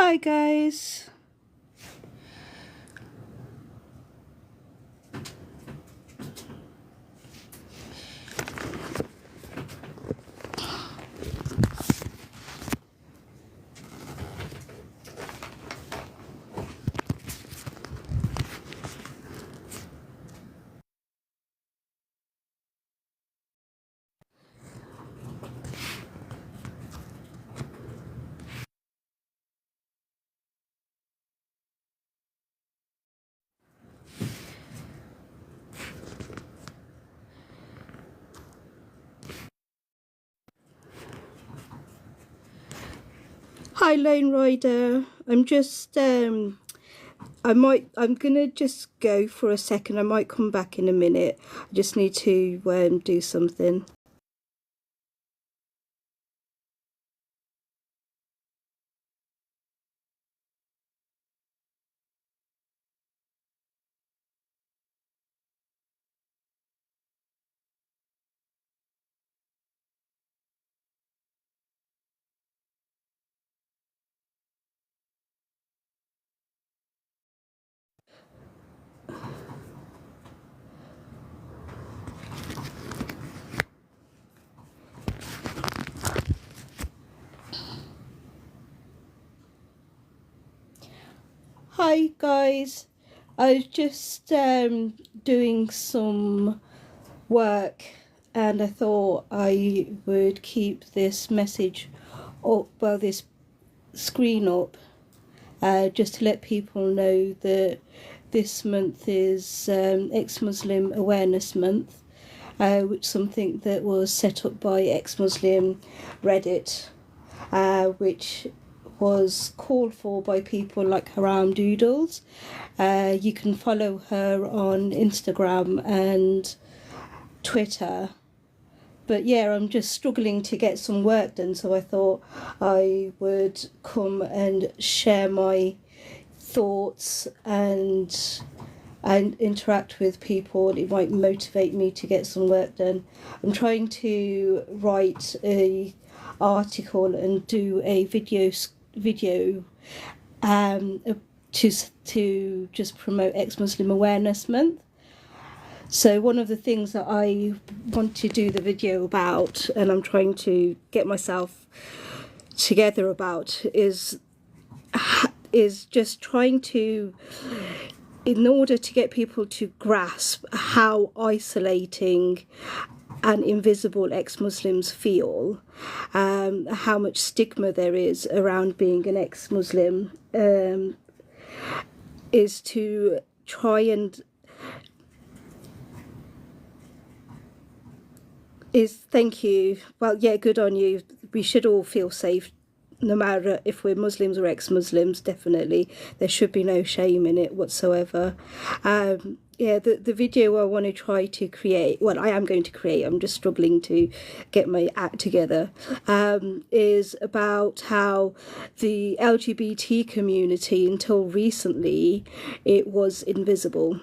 Hi guys. Hi Lone Rider. I'm gonna just go for a second. I might come back in a minute. I just need to do something. Hi guys. I was just doing some work and I thought I would keep this message up, well, this screen up, just to let people know that this month is Ex-Muslim Awareness Month, which is something that was set up by ExMuslim Reddit, which was called for by people like Haram Doodles. You can follow her on Instagram and Twitter. But yeah, I'm just struggling to get some work done, so I thought I would come and share my thoughts and interact with people. It might motivate me to get some work done. I'm trying to write a article and do a video to just promote Ex-Muslim Awareness Month. So one of the things that I want to do the video about, and I'm trying to get myself together about, is just trying to, in order to get people to grasp how isolating and invisible ex-Muslims feel, how much stigma there is around being an ex-Muslim, is to try and thank you. Well, yeah, good on you. We should all feel safe, no matter if we're Muslims or ex-Muslims. Definitely, there should be no shame in it whatsoever. Yeah, the video I want to try to create, well, I am going to create, I'm just struggling to get my act together, is about how the LGBT community, until recently, it was invisible.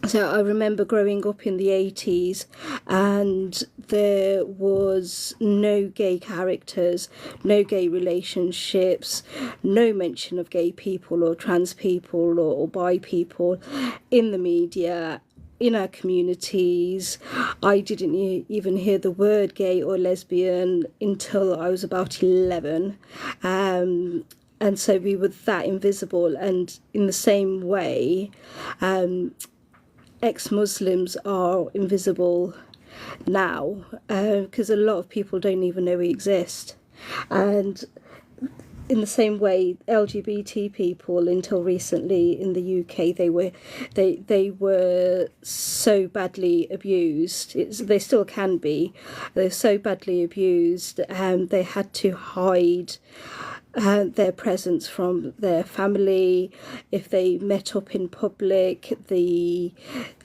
So I remember growing up in the 80s and there was no gay characters, no gay relationships, no mention of gay people or trans people or bi people in the media, in our communities. I didn't even hear the word gay or lesbian until I was about 11. And so we were that invisible, and in the same way, ex-Muslims are invisible now, because a lot of people don't even know we exist. And in the same way, LGBT people, until recently in the UK, they were so badly abused. They still can be. They're so badly abused, and they had to hide their presence from their family. If they met up in public, the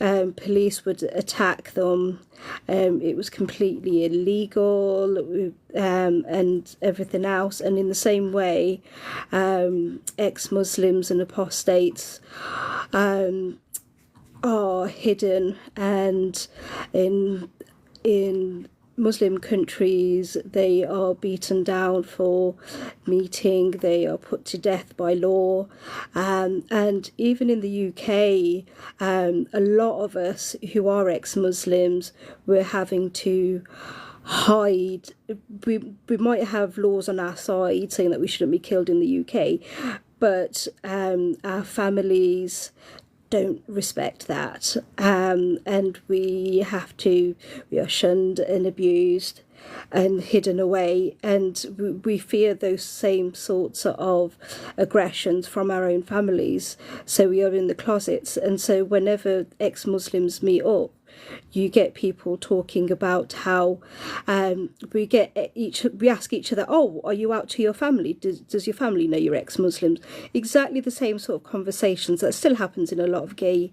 police would attack them. It was completely illegal, and everything else. And in the same way, ex-Muslims and apostates are hidden and in Muslim countries, they are beaten down for meeting, they are put to death by law. And even in the UK, a lot of us who are ex-Muslims, we're having to hide. We might have laws on our side saying that we shouldn't be killed in the UK, but our families don't respect that, and we are shunned and abused and hidden away, and we fear those same sorts of aggressions from our own families, so we are in the closets. And so whenever ex-Muslims meet up, you get people talking about how we ask each other, oh, are you out to your family? Does your family know you're ex-Muslims? Exactly the same sort of conversations that still happens in a lot of gay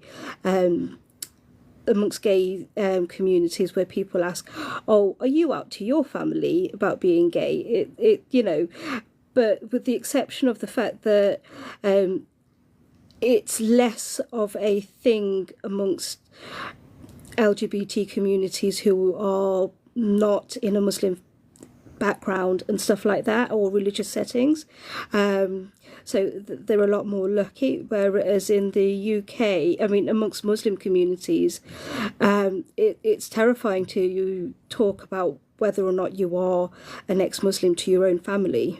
amongst gay communities, where people ask, oh, are you out to your family about being gay? But with the exception of the fact that it's less of a thing amongst LGBT communities who are not in a Muslim background and stuff like that, or religious settings. So they're a lot more lucky, whereas in the UK, I mean, amongst Muslim communities, it's terrifying to talk about whether or not you are an ex-Muslim to your own family.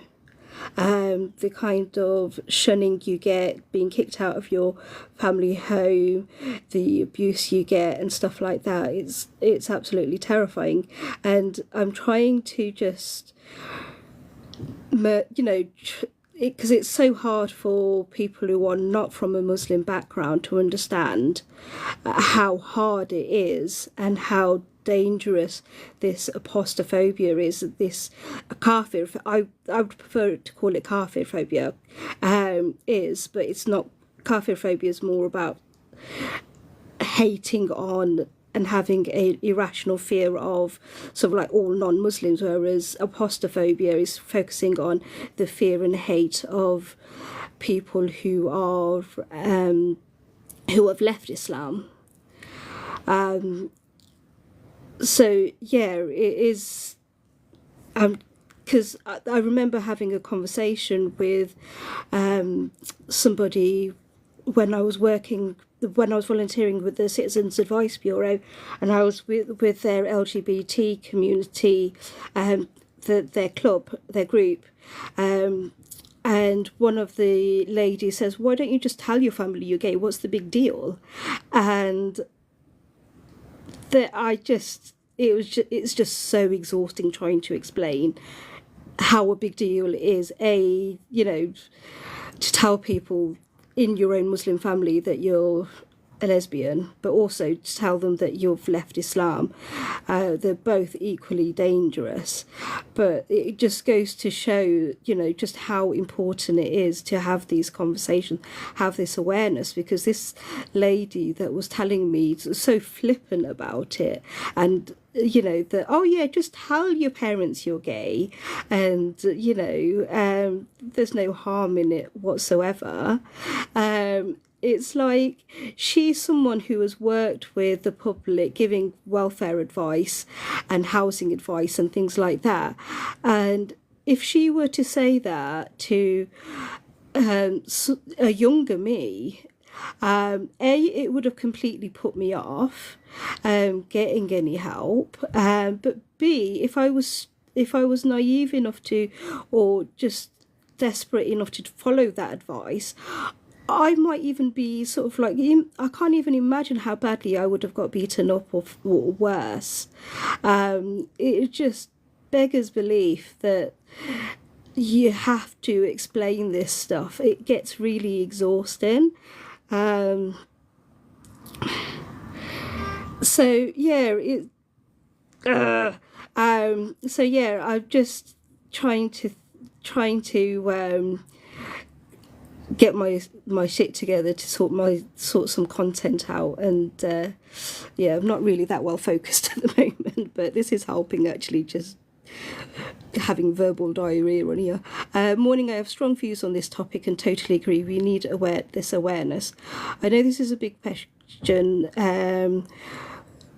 The kind of shunning you get, being kicked out of your family home, the abuse you get and stuff like that, it's absolutely terrifying. And I'm trying to just, because it's so hard for people who are not from a Muslim background to understand how hard it is and how dangerous this apostophobia is, this kafir, I would prefer to call it kafir phobia, is, but it's not. Kafir phobia is more about hating on and having an irrational fear of sort of like all non-Muslims, whereas apostophobia is focusing on the fear and hate of people who have left Islam. So yeah, it is, because I remember having a conversation with somebody when I was volunteering with the Citizens Advice Bureau, and I was with their LGBT community, their club, their group, and one of the ladies says, why don't you just tell your family you're gay? What's the big deal? And it's just so exhausting trying to explain how a big deal it is, to tell people in your own Muslim family that you're a lesbian, but also to tell them that you've left Islam. They're both equally dangerous, but it just goes to show, just how important it is to have these conversations, have this awareness, because this lady that was telling me so flippant about it, and that, oh yeah, just tell your parents you're gay, and there's no harm in it whatsoever. It's like she's someone who has worked with the public, giving welfare advice and housing advice and things like that. And if she were to say that to a younger me, it would have completely put me off getting any help. But B, if I was naive enough to, or just desperate enough to follow that advice, I might even be sort of like, I can't even imagine how badly I would have got beaten up or worse. It just beggars belief that you have to explain this stuff. It gets really exhausting. So yeah, I'm just trying to get my shit together to sort some content out, and I'm not really that well focused at the moment, but this is helping, actually, just having verbal diarrhea on here. Morning, I have strong views on this topic and totally agree we need this awareness. I know this is a big question,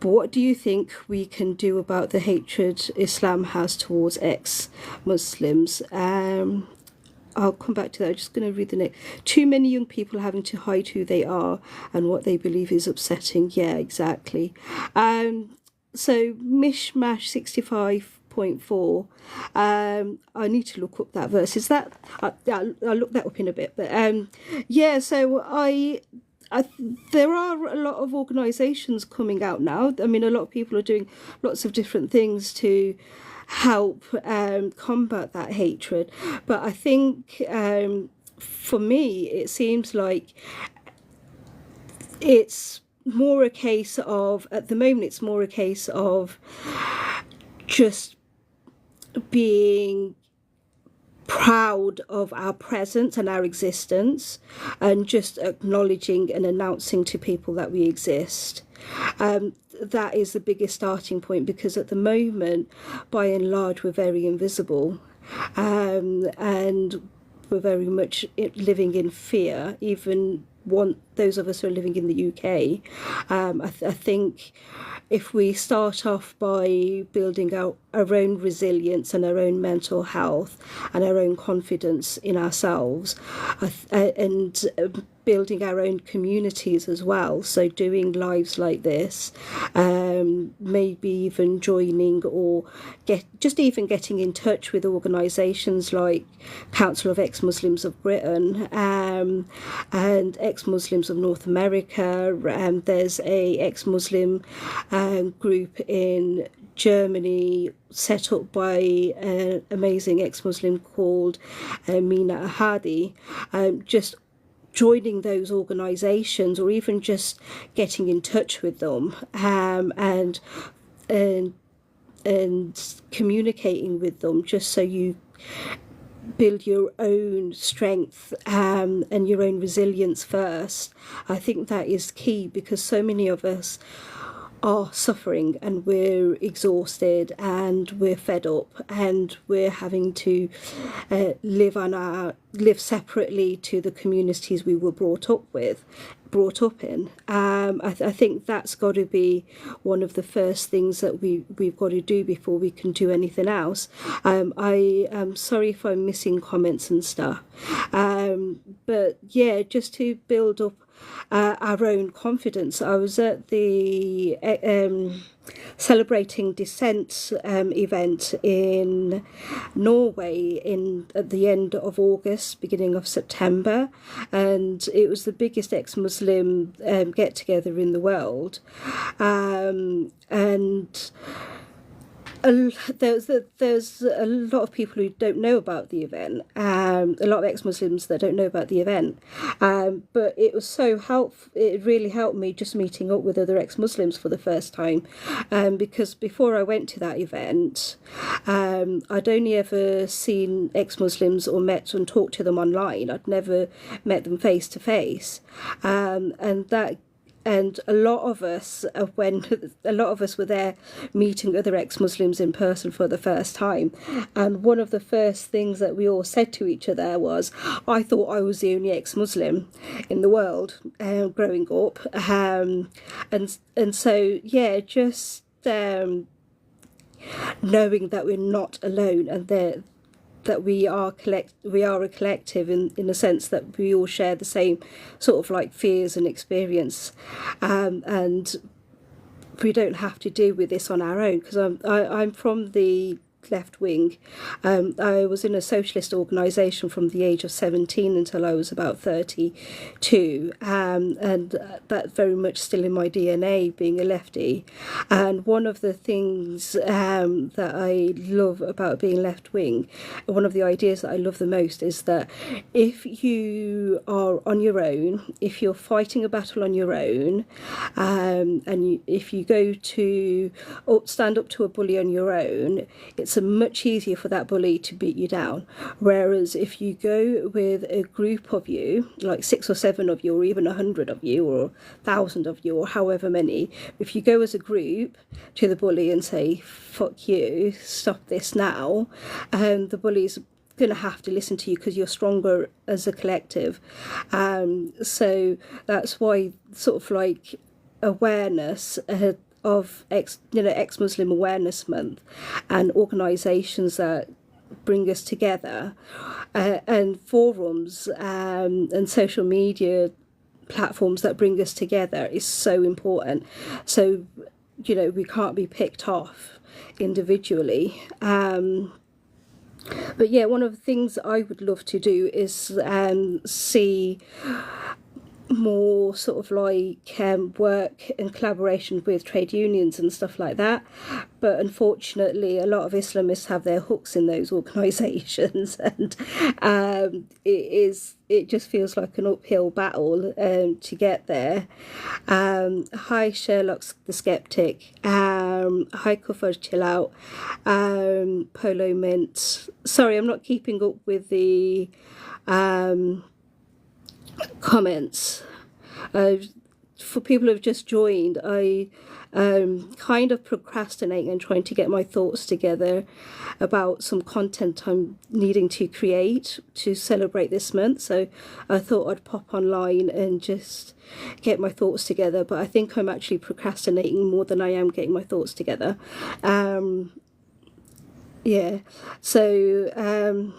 But what do you think we can do about the hatred Islam has towards ex-Muslims? I'll come back to that. I'm just going to read the next. Too many young people having to hide who they are and what they believe is upsetting. Yeah, exactly. So Mishmash 65.4. I need to look up that verse. Is that? I'll look that up in a bit. But yeah. So there are a lot of organisations coming out now. I mean, a lot of people are doing lots of different things to help combat that hatred. But I think for me, it seems like it's more a case of, at the moment, it's more a case of just being proud of our presence and our existence, and just acknowledging and announcing to people that we exist. That is the biggest starting point, because at the moment, by and large, we're very invisible, and we're very much living in fear. Even those of us who are living in the UK, I think if we start off by building our own resilience and our own mental health and our own confidence in ourselves, and building our own communities as well, so doing lives like this, maybe even joining or even getting in touch with organisations like Council of Ex-Muslims of Britain, and Ex-Muslims of North America. There's a ex-Muslim group in Germany set up by an amazing ex-Muslim called Mina Ahadi. Just joining those organisations, or even just getting in touch with them, and communicating with them, just so you build your own strength and your own resilience first. I think that is key, because so many of us are suffering and we're exhausted and we're fed up, and we're having to live separately to the communities we were brought up in. I think that's got to be one of the first things that we've got to do before we can do anything else. I am sorry if I'm missing comments and stuff, but yeah, just to build up our own confidence. I was at the Celebrating Dissent event in Norway at the end of August, beginning of September, and it was the biggest ex-Muslim get-together in the world, and there's a lot of people who don't know about the event, a lot of ex-Muslims that don't know about the event, but it was so helpful. It really helped me just meeting up with other ex-Muslims for the first time, because before I went to that event, I'd only ever seen ex-Muslims or met and talked to them online. I'd never met them face to face, and a lot of us, were there meeting other ex-Muslims in person for the first time. And one of the first things that we all said to each other was, I thought I was the only ex-Muslim in the world growing up. And so, yeah, just knowing that we're not alone, and that we are a collective in the sense that we all share the same sort of like fears and experience, and we don't have to deal with this on our own, because I'm from the left wing. I was in a socialist organisation from the age of 17 until I was about 32, and that's very much still in my DNA, being a lefty. And one of the things that I love about being left wing, one of the ideas that I love the most, is that if you are on your own, if you're fighting a battle on your own, if you go to stand up to a bully on your own, it's much easier for that bully to beat you down. Whereas if you go with a group of you, like 6 or 7 of you, or even 100 of you, or 1,000 of you, or however many, if you go as a group to the bully and say, fuck you, stop this now, the bully's going to have to listen to you, because you're stronger as a collective. So that's why sort of like awareness of ex-Muslim Awareness Month and organisations that bring us together, and forums and social media platforms that bring us together is so important. So, we can't be picked off individually. But yeah, one of the things I would love to do is see more sort of like work and collaboration with trade unions and stuff like that, but unfortunately a lot of Islamists have their hooks in those organisations, and it just feels like an uphill battle to get there. Hi Sherlock the Skeptic, hi Kufaj Chill Out, Polo Mint. Sorry, I'm not keeping up with the comments. For people who have just joined, I kind of procrastinating and trying to get my thoughts together about some content I'm needing to create to celebrate this month. So I thought I'd pop online and just get my thoughts together, but I think I'm actually procrastinating more than I am getting my thoughts together. Yeah, so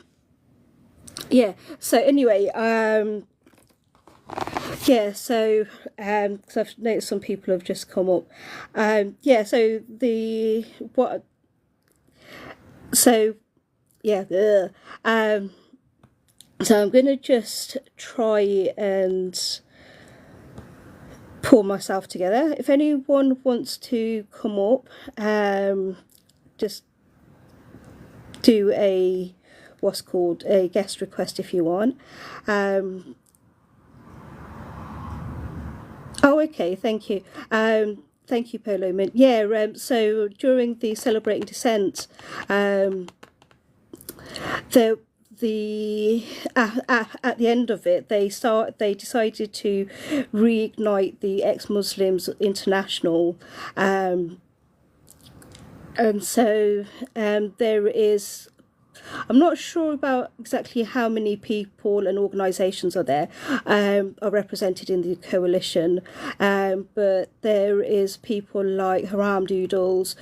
yeah, so anyway, yeah, so because I've noticed some people have just come up. Yeah, so yeah, so I'm gonna just try and pull myself together. If anyone wants to come up, just do a what's called a guest request if you want. Oh, okay, thank you. Thank you, Polo Mint. Yeah, so during the Celebrating Dissent, at the end of it, they decided to reignite the Ex-Muslims International, and so there is. I'm not sure about exactly how many people and organisations are there, are represented in the coalition, but there is people like Haram Doodles,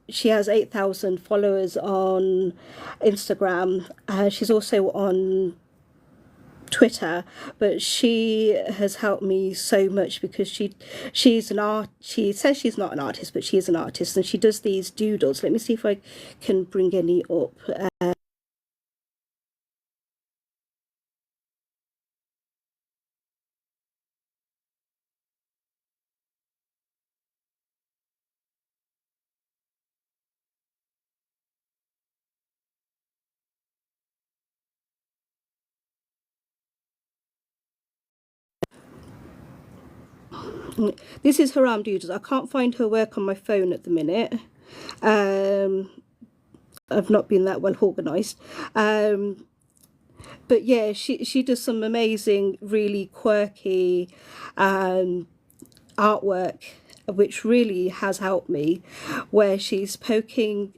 she has 8,000 followers on Instagram. She's also on Twitter, but she has helped me so much because she says she's not an artist, but she is an artist, and she does these doodles. Let me see if I can bring any up. This is Haram Doodles. I can't find her work on my phone at the minute. I've not been that well organised. But yeah, she does some amazing, really quirky artwork, which really has helped me, where she's poking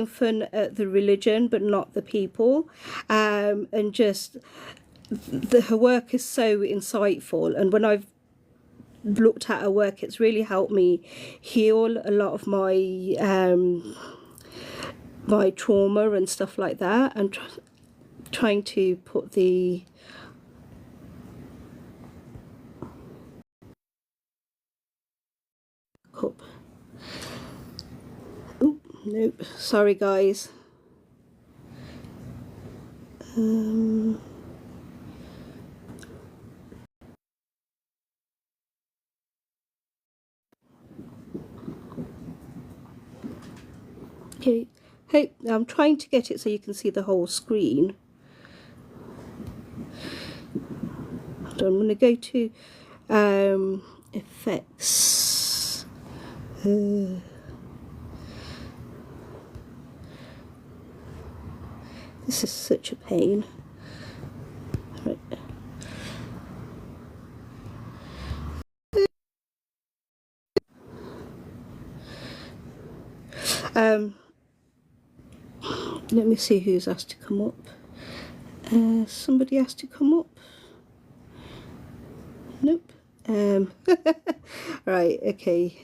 fun at the religion but not the people, and just her work is so insightful, and when I've looked at her work, it's really helped me heal a lot of my my trauma and stuff like that, and trying to put the up. Oh, nope, sorry guys. Okay, hey, I'm trying to get it so you can see the whole screen. So I'm going to go to effects. This is such a pain. Right. Let me see who's asked to come up. Somebody asked to come up. Nope. Right, okay.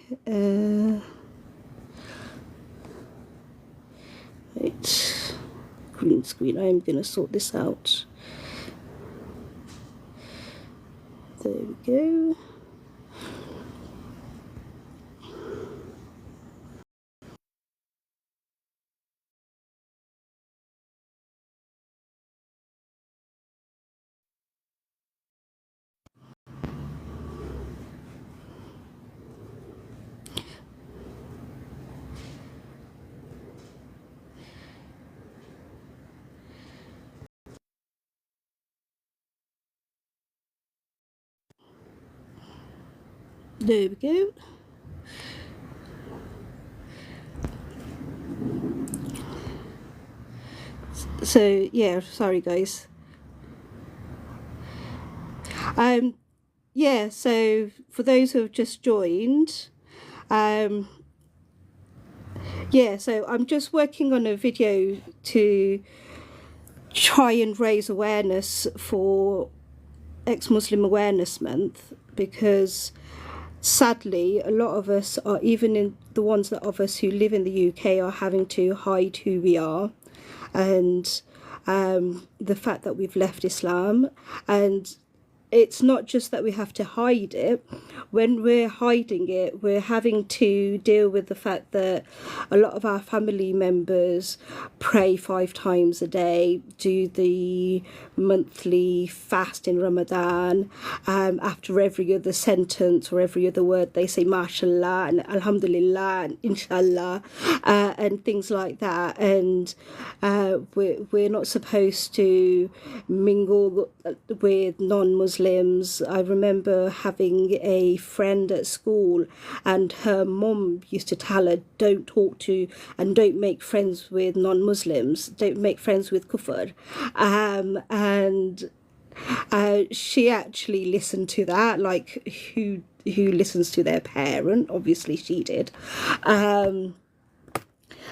Right. Green screen. I'm going to sort this out. There we go. There we go. So yeah, sorry guys. Yeah, so for those who have just joined, yeah, so I'm just working on a video to try and raise awareness for Ex-Muslim Awareness Month, because sadly a lot of us are, even in the ones that of us who live in the UK, are having to hide who we are, and the fact that we've left Islam. And it's not just that we have to hide it. When we're hiding it, we're having to deal with the fact that a lot of our family members pray 5 times a day, do the monthly fast in Ramadan. After every other sentence or every other word, they say mashallah and alhamdulillah and inshallah, and things like that. And we're not supposed to mingle with non-Muslims. I remember having a friend at school, and her mum used to tell her, don't talk to and don't make friends with non-Muslims, don't make friends with kufr. And she actually listened to that, like who listens to their parent? Obviously she did.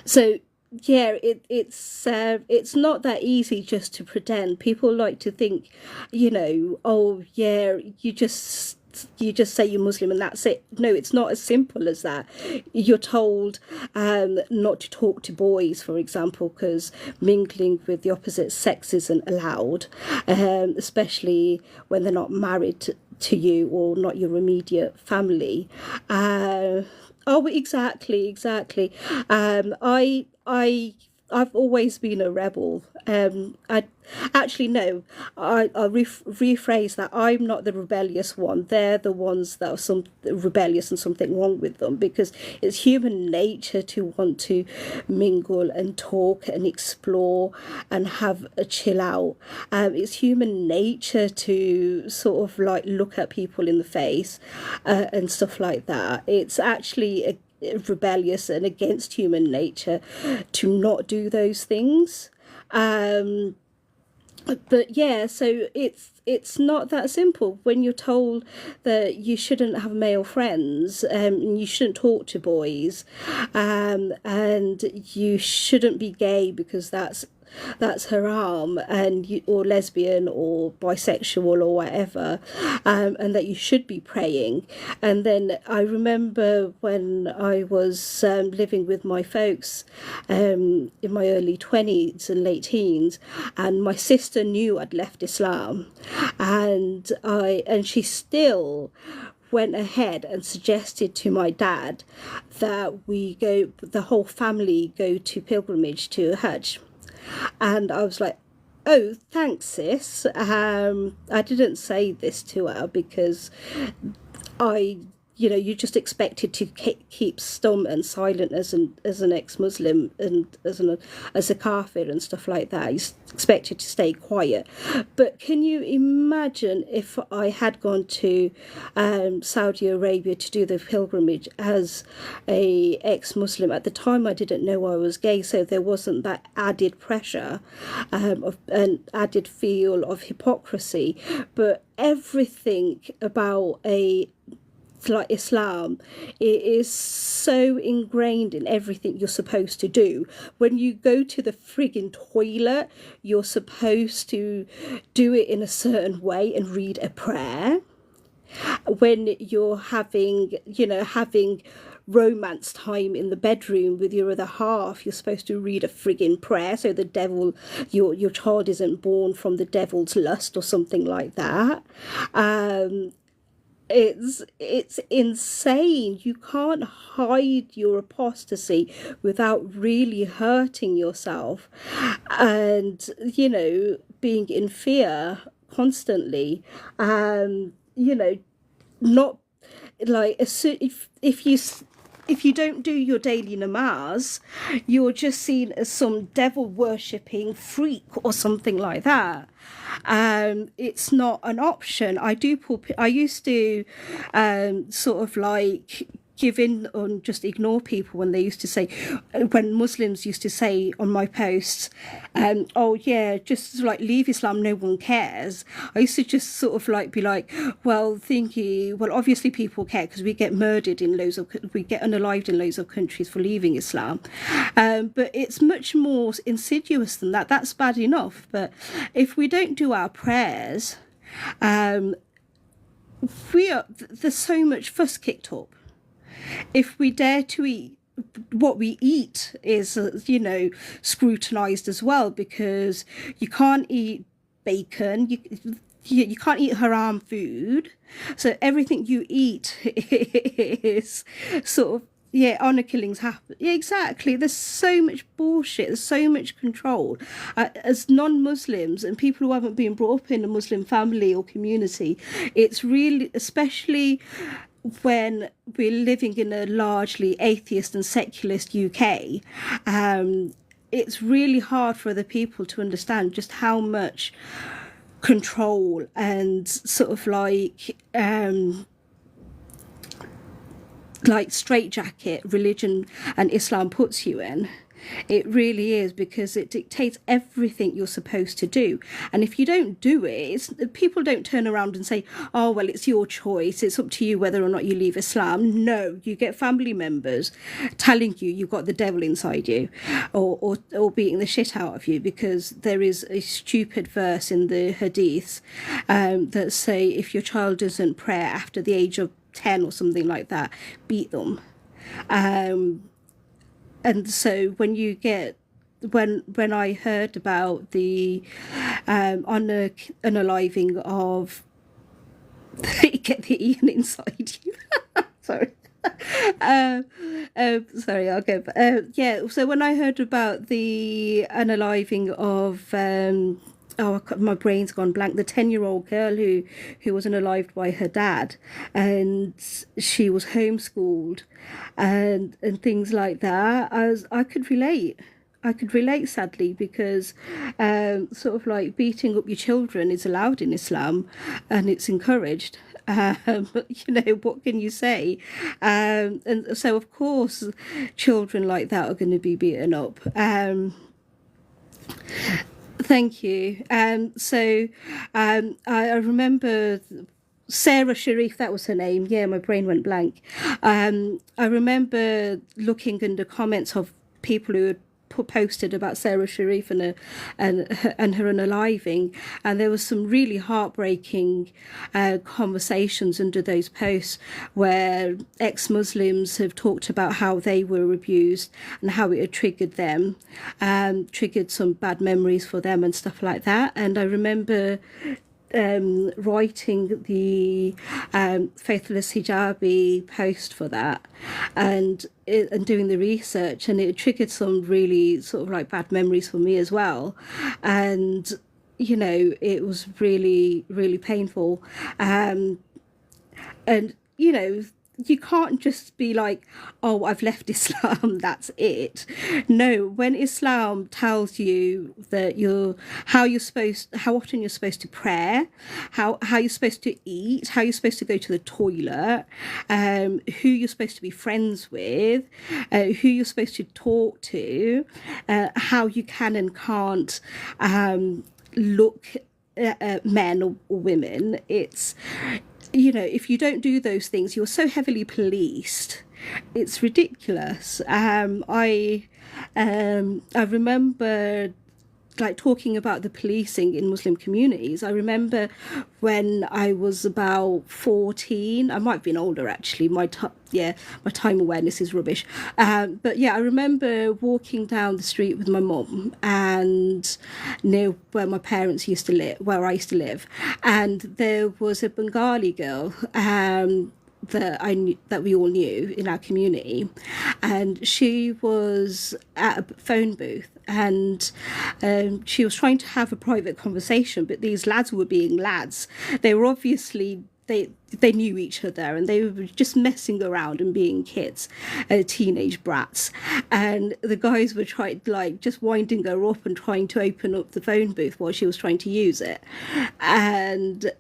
So yeah, it's not that easy just to pretend. People like to think, oh yeah, you just say you're Muslim and that's it. No, it's not as simple as that. You're told not to talk to boys, for example, because mingling with the opposite sex isn't allowed, especially when they're not married to you or not your immediate family. Oh, exactly. I've always been a rebel. I actually no. I'll rephrase that. I'm not the rebellious one. They're the ones that are some rebellious and something wrong with them, because it's human nature to want to mingle and talk and explore and have a chill out. It's human nature to sort of like look at people in the face and stuff like that. It's actually rebellious and against human nature to not do those things. But yeah, so it's not that simple. When you're told that you shouldn't have male friends, and you shouldn't talk to boys, and you shouldn't be gay because that's haram, and or lesbian or bisexual or whatever, and that you should be praying. And then I remember when I was living with my folks in my early 20s and late teens, and my sister knew I'd left Islam, and she still went ahead and suggested to my dad that the whole family go to pilgrimage to Hajj. And I was like, oh, thanks, sis. I didn't say this to her because you just expected to keep stum and silent as an ex-Muslim and as a kafir and stuff like that. You expected to stay quiet. But can you imagine if I had gone to Saudi Arabia to do the pilgrimage as a ex-Muslim? At the time, I didn't know I was gay, so there wasn't that added pressure of an added feel of hypocrisy. But everything about like Islam, it is so ingrained in everything you're supposed to do. When you go to the frigging toilet, you're supposed to do it in a certain way and read a prayer. when you're having, having romance time in the bedroom with your other half, you're supposed to read a frigging prayer so the devil, your child isn't born from the devil's lust or something like that. It's insane. You can't hide your apostasy without really hurting yourself, and being in fear constantly. Not like if you don't do your daily namaz, you're just seen as some devil worshipping freak or something like that. It's not an option. I used to sort of like give in and just ignore people when they used to say, when Muslims used to say on my posts, oh yeah, just like leave Islam, no one cares. I used to just sort of like be like, well, obviously people care because we get murdered we get unalived in loads of countries for leaving Islam. But it's much more insidious than that. That's bad enough. But if we don't do our prayers, there's so much fuss kicked up. If we dare to eat, what we eat is, scrutinized as well, because you can't eat bacon, you can't eat haram food. So everything you eat is sort of, honor killings happen. Yeah, exactly. There's so much bullshit. There's so much control. As non-Muslims and people who haven't been brought up in a Muslim family or community, it's really, especially when we're living in a largely atheist and secularist UK, it's really hard for other people to understand just how much control and sort of like straitjacket religion and Islam puts you in. It really is, because it dictates everything you're supposed to do. And if you don't do it, people don't turn around and say, oh, well, it's your choice. It's up to you whether or not you leave Islam. No, you get family members telling you you've got the devil inside you, or beating the shit out of you, because there is a stupid verse in the hadiths that say if your child doesn't pray after the age of 10 or something like that, beat them. And so when I heard about the unaliving of get the Ian inside you, sorry. Sorry, I'll go. So when I heard about the unaliving of my brain's gone blank. The 10-year-old girl who was unalived by her dad, and she was homeschooled, and things like that. I could relate. I could relate, sadly, because sort of like beating up your children is allowed in Islam, and it's encouraged. What can you say? And so, of course, children like that are going to be beaten up. Thank you. I remember Sarah Sharif, that was her name. Yeah, my brain went blank. I remember looking under comments of people who had posted about Sarah Sharif and her unaliving, and there was some really heartbreaking conversations under those posts where ex-Muslims have talked about how they were abused and how it had triggered them, triggered some bad memories for them and stuff like that. And I remember writing the Faithless Hijabi post for that, and doing the research, and it triggered some really sort of like bad memories for me as well. And it was really, really painful. And you can't just be like, oh, I've left Islam, that's it. No, when Islam tells you that how often you're supposed to pray, how you're supposed to eat, how you're supposed to go to the toilet, who you're supposed to be friends with, who you're supposed to talk to, how you can and can't look at men or women, it's... if you don't do those things, you're so heavily policed. It's ridiculous. I remember like talking about the policing in Muslim communities, I remember when I was about 14, I might have been older actually. My time awareness is rubbish. But yeah, I remember walking down the street with my mum and near where my parents used to live, where I used to live, and there was a Bengali girl. That we all knew in our community, and she was at a phone booth, and she was trying to have a private conversation, but these lads were being lads. They were obviously they knew each other, and they were just messing around and being kids, teenage brats. And the guys were trying, like, just winding her up and trying to open up the phone booth while she was trying to use it. And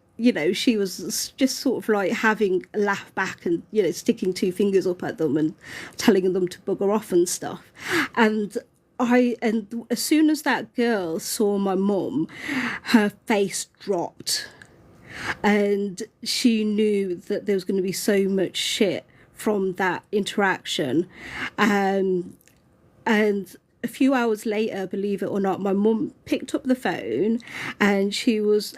she was just sort of like having a laugh back and, sticking two fingers up at them and telling them to bugger off and stuff. And as soon as that girl saw my mum, her face dropped. And she knew that there was going to be so much shit from that interaction. And a few hours later, believe it or not, my mum picked up the phone, and she was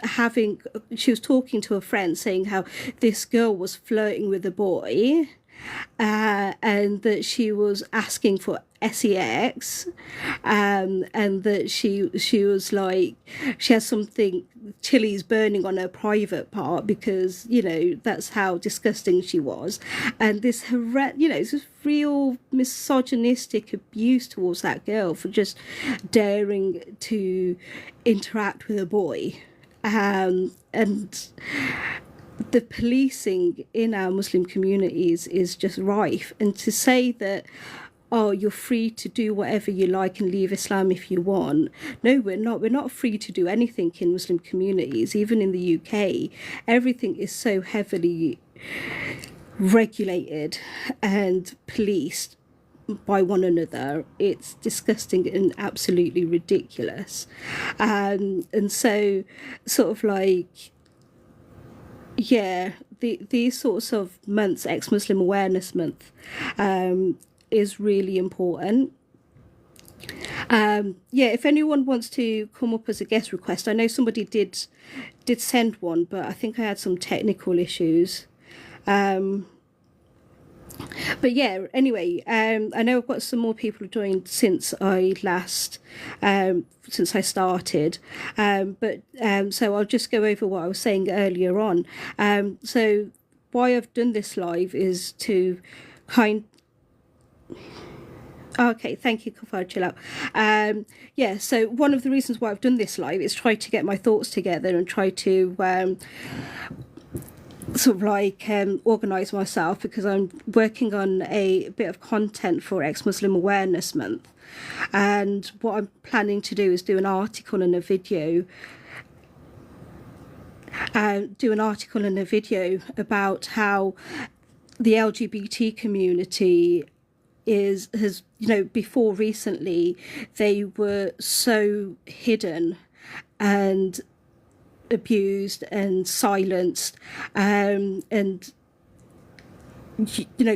talking to a friend, saying how this girl was flirting with a boy, and that she was asking for sex, and that she was like, she has something, chilies burning on her private part, because that's how disgusting she was. And this this real misogynistic abuse towards that girl for just daring to interact with a boy. And the policing in our Muslim communities is just rife. And to say that, oh, you're free to do whatever you like and leave Islam if you want. No, we're not. We're not free to do anything in Muslim communities. Even in the UK, everything is so heavily regulated and policed by one another. It's disgusting and absolutely ridiculous. And so, sort of like, yeah, these sorts of months, ex-Muslim Awareness Month, is really important. If anyone wants to come up as a guest request, I know somebody did send one, but I think I had some technical issues. But yeah, anyway, I know I've got some more people joined since I started. So I'll just go over what I was saying earlier on. So why I've done this live is to Okay, thank you, Kafar, chill out. So one of the reasons why I've done this live is try to get my thoughts together and try to organise myself, because I'm working on a bit of content for Ex-Muslim Awareness Month. And what I'm planning to do is do an article and a video about how the LGBT community has before recently, they were so hidden and abused and silenced, and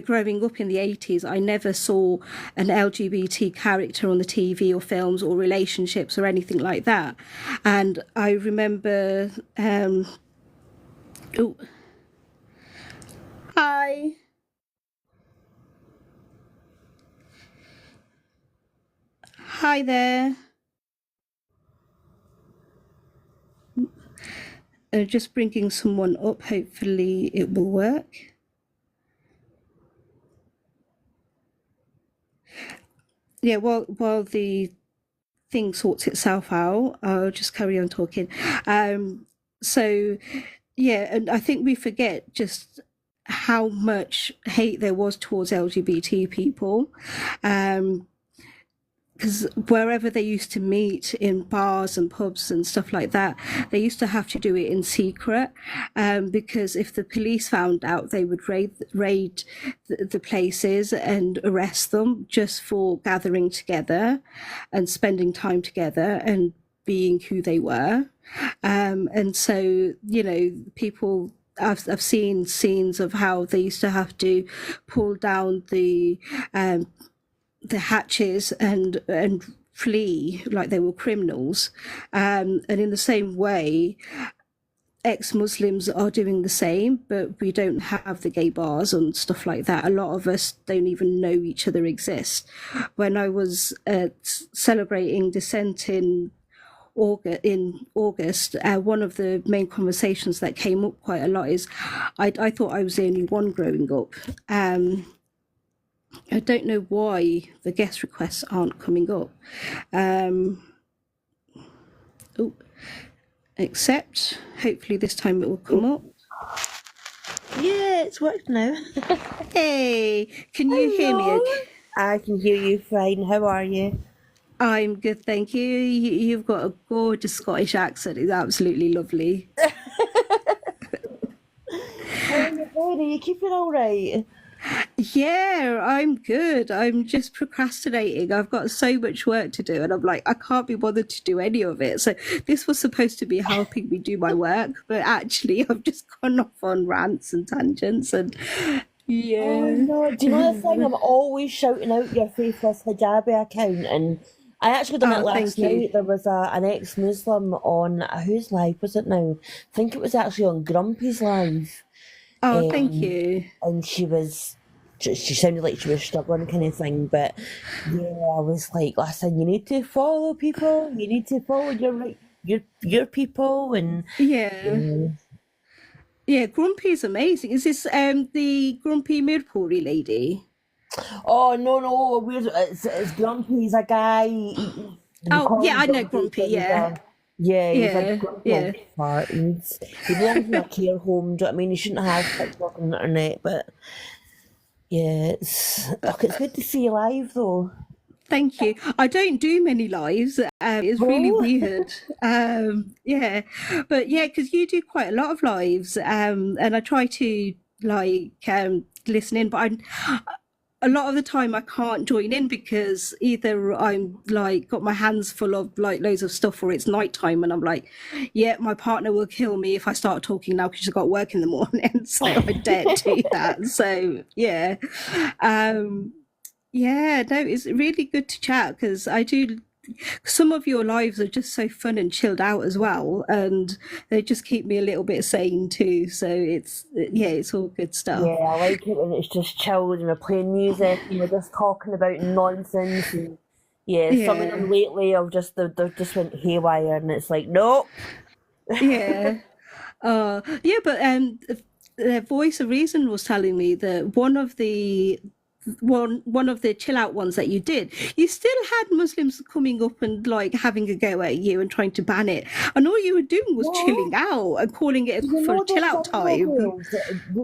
growing up in the 80s, I never saw an LGBT character on the TV or films or relationships or anything like that. And I remember hi. Hi there. Just bringing someone up. Hopefully it will work. Yeah, while the thing sorts itself out, I'll just carry on talking. So yeah, and I think we forget just how much hate there was towards LGBT people. Because wherever they used to meet, in bars and pubs and stuff like that, they used to have to do it in secret, because if the police found out, they would raid the places and arrest them just for gathering together and spending time together and being who they were. And so, people, I've seen scenes of how they used to have to pull down the hatches and flee like they were criminals. And in the same way, ex-Muslims are doing the same, but we don't have the gay bars and stuff like that. A lot of us don't even know each other exist. When I was celebrating Dissent in August, one of the main conversations that came up quite a lot is I thought I was the only one growing up. I don't know why the guest requests aren't coming up. Except hopefully this time it will come up. Yeah, it's worked now. Hey, can you hear me okay? I can hear you fine. How are you? I'm good, thank you. You've got a gorgeous Scottish accent. It's absolutely lovely. How are you doing? Are you keeping all right? Yeah, I'm good. I'm just procrastinating. I've got so much work to do, and I'm like, I can't be bothered to do any of it. So this was supposed to be helping me do my work, but actually I've just gone off on rants and tangents, and Oh yeah. no, do you know the thing? I'm always shouting out your faithless hijabi account, and I actually done it Oh, last thank you. night. There was an ex-Muslim on whose live was it now? I think it was actually on Grumpy's live. Oh, thank Um, you. and she sounded like she was struggling kind of thing, but yeah, I was like, listen, you need to follow people, you need to follow your people, and Yeah. Yeah, Grumpy is amazing. Is this the Grumpy Mirpuri lady? oh no, it's Grumpy. He's a guy. We Oh, call yeah, him I know Grumpy Grumpy. because Yeah, he's a yeah, grumpy yeah. old fart. He belongs in a care home. Do you know what I mean? He shouldn't have TikTok on the internet, but yeah, it's good to see you live though. Thank you. I don't do many lives. It's really Oh, weird. Yeah, but yeah, because you do quite a lot of lives, and I try to like listen in, but a lot of the time I can't join in because either I'm like got my hands full of like loads of stuff, or it's nighttime and I'm like, yeah, my partner will kill me if I start talking now because she's got work in the morning, so I daren't do that. So yeah, um, yeah, no, it's really good to chat because I do. Some of your lives are just so fun and chilled out as well, and they just keep me a little bit sane too. So it's all good yeah, stuff. I like it when it's just chilled and we're playing music and we're just talking about nonsense. And yeah, some of them Yeah, lately have they've just went haywire, and it's like, nope. yeah. Yeah, but the voice of reason was telling me that one of the chill out ones that you did, you still had Muslims coming up and like having a go at you and trying to ban it, and all you were doing was Yeah. chilling out and calling it You for know the chill out thing though, time. girls,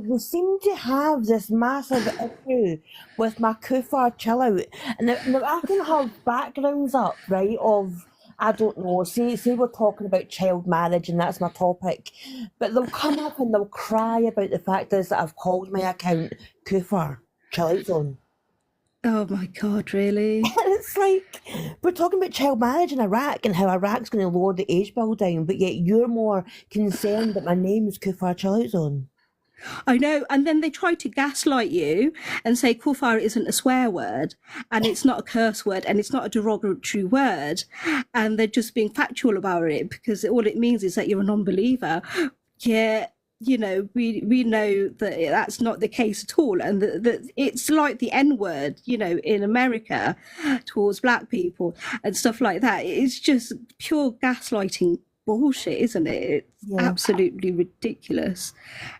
they seem to have this massive issue with my Kufar chill out. And now I can have backgrounds up, right, of, I don't know, say we're talking about child marriage and that's my topic, but they'll come up and they'll cry about the fact is that I've called my account Kufar chill out zone. Oh my God, really? And it's like, we're talking about child marriage in Iraq and how Iraq's going to lower the age bill down, but yet you're more concerned that my name's Kufar chill out zone. I know. And then they try to gaslight you and say kufar isn't a swear word and it's not a curse word and it's not a derogatory word. And they're just being factual about it because all it means is that you're a non-believer. Yeah. You know, we know that that's not the case at all, and that it's like the N word, you know, in America towards black people and stuff like that. It's just pure gaslighting bullshit, isn't it? It's Yeah. absolutely ridiculous.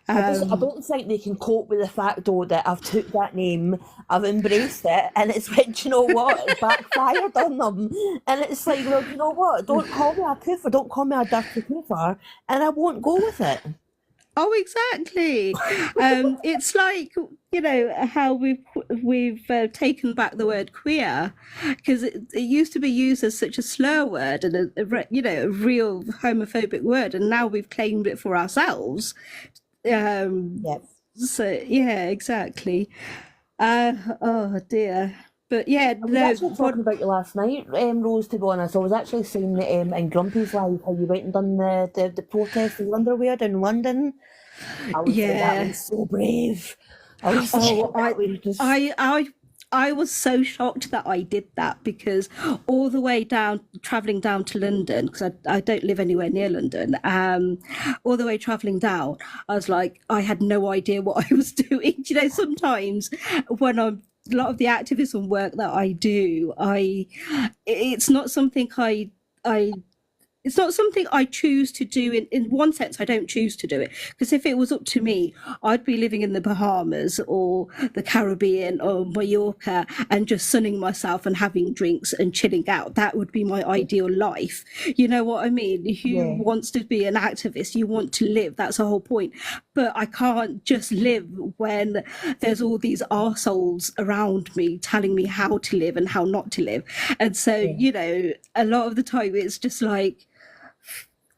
I don't think they can cope with the fact though that I've took that name, I've embraced it, and it's went, do you know what, it backfired on them. And it's like, well, do you know what, don't call me a kufar, don't call me a dirty kufar, and I won't go with it. Oh, exactly. It's like, you know, how we've taken back the word queer because it used to be used as such a slur word and you know, a real homophobic word, and now we've claimed it for ourselves. Um, Yeah. so yeah, exactly. Oh dear. But yeah, I was no, actually what? talking about you last night, Rose, to be honest. I was actually saying that in Grumpy's live how you went and done the protest in underwear down in London. I was like, that Yeah. was so brave. I was like, Oh, that was just, I I was so shocked that I did that, because all the way down, traveling down to London, because I don't live anywhere near London, all the way traveling down, I was like, I had no idea what I was doing. You know, sometimes when a lot of the activism work that I do, it's not something I it's not something I choose to do. In one sense, I don't choose to do it, because if it was up to me, I'd be living in the Bahamas or the Caribbean or Mallorca and just sunning myself and having drinks and chilling out. That would be my ideal life. You know what I mean? Who Yeah, wants to be an activist? You want to live. That's the whole point. But I can't just live when there's all these arseholes around me telling me how to live and how not to live. And so, yeah. you know, a lot of the time it's just like,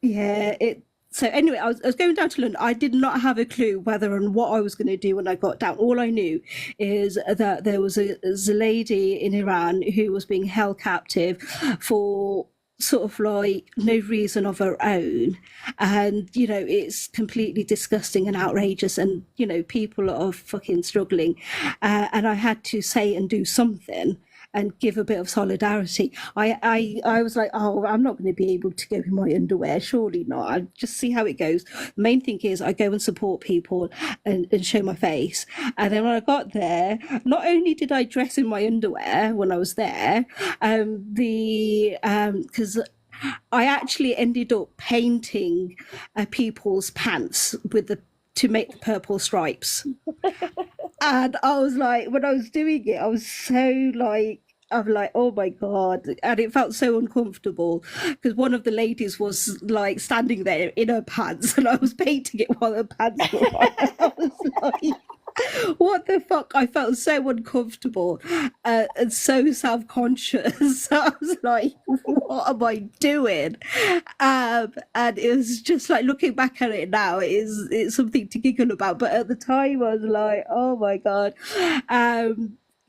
yeah, it. So anyway, I was going down to London. I did not have a clue whether and what I was going to do when I got down. All I knew is that there was a lady in Iran who was being held captive for sort of like no reason of her own, and you know, it's completely disgusting and outrageous, and you know, people are fucking struggling, and I had to say and do something and give a bit of solidarity. I was like, oh, I'm not going to be able to go in my underwear. Surely not. I'll just see how it goes. The main thing is I go and support people and show my face. And then when I got there, not only did I dress in my underwear when I was there, because I actually ended up painting people's pants with the to make the purple stripes. And I was like, when I was doing it, I was so like, I'm like, oh my God. And it felt so uncomfortable, because one of the ladies was like standing there in her pants and I was painting it while her pants were on. I was like, what the fuck? I felt so uncomfortable, and so self-conscious. I was like, what am I doing? And it was just like, looking back at it now, it's something to giggle about. But at the time I was like, oh my God.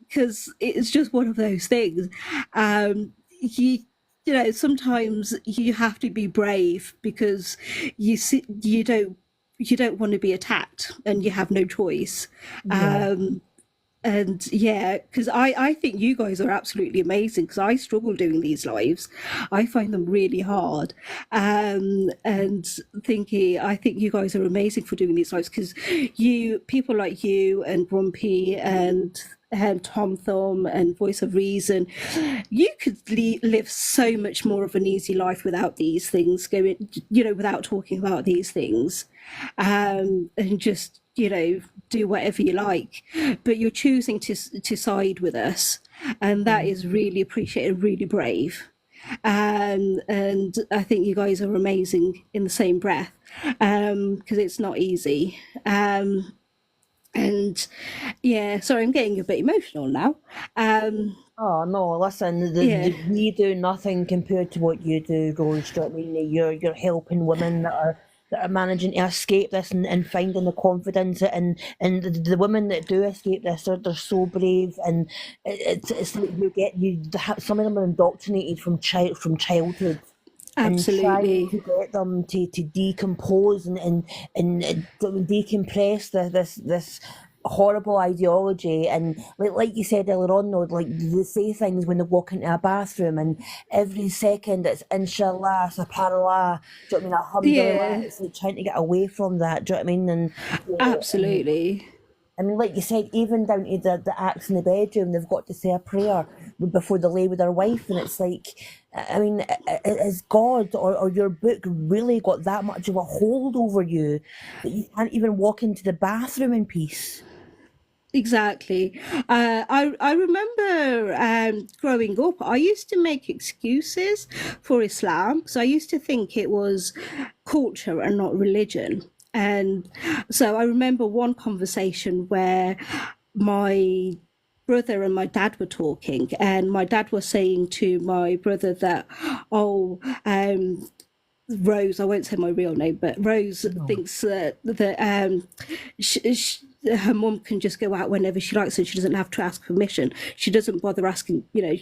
Because it's just one of those things. You you know, sometimes you have to be brave, because you don't want to be attacked and you have no choice. Yeah. Um, and yeah, because I think you guys are absolutely amazing, because I struggle doing these lives. I find them really hard. And thinking, I think you guys are amazing for doing these lives, because people like you and Grumpy and Tom Thumb and Voice of Reason, you could live so much more of an easy life without these things going, you know, without talking about these things, and just, you know, do whatever you like. But you're choosing to side with us, and that Mm. is really appreciated, really brave. And I think you guys are amazing in the same breath, because it's not easy. And yeah, sorry, I'm getting a bit emotional now. Um, Oh no, listen, yeah, we do nothing compared to what you do, Rose. Do you know what I mean? You're helping women that are managing to escape this and finding the confidence, and the women that do escape this are they're so brave, and it's like some of them are indoctrinated from childhood, and trying absolutely. to get them to decompose and decompress this horrible ideology. And like you said earlier on, though, like they say things when they walk into a bathroom, and every second it's inshallah, subhanallah, do you know what I mean, alhamdulillah. Yeah, It's like trying to get away from that, do you know what I mean? And yeah, absolutely. I mean, like you said, even down to the acts in the bedroom, they've got to say a prayer before they lay with their wife. And it's like, I mean, is God or your book really got that much of a hold over you that you can't even walk into the bathroom in peace? Exactly. I remember growing up, I used to make excuses for Islam, because I used to think it was culture and not religion. And so I remember one conversation where my brother and my dad were talking, and my dad was saying to my brother that, oh, Rose, I won't say my real name, but Rose No. thinks that sh sh her mum can just go out whenever she likes, and she doesn't have to ask permission. She doesn't bother asking, you know,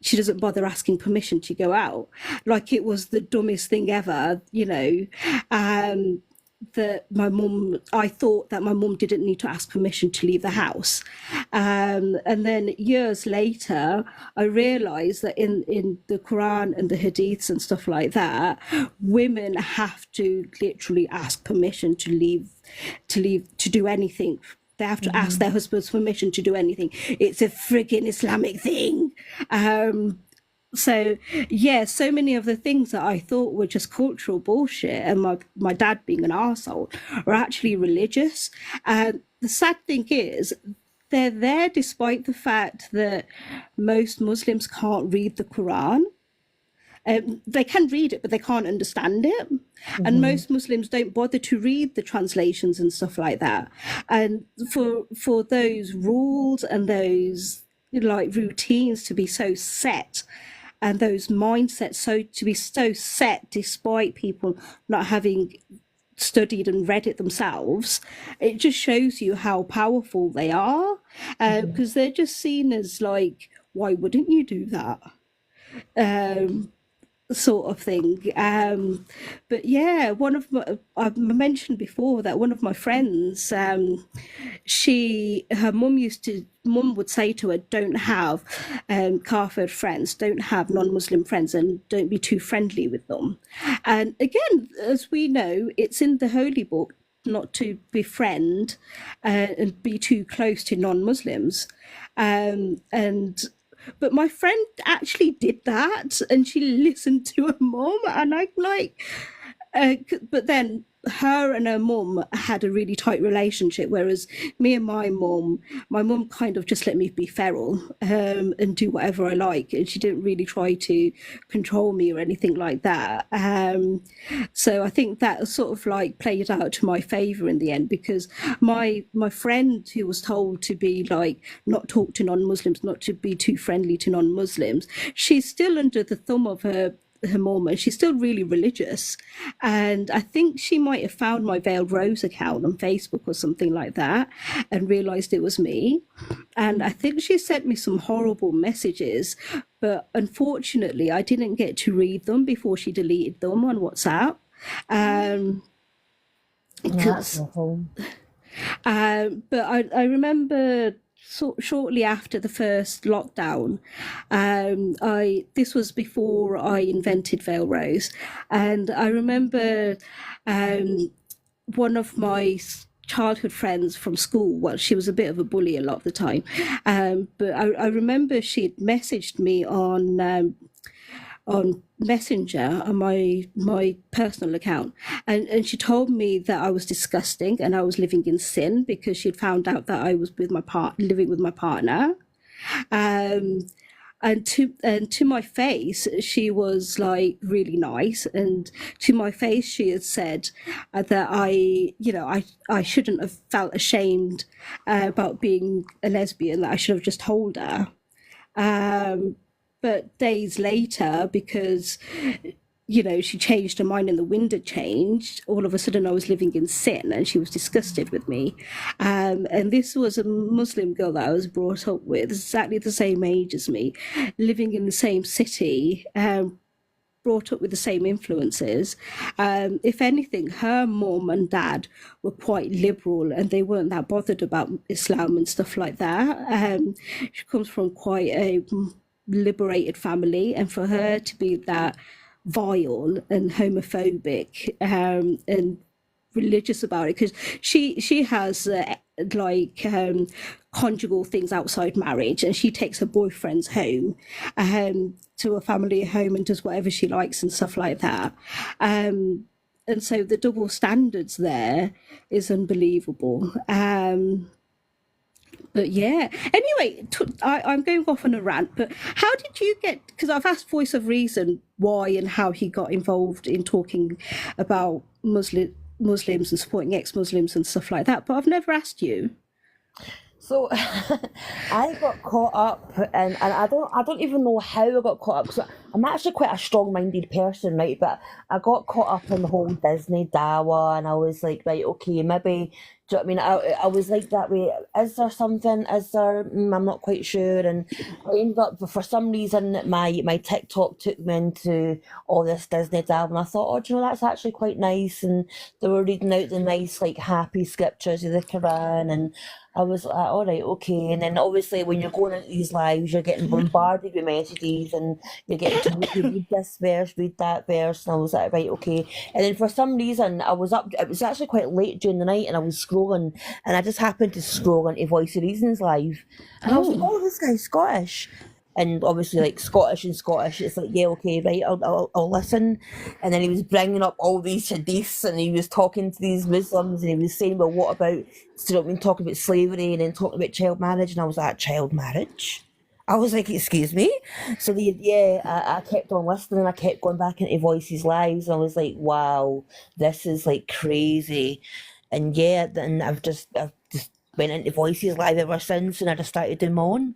she doesn't bother asking permission to go out. Like it was the dumbest thing ever, you know. that I thought that my mum didn't need to ask permission to leave the house. And then years later, I realized that in the Quran and the Hadiths and stuff like that, women have to literally ask permission to do anything. They have to ask their husband's permission to do anything. It's a frigging Islamic thing. So yeah, so many of the things that I thought were just cultural bullshit and my dad being an arsehole are actually religious. And the sad thing is they're there despite the fact that most Muslims can't read the Quran. They can read it, but they can't understand it. And most Muslims don't bother to read the translations and stuff like that. And for those rules and those like routines to be so set, and those mindsets to be so set despite people not having studied and read it themselves, it just shows you how powerful they are, because they're just seen as like, why wouldn't you do that? Sort of thing. But yeah, I've mentioned before that one of my friends, her mum would say to her, don't have kafir friends, don't have non-Muslim friends, and don't be too friendly with them. And again, as we know, it's in the holy book not to befriend and be too close to non-Muslims. But my friend actually did that, and she listened to her mum, and I'm like, but then her and her mum had a really tight relationship, whereas me and my mum kind of just let me be feral and do whatever I like, and she didn't really try to control me or anything like that. So I think that sort of like played out to my favor in the end, because my friend who was told to be like not talk to non-Muslims, not to be too friendly to non-Muslims, she's still under the thumb of her mom, and she's still really religious. And I think she might have found my Veiled Rose account on Facebook or something like that and realized it was me. And I think she sent me some horrible messages, but unfortunately I didn't get to read them before she deleted them on WhatsApp. That's awful. But I remember shortly after the first lockdown, this was before I invented Veil Rose, and I remember one of my childhood friends from school, well, she was a bit of a bully a lot of the time, but I remember she had messaged me on Messenger on my personal account, and she told me that I was disgusting and I was living in sin because she'd found out that I was living with my partner. And to my face, she was like really nice, and to my face she had said that I shouldn't have felt ashamed about being a lesbian, that I should have just told her. But days later, because she changed her mind and the wind had changed, all of a sudden I was living in sin and she was disgusted with me. And this was a Muslim girl that I was brought up with, exactly the same age as me, living in the same city, brought up with the same influences. If anything, her mum and dad were quite liberal and they weren't that bothered about Islam and stuff like that. She comes from quite a liberated family, and for her to be that vile and homophobic and religious about it, because she has conjugal things outside marriage, and she takes her boyfriends home to a family home and does whatever she likes and stuff like that. And so the double standards there is unbelievable. But yeah, anyway, I'm going off on a rant, but how did you get, because I've asked Voice of Reason why and how he got involved in talking about Muslims and supporting ex-Muslims and stuff like that, but I've never asked you. So I got caught up, and I don't even know how I got caught up. So I'm actually quite a strong-minded person, right? But I got caught up in the whole Disney Dawa, and I was like, right, okay, maybe. Do you know what I mean? I was like that way. Is there something? Is there? I'm not quite sure. And I ended up, for some reason, my TikTok took me into all this Disney Dawa, and I thought, oh, do you know, that's actually quite nice. And they were reading out the nice, like, happy scriptures of the Quran, and I was like, all right, okay. And then obviously when you're going into these lives, you're getting bombarded with messages and you're getting told to read this verse, read that verse. And I was like, right, okay. And then for some reason, it was actually quite late during the night and I was scrolling and I just happened to scroll into Voice of Reason's live. And I was like, Oh, oh, this guy's Scottish. And obviously, like Scottish and Scottish, it's like, yeah, okay, right, I'll listen. And then he was bringing up all these hadiths and he was talking to these Muslims and he was saying, well, what about, you know what I mean, talking about slavery and then talking about child marriage. And I was like, child marriage? I was like, excuse me? So, yeah, I kept on listening and I kept going back into Voices Lives. And I was like, wow, this is like crazy. And yeah, then I've just went into Voices Live ever since and I just started doing my own.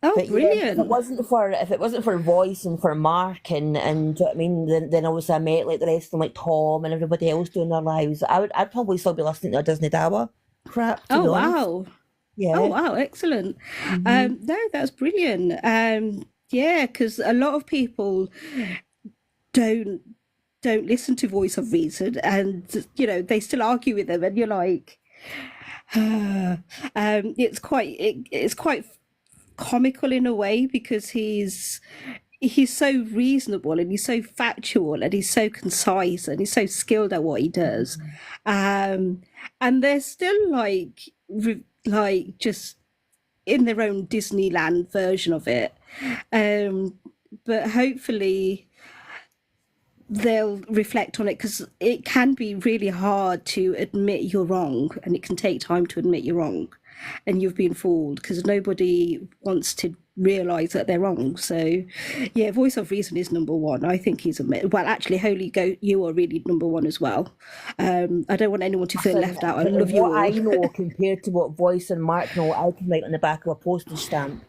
oh, But yeah, brilliant. if it wasn't for Voice and for Mark and do you know what I mean, then obviously I met like the rest of them like Tom and everybody else doing their lives. I'd probably still be listening to a Disney Dawa crap, to Oh, be honest. wow. Oh, Yeah. wow. Excellent. Hmm. No, that's brilliant. Yeah, because a lot of people don't don't listen to Voice of Reason, and they still argue with them, and you're like, it's quite comical in a way because he's so reasonable and he's so factual and he's so concise and he's so skilled at what he does, um, and they're still like just in their own Disneyland version of it, um, but hopefully they'll reflect on it because it can be really hard to admit you're wrong and it can take time to admit you're wrong and you've been fooled because nobody wants to realize that they're wrong. So yeah, Voice of Reason is number one. I think he's well, actually, Holy Go, you are really number one as well. I don't want anyone to feel Listen, left out. I love you what I all. know compared to what Voice and Mark know, I can write on the back of a postage stamp.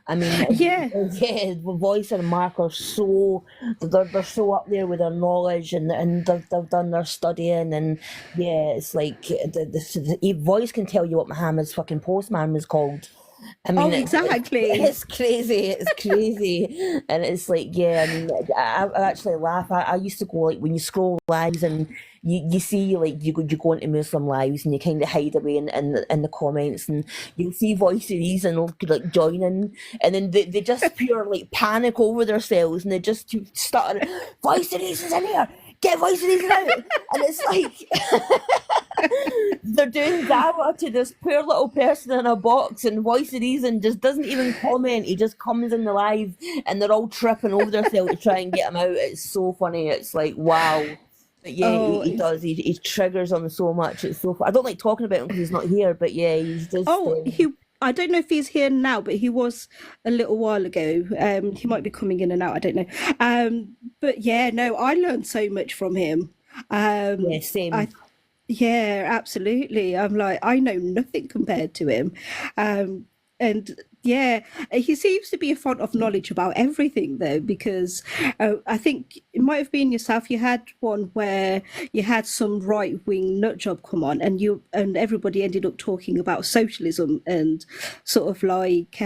I mean, Yeah. yeah, Voice and Mark are they're so up there with their knowledge and they've done their studying and yeah, it's like Voice can tell you what Muhammad's fucking postman was called. I mean, Oh, exactly. it's crazy. It's crazy, and it's like, yeah. I mean, I actually laugh. I used to go like when you scroll lives and you see like you go into Muslim lives and you kind of hide away in the comments and you see voices and like joining, and then they just pure like panic over themselves and they just stutter. Voices is in here. Get voices out, and it's like they're doing dava to this poor little person in a box and Voice of Reason just doesn't even comment. He just comes in the live and they're all tripping over themselves to try and get him out. It's so funny. It's like, wow. But yeah, Oh, he does. He triggers on so much. It's so I don't like talking about him because he's not here, but yeah, he's just. oh, I don't know if he's here now, but he was a little while ago. He might be coming in and out. I don't know. But yeah, no, I learned so much from him. Yeah, I same. Yeah, absolutely. I'm like, I know nothing compared to him. And yeah, he seems to be a font of knowledge about everything, though, because I think it might have been yourself. You had one where you had some right wing nut job come on, and everybody ended up talking about socialism and sort of like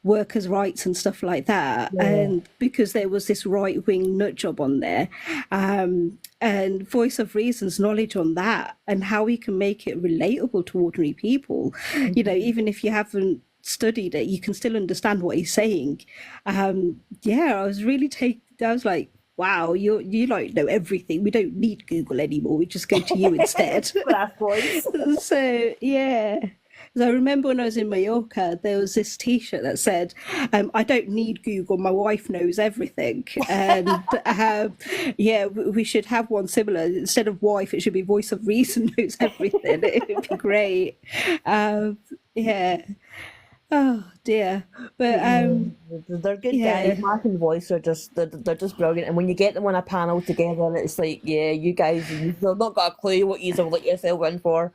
workers' rights and stuff like that. Yeah. And because there was this right wing nut job on there, and Voice of Reason's knowledge on that and how we can make it relatable to ordinary people, even if you haven't studied it, you can still understand what he's saying. Yeah, I was really I was like, wow, you like know everything. We don't need Google anymore. We just go to you instead. Brass boys. So yeah. 'Cause I remember when I was in Mallorca, there was this T-shirt that said, "I don't need Google. My wife knows everything." And yeah, we should have one similar. Instead of wife, it should be Voice of Reason knows everything. It would be great. Um, yeah. Oh dear. But But yeah, they're good guys. yeah. Mark and Voice are just they're just brilliant. And when you get them on a panel together, it's like, yeah, you guys, you've not got a clue what you've let yourself in for.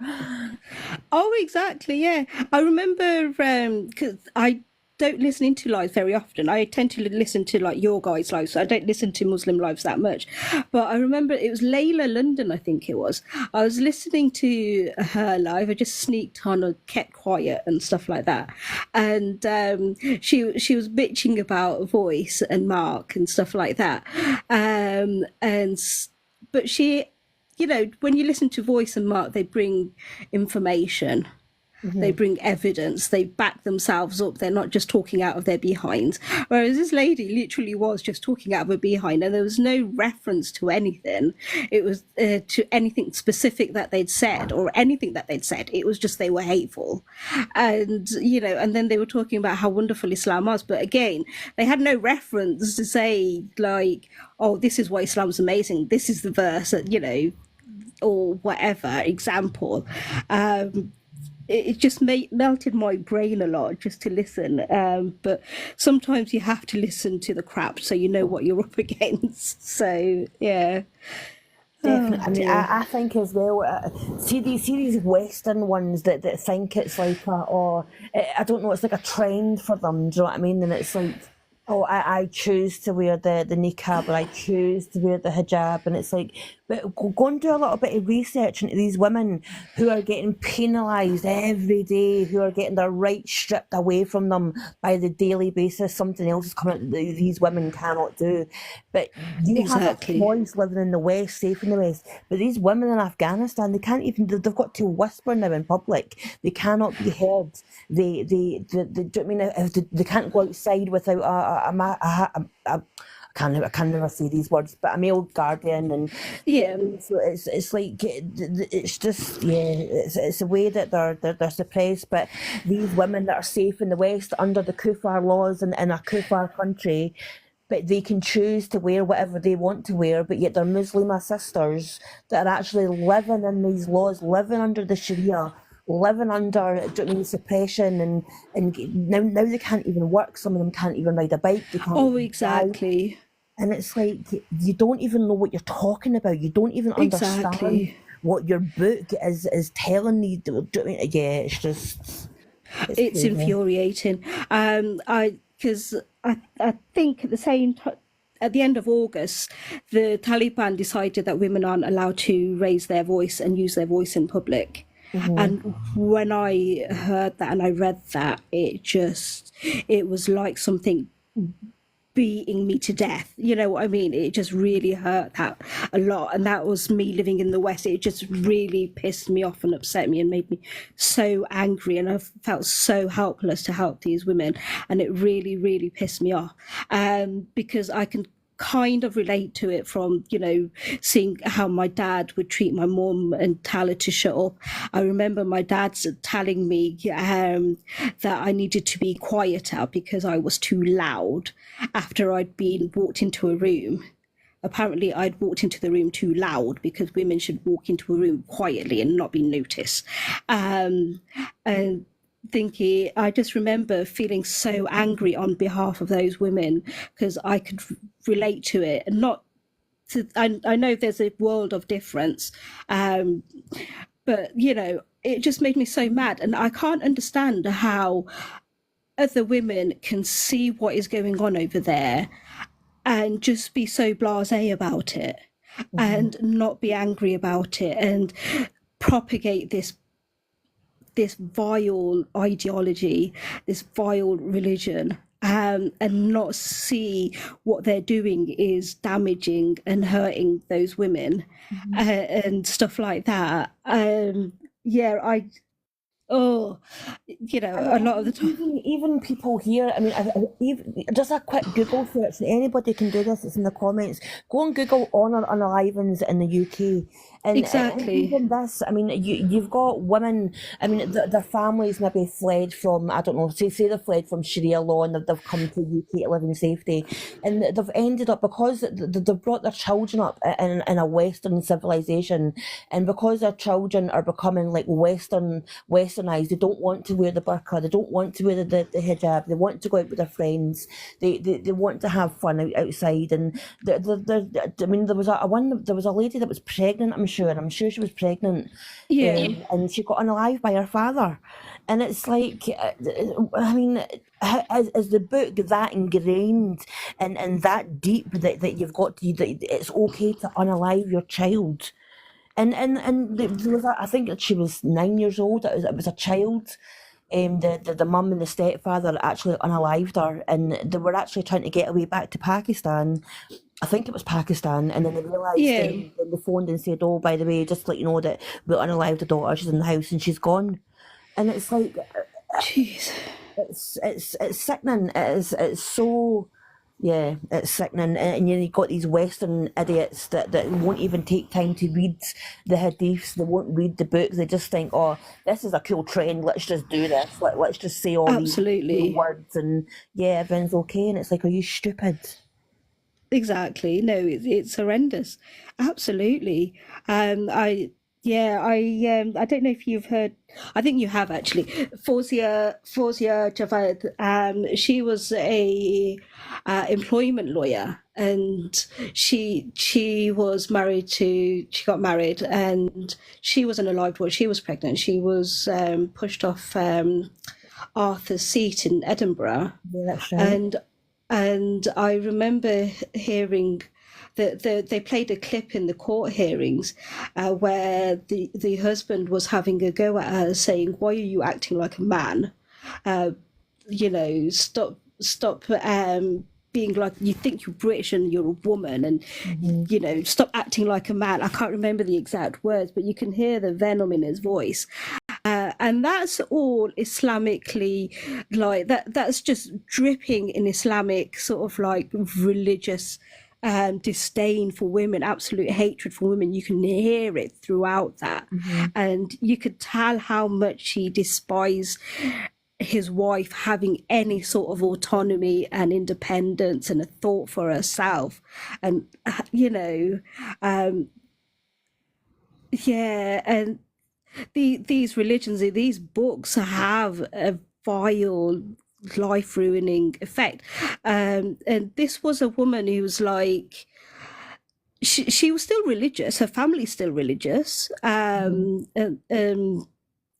Oh, exactly. Yeah, I remember because I don't listen into lives very often. I tend to listen to like your guys' lives. So I don't listen to Muslim lives that much. But I remember it was Layla London, I think it was. I was listening to her live. I just sneaked on and kept quiet and stuff like that. And she was bitching about Voice and Mark and stuff like that. And but she, when you listen to Voice and Mark, they bring information, they Hmm. bring evidence, they back themselves up. They're not just talking out of their behinds. Whereas this lady literally was just talking out of her behind, and there was no reference to anything. It was to anything specific that they'd said or anything that they'd said. It was just they were hateful, and then they were talking about how wonderful Islam was. But again, they had no reference to say like, "Oh, this is why Islam's amazing. This is the verse," or whatever example. It just melted my brain a lot just to listen. But sometimes you have to listen to the crap so you know what you're up against. So yeah. Definitely. Oh I mean, dear. I think as well. See these Western ones that think it's like I don't know. It's like a trend for them. Do you know what I mean? And it's like, oh, I choose to wear the niqab, or I choose to wear the hijab, and it's like, but go and do a little bit of research into these women who are getting penalised every day, who are getting their rights stripped away from them by the daily basis. Something else is coming out that these women cannot do. But you have a Exactly. choice living in the West, safe in the West. But these women in Afghanistan, they can't even, they've got to whisper now in public. They cannot be heard. Do you know what I mean? If they can't go outside without I can never say these words, but a male guardian, and Yeah. so it's like it's just, yeah, it's a way that they're suppressed. But these women that are safe in the West under the Kufar laws and in a Kufar country, but they can choose to wear whatever they want to wear, but yet their Muslimah sisters that are actually living in these laws, living under the Sharia, living under, do you know what I mean, suppression, and now they can't even work. Some of them can't even ride a bike. They can't Oh, even drive. exactly. And it's like you don't even know what you're talking about. You don't even understand Exactly. what your book is telling you. Do you know what I mean? Yeah, it's It's crazy. infuriating. I because I think at the same time. At the end of August, the Taliban decided that women aren't allowed to raise their voice and use their voice in public. Hmm. And when I heard that and I read that, it was like something beating me to death. You know what I mean? It just really hurt that a lot. And that was me living in the West. It just really pissed me off and upset me and made me so angry. And I felt so helpless to help these women. And it really, really pissed me off. Because I can kind of relate to it from seeing how my dad would treat my mum and tell her to shut up. I remember my dad telling me that I needed to be quieter because I was too loud after I'd been walked into a room. Apparently I'd walked into the room too loud because women should walk into a room quietly and not be noticed. And thinking, I just remember feeling so angry on behalf of those women because I could relate to it and not to, I know there's a world of difference, um, but it just made me so mad, and I can't understand how other women can see what is going on over there and just be so blasé about it Hmm. and not be angry about it and propagate this vile ideology, this vile religion, and not see what they're doing is damaging and hurting those women, and stuff like that. Yeah, oh, And a lot of the time. even people here, I mean, even, just a quick Google search, and anybody can do this, it's in the comments. Go and Google honour unalivings in the UK. And Exactly. even this, I mean, you've got women, I mean, their families maybe fled from, I don't know, say they fled from Sharia law and they've come to UK to live in safety. And they've ended up, because they've brought their children up in a Western civilization, and because their children are becoming like Western westernized. They don't want to wear the burqa. They don't want to wear the hijab. They want to go out with their friends. They want to have fun outside. And I mean, there was a lady that was pregnant. I'm sure she was pregnant. Yeah. And she got unalived by her father. And it's like, I mean, is the book that ingrained and that deep that you've got to, that it's okay to unalive your child? And there was I think that she was 9 years old. It was a child. The mum and the stepfather actually unalived her, and they were actually trying to get away back to Pakistan. I think it was Pakistan, and then they realised, Yeah. then they phoned and said, "Oh, by the way, just to let you know that we unalived the daughter. She's in the house and she's gone." And it's like, Jeez. it's sickening. It's so, yeah, it's sickening. And you've got these Western idiots that won't even take time to read the hadiths. They won't read the books. They just think, oh, this is a cool trend. Let's just do this. Let's just say all these Absolutely. words, and yeah, everything's okay. And it's like, are you stupid? Exactly. No, it's horrendous. Absolutely. I don't know if you've heard. I think you have actually. Fawzia Javed. She was a employment lawyer, and she was married to. She got married, and she was unalived while she was pregnant. She was pushed off Arthur's Seat in Edinburgh, Yeah, that's right. and I remember hearing that they played a clip in the court hearings where the husband was having a go at her, saying, "Why are you acting like a man? Stop being like, you think you're British and you're a woman, and stop acting like a man." I can't remember the exact words, but you can hear the venom in his voice. And that's all Islamically, like that's just dripping in Islamic sort of like religious disdain for women, absolute hatred for women. You can hear it throughout that. And you could tell how much he despised his wife having any sort of autonomy and independence and a thought for herself. And and these religions, these books have a vile, life-ruining effect. And this was a woman who was like, she was still religious. Her family's still religious.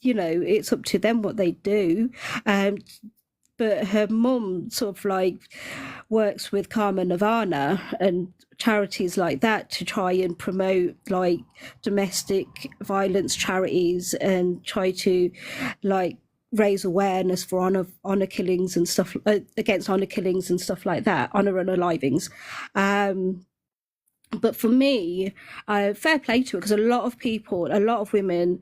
It's up to them what they do. But her mum sort of like works with Karma Nirvana and charities like that to try and promote like domestic violence charities and try to like raise awareness for honor killings and stuff, against honor killings and stuff like that, honor unalivings. But for me, fair play to it, because a lot of women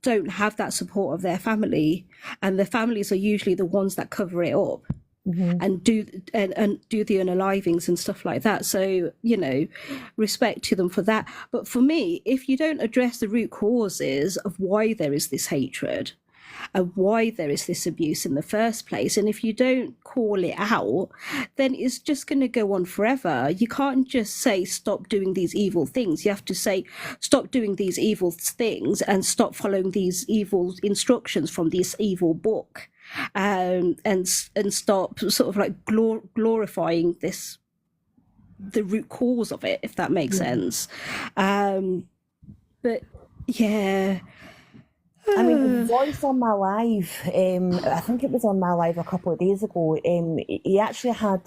don't have that support of their family, and their families are usually the ones that cover it up and do the unalivings and stuff like that. So respect to them for that. But for me, if you don't address the root causes of why there is this hatred and why there is this abuse in the first place, and if you don't call it out, then it's just going to go on forever. You can't just say stop doing these evil things. You have to say stop doing these evil things and stop following these evil instructions from this evil book, and stop sort of like glorifying the root cause of it, if that makes sense. But yeah. I mean, Voice on My Live, I think it was on My Live a couple of days ago, he actually had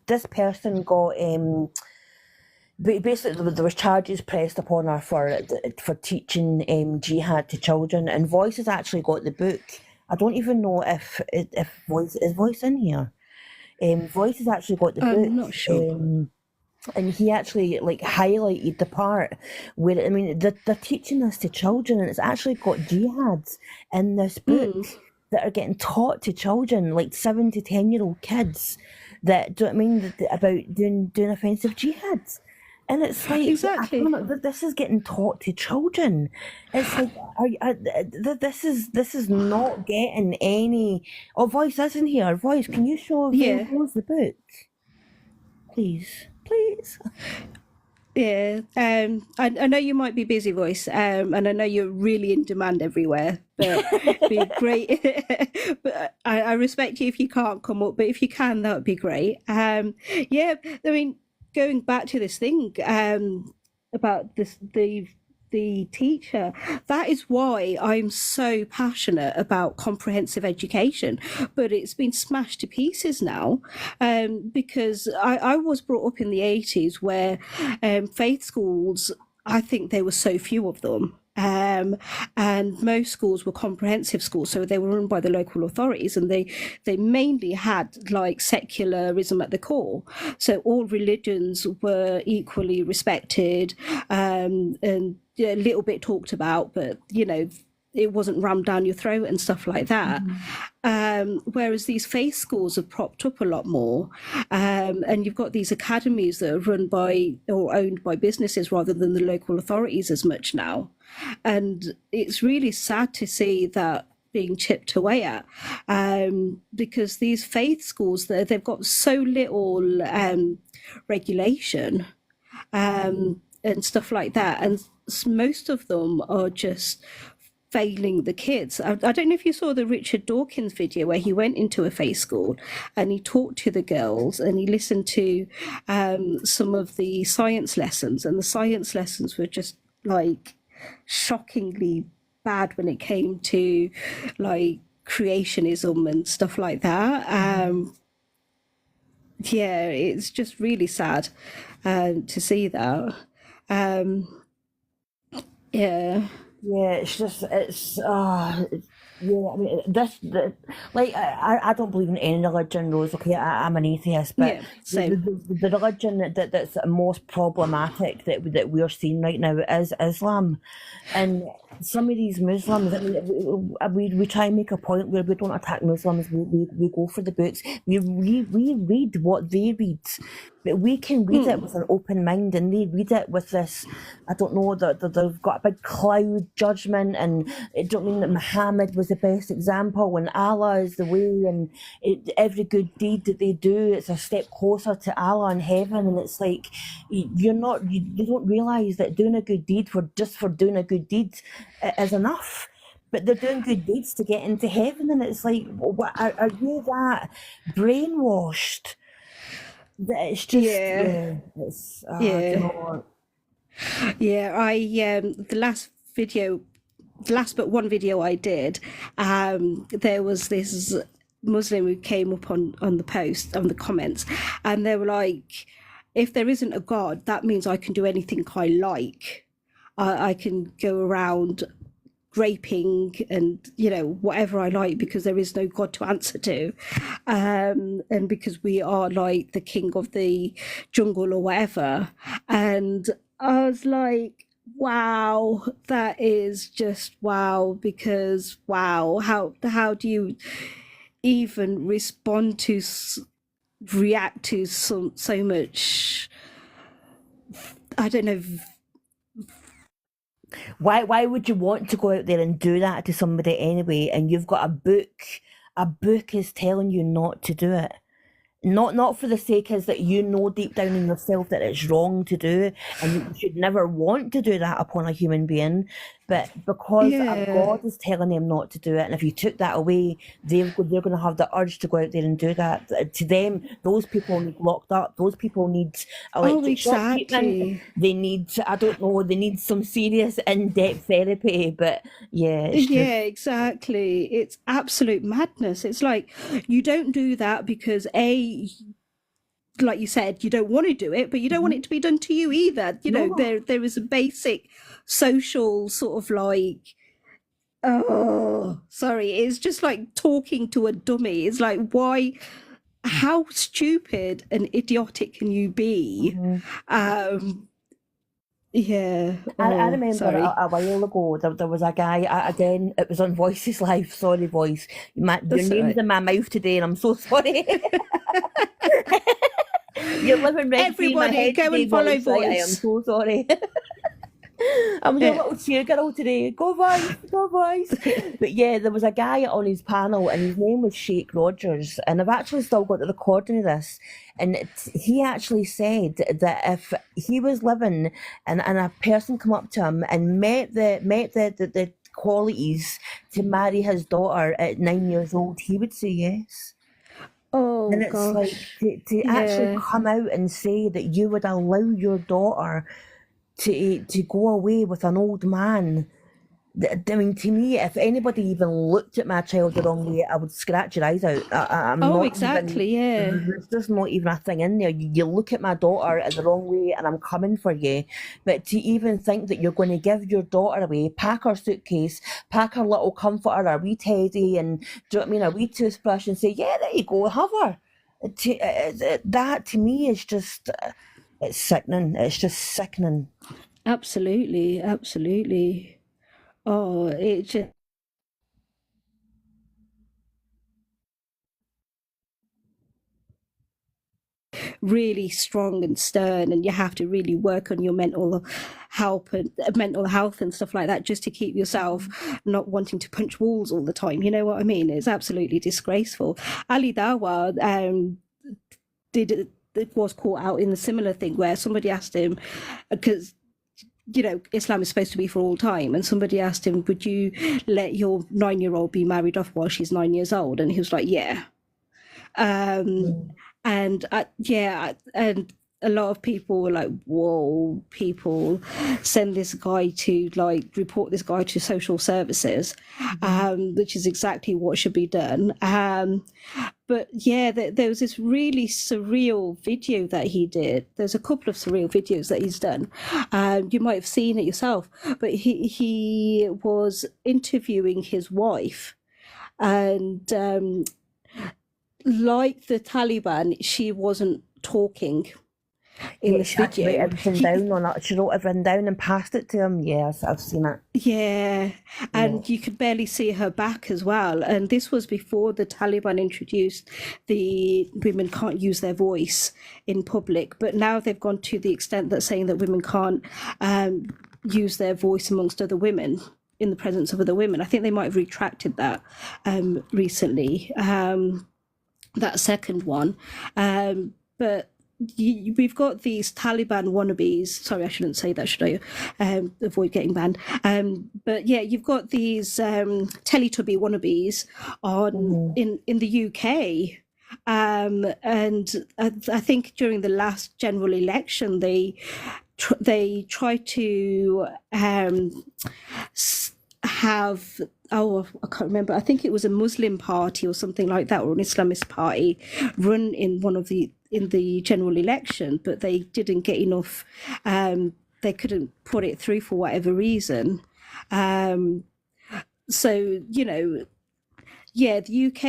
this person got, basically there was charges pressed upon her for teaching jihad to children, and Voice has actually got the book. I don't even know if Voice, is Voice in here? Voice has actually got the book. I'm not sure. And he actually like highlighted the part where, I mean, they're teaching this to children, and it's actually got jihads in this book that are getting taught to children, like 7 to 10-year-old kids, that, do you know what I mean, about doing offensive jihads. And it's like, Exactly. this is getting taught to children. It's like, this is not getting any. Oh, Voice isn't here. Voice, can you show Yeah. the book, please? Yeah, I know you might be busy, Voice, and I know you're really in demand everywhere, but be great. But I respect you if you can't come up, but if you can, that would be great. Yeah, I mean, going back to this thing, about the teacher, that is why I'm so passionate about comprehensive education, but it's been smashed to pieces now, because I was brought up in the 80s where faith schools, I think there were so few of them. And most schools were comprehensive schools, so they were run by the local authorities, and they mainly had like secularism at the core. So all religions were equally respected, and a little bit talked about, but it wasn't rammed down your throat and stuff like that. Whereas these faith schools have propped up a lot more, and you've got these academies that are run by or owned by businesses rather than the local authorities as much now. And it's really sad to see that being chipped away at, because these faith schools, they've got so little regulation, and stuff like that, and most of them are just failing the kids. I don't know if you saw the Richard Dawkins video where he went into a faith school and he talked to the girls and he listened to some of the science lessons, and the science lessons were just like shockingly bad when it came to like creationism and stuff like that. Yeah, it's just really sad to see that. Yeah. Yeah, it's just yeah. I mean, like I don't believe in any religion, Rose. Okay, I'm an atheist, but Yeah, same. the religion that's most problematic that we're seeing right now is Islam, and some of these Muslims. I mean, we try and make a point where we don't attack Muslims. We go for the books. We read what they read. But we can read it with an open mind, and they read it with this, I don't know, that they've got a big cloud judgment, and it don't mean that Muhammad was the best example, and Allah is the way, and every good deed that they do, it's a step closer to Allah in heaven, and it's like, you don't realise that doing a good deed for doing a good deed is enough. But they're doing good deeds to get into heaven, and it's like, are you that brainwashed? It's just, Yeah. it's, Yeah. God. Yeah, the last but one video I did, there was this Muslim who came up on the comments, and they were like, if there isn't a God, that means I can do anything I like. I can go around raping and whatever I like, because there is no God to answer to, and because we are like the king of the jungle or whatever. And I was like, wow, that is just wow, because wow, how do you even respond to react to so much, I don't know. Why would you want to go out there and do that to somebody anyway? And you've got a book. A book is telling you not to do it. Not for the sake is that you know deep down in yourself that it's wrong to do, and you should never want to do that upon a human being, but because a God is telling them not to do it, and if you took that away, they're going to have the urge to go out there and do that. To them, those people need locked up. Those people need electric shock treatment. They need, I don't know, they need some serious in-depth therapy. But yeah, exactly. It's absolute madness. It's like, you don't do that because like you said, you don't want to do it, but you don't want it to be done to you either. There is a basic social sort of like, it's just like talking to a dummy. It's like, why, how stupid and idiotic can you be? Yeah. I remember a while ago there was a guy, again, it was on Voices Live. Sorry, Voice. Your name's in my mouth today, and I'm so sorry. You're living rent free in my head Everybody go today, and follow Voice. I am Voice. so sorry. I'm your Yeah. little cheer girl today. Go boys, go boys. But yeah, there was a guy on his panel and his name was Sheikh Rogers. And I've actually still got the recording of this. And he actually said that if he was living and a person come up to him and met the qualities to marry his daughter at 9 years old, he would say yes. And Oh it's like gosh. to actually Yeah. come out and say that you would allow your daughter to go away with an old man. I mean, to me, if anybody even looked at my child the wrong way, I would scratch your eyes out. I'm Oh, not even. exactly. Yeah. There's just not even a thing in there. You look at my daughter in the wrong way, and I'm coming for you. But to even think that you're going to give your daughter away, pack her suitcase, pack her little comforter, a wee teddy, and do you know what I mean, a wee toothbrush, and say, "Yeah, there you go, have her." That to me is just it's sickening. It's just sickening. Absolutely. Absolutely. Oh, it just really strong and stern, and you have to really work on your mental health and stuff like that just to keep yourself not wanting to punch walls all the time. You know what I mean? It's absolutely disgraceful. Ali Dawa did was caught out in a similar thing where somebody asked him, because Islam is supposed to be for all time. And somebody asked him, would you let your 9-year-old be married off while she's 9 years old? And he was like, yeah. Um, Mm. and and a lot of people were like, whoa, people send this guy to like report this guy to social services, which is exactly what should be done. But yeah, there was this really surreal video that he did. There's a couple of surreal videos that he's done. You might have seen it yourself, but he was interviewing his wife, and like the Taliban, she wasn't talking in Yeah, this she had to write video. everything down on it. She wrote everything down and passed it to him. Yes, I've seen it. Yeah, Yeah. and you could barely see her back as well. And this was before the Taliban introduced the women can't use their voice in public. But now they've gone to the extent that saying that women can't use their voice amongst other women in the presence of other women. I think they might have retracted that recently. That second one. But we've got these Taliban wannabes. Sorry, I shouldn't say that, should I? Avoid getting banned. But yeah, you've got these Teletubby wannabes Mhm. in the UK. And I think during the last general election, they tried to have, oh, I can't remember, I think it was a Muslim party or something like that, or an Islamist party run in the general election, but they didn't get enough, they couldn't put it through for whatever reason. um so yeah, the UK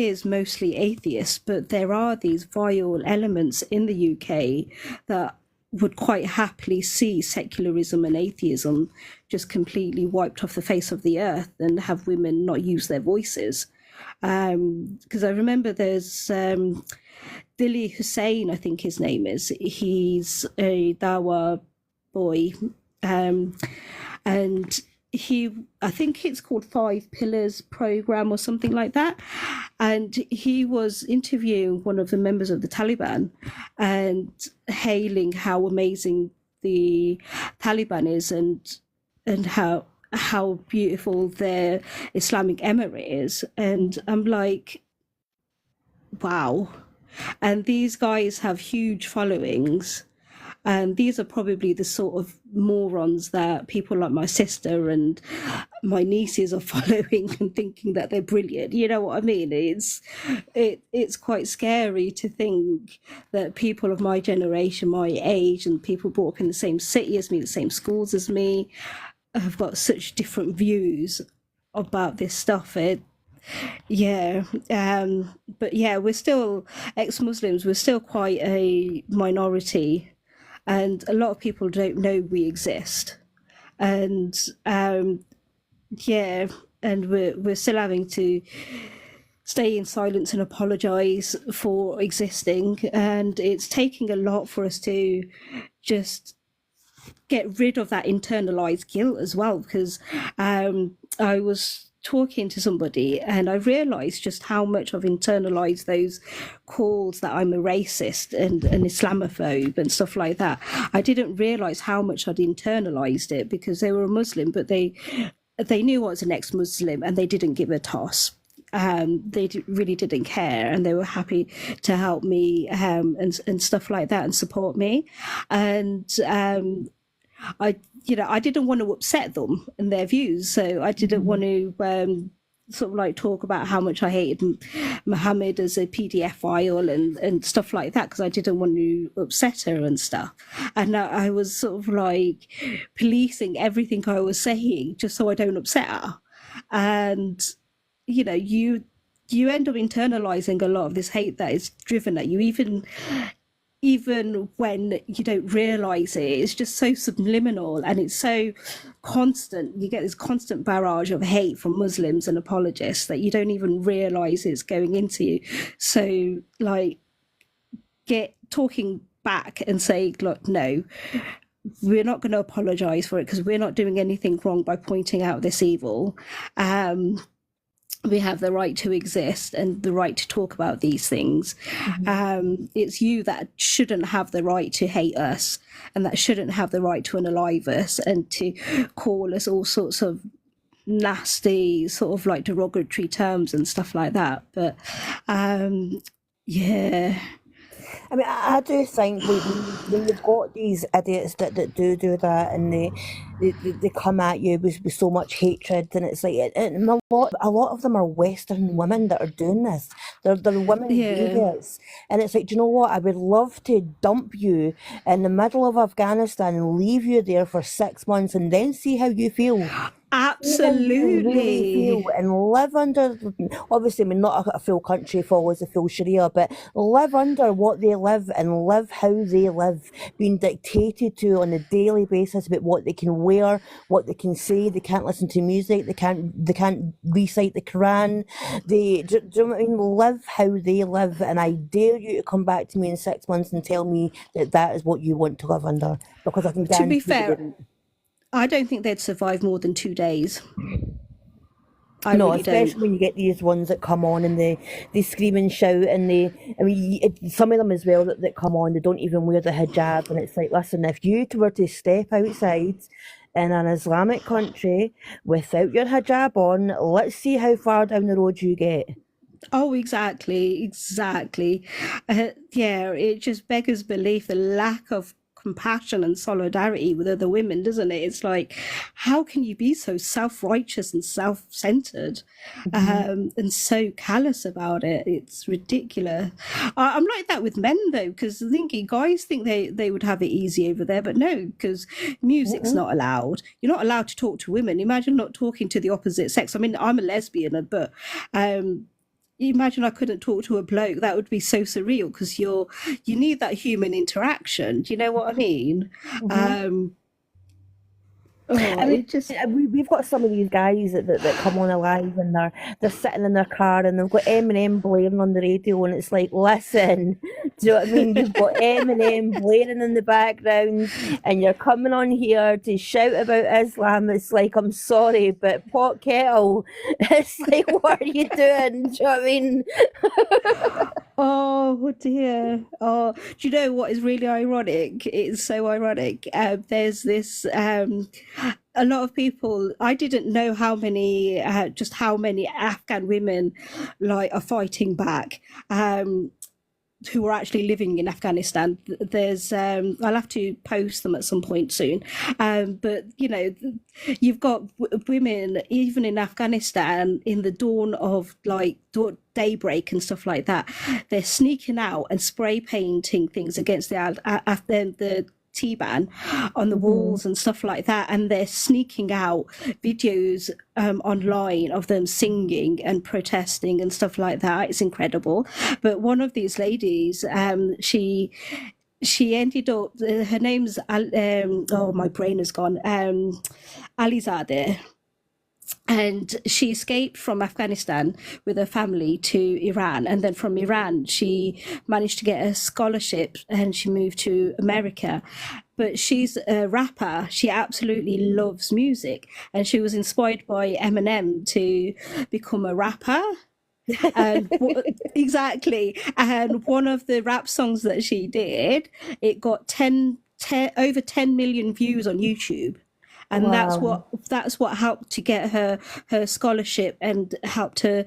is mostly atheist, but there are these vile elements in the UK that would quite happily see secularism and atheism just completely wiped off the face of the earth and have women not use their voices. Because I remember there's Dili Hussein, I think his name is. He's a Dawa boy, and I think it's called Five Pillars Program or something like that. And he was interviewing one of the members of the Taliban and hailing how amazing the Taliban is, and how beautiful their Islamic emirate is. And I'm like, wow. And these guys have huge followings, and these are probably the sort of morons that people like my sister and my nieces are following and thinking that they're brilliant. You know what I mean? It's quite scary to think that people of my generation, my age, and people brought up in the same city as me, the same schools as me, have got such different views about this stuff. Yeah, but yeah, we're still ex-Muslims. We're still quite a minority, and a lot of people don't know we exist. And yeah, and we're still having to stay in silence and apologize for existing. And it's taking a lot for us to just get rid of that internalized guilt as well, because I was talking to somebody and I realized just how much I've internalized those calls that I'm a racist and an Islamophobe and stuff like that. I didn't realize how much I'd internalized it, because they were a Muslim, but they knew I was an ex-Muslim and they didn't give a toss. They really didn't care, and they were happy to help me and stuff like that and support me. And I didn't want to upset them and their views, so I didn't want to sort of like talk about how much I hated Muhammad as a PDF file and stuff like that, because I didn't want to upset her and stuff. And I was sort of like policing everything I was saying just so I don't upset her. And you end up internalizing a lot of this hate that is driven at you, even when you don't realize it. It's just so subliminal and it's so constant. You get this constant barrage of hate from Muslims and apologists that you don't even realize it's going into you. So like talking back and saying, look, no, we're not going to apologize for it because we're not doing anything wrong by pointing out this evil. We have the right to exist and the right to talk about these things. It's you that shouldn't have the right to hate us, and that shouldn't have the right to unalive us and to call us all sorts of nasty, sort of like derogatory terms and stuff like that. But yeah. I mean, I do think when you've got these idiots that do that, and they come at you with so much hatred, and it's like, and a lot of them are Western women that are doing this. They're women idiots, and it's like, do you know what? I would love to dump you in the middle of Afghanistan and leave you there for 6 months, and then see how you feel. Absolutely. And live under, obviously, I mean, not a full country follows a full Sharia, but live under what they live and live how they live, being dictated to on a daily basis about what they can wear, what they can say. They can't listen to music. They can't recite the Quran. Do you know what I mean? Live how they live, and I dare you to come back to me in 6 months and tell me that is what you want to live under, because I can guarantee. To be fair, I don't think they'd survive more than 2 days. No, especially when you get these ones that come on and they scream and shout, and some of them as well that come on, they don't even wear the hijab, and it's like, listen, if you were to step outside in an Islamic country without your hijab on, let's see how far down the road you get. Oh, exactly. Yeah, it just beggars belief, the lack of compassion and solidarity with other women, doesn't it? It's like, how can you be so self-righteous and self-centered and so callous about it? It's ridiculous. I'm like that with men though, because thinking guys think they would have it easy over there, but no, because music's not allowed. You're not allowed to talk to women. Imagine not talking to the opposite sex. I mean, I'm a lesbian, but imagine I couldn't talk to a bloke. That would be so surreal, because you need that human interaction. Do you know what I mean? I mean, we've got some of these guys that come on alive, and they're sitting in their car and they've got Eminem blaring on the radio, and it's like, listen, do you know what I mean? You've got Eminem blaring in the background, and you're coming on here to shout about Islam. It's like, I'm sorry, but pot kettle. It's like, what are you doing? Do you know what I mean? Oh dear. Oh, do you know what is really ironic? It's so ironic. There's this a lot of people, I didn't know how many Afghan women like are fighting back, who are actually living in Afghanistan. There's I'll have to post them at some point soon, but you've got women even in Afghanistan in the dawn of like daybreak and stuff like that. They're sneaking out and spray painting things against the Taliban on the walls and stuff like that, and they're sneaking out videos online of them singing and protesting and stuff like that. It's incredible. But one of these ladies, she ended up, her name's oh, my brain has gone, Alizadeh. And she escaped from Afghanistan with her family to Iran. And then from Iran, she managed to get a scholarship and she moved to America. but she's a rapper. She absolutely loves music, and she was inspired by Eminem to become a rapper. And exactly, and one of the rap songs that she did, it got 10 over 10 million views on YouTube, and Wow. that's what helped to get her scholarship and helped her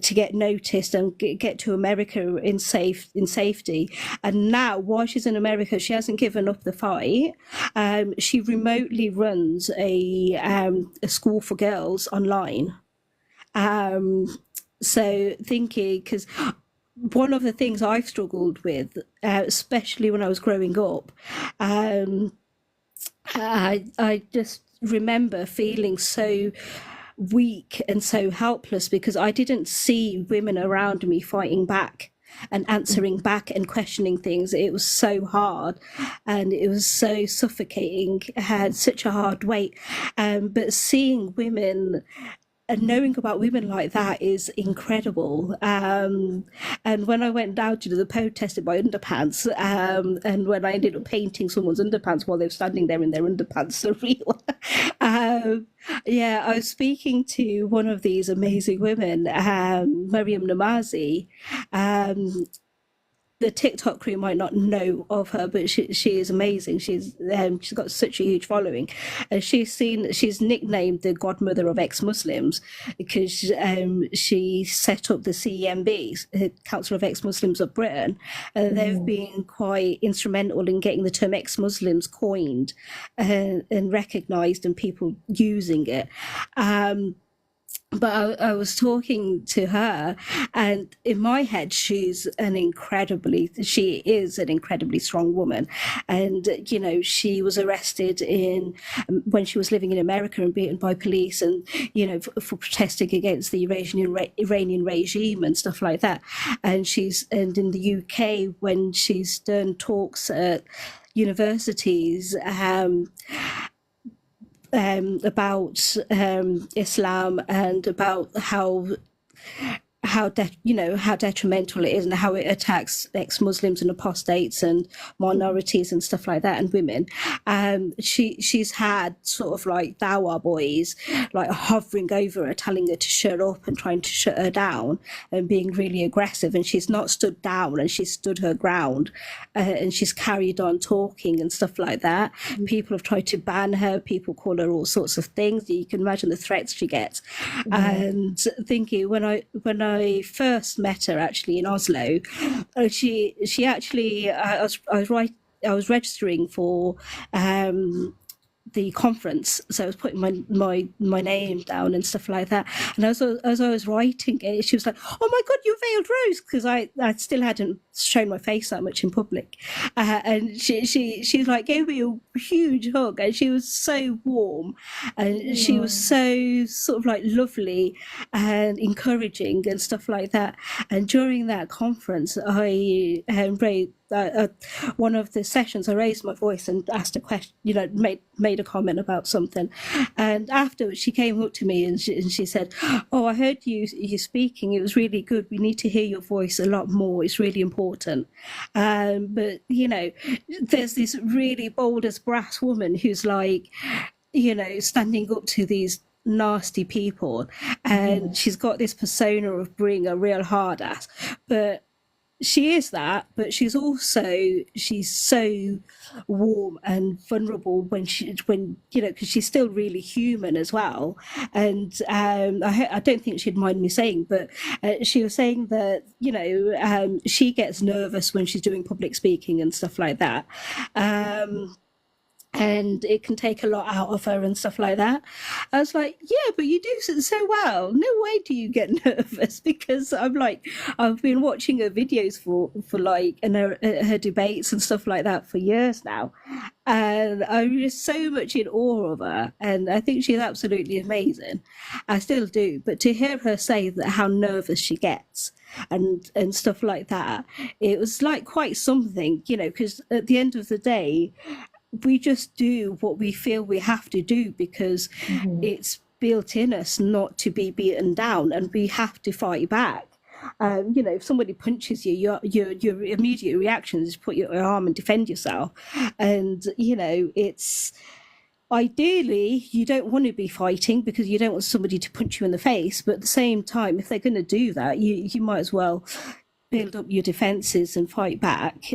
to get noticed and get to America in safety. And now, while she's in America, she hasn't given up the fight. She remotely runs a school for girls online. Um, so thinking, because one of the things I've struggled with, especially when I was growing up, um, I just remember feeling so weak and so helpless because I didn't see women around me fighting back and answering back and questioning things. It was so hard and it was so suffocating. I had such a hard weight. But seeing women and knowing about women like that is incredible. And when I went down to do the protest in my underpants, and when I ended up painting someone's underpants while they were standing there in their underpants, surreal. um, yeah, I was speaking to one of these amazing women, Mariam Namazi. Um, the TikTok crew might not know of her, but she is amazing. She's got such a huge following, and she's nicknamed the godmother of ex-Muslims because she set up the CEMB, Council of Ex-Muslims of Britain, and they've been quite instrumental in getting the term ex-Muslims coined and recognised and people using it. But I was talking to her, and in my head, she is an incredibly strong woman. And, you know, she was arrested when she was living in America and beaten by police and, you know, for protesting against the Iranian regime and stuff like that. And and in the UK, when she's done talks at universities, about Islam and about how detrimental it is and how it attacks ex-Muslims and apostates and minorities and stuff like that and women. She's had sort of like dawah boys like hovering over her, telling her to shut up and trying to shut her down and being really aggressive. And she's not stood down and she's stood her ground, and she's carried on talking and stuff like that. People have tried to ban her. People call her all sorts of things. You can imagine the threats she gets. And thinking when I first met her actually in Oslo, she actually I was registering for the conference, so I was putting my name down and stuff like that. And as I was writing it, she was like, "Oh my God, you veiled rose," because I still hadn't shown my face that much in public. And she like gave me a huge hug, and she was so warm, and she was so sort of like lovely and encouraging and stuff like that. And during that conference, I one of the sessions, I raised my voice and asked a question, you know, made a comment about something. And afterwards, she came up to me and she said, "Oh, I heard you speaking. It was really good. We need to hear your voice a lot more. It's really important." But, you know, there's this really bold as brass woman who's like, you know, standing up to these nasty people. And she's got this persona of being a real hard ass. But she is that, but she's so warm and vulnerable when you know, because she's still really human as well. And I don't think she'd mind me saying, but she was saying that, you know, she gets nervous when she's doing public speaking and stuff like that. And it can take a lot out of her and stuff like that. I was like, yeah, but you do so well. No way do you get nervous, because I'm like, I've been watching her videos for like, and her debates and stuff like that for years now. And I'm just so much in awe of her. And I think she's absolutely amazing. I still do. But to hear her say that how nervous she gets and stuff like that, it was like quite something, you know, because at the end of the day, we just do what we feel we have to do because it's built in us not to be beaten down, and we have to fight back. If somebody punches you, your immediate reaction is put your arm and defend yourself. And, it's ideally you don't want to be fighting because you don't want somebody to punch you in the face. But at the same time, if they're going to do that, you might as well build up your defenses and fight back.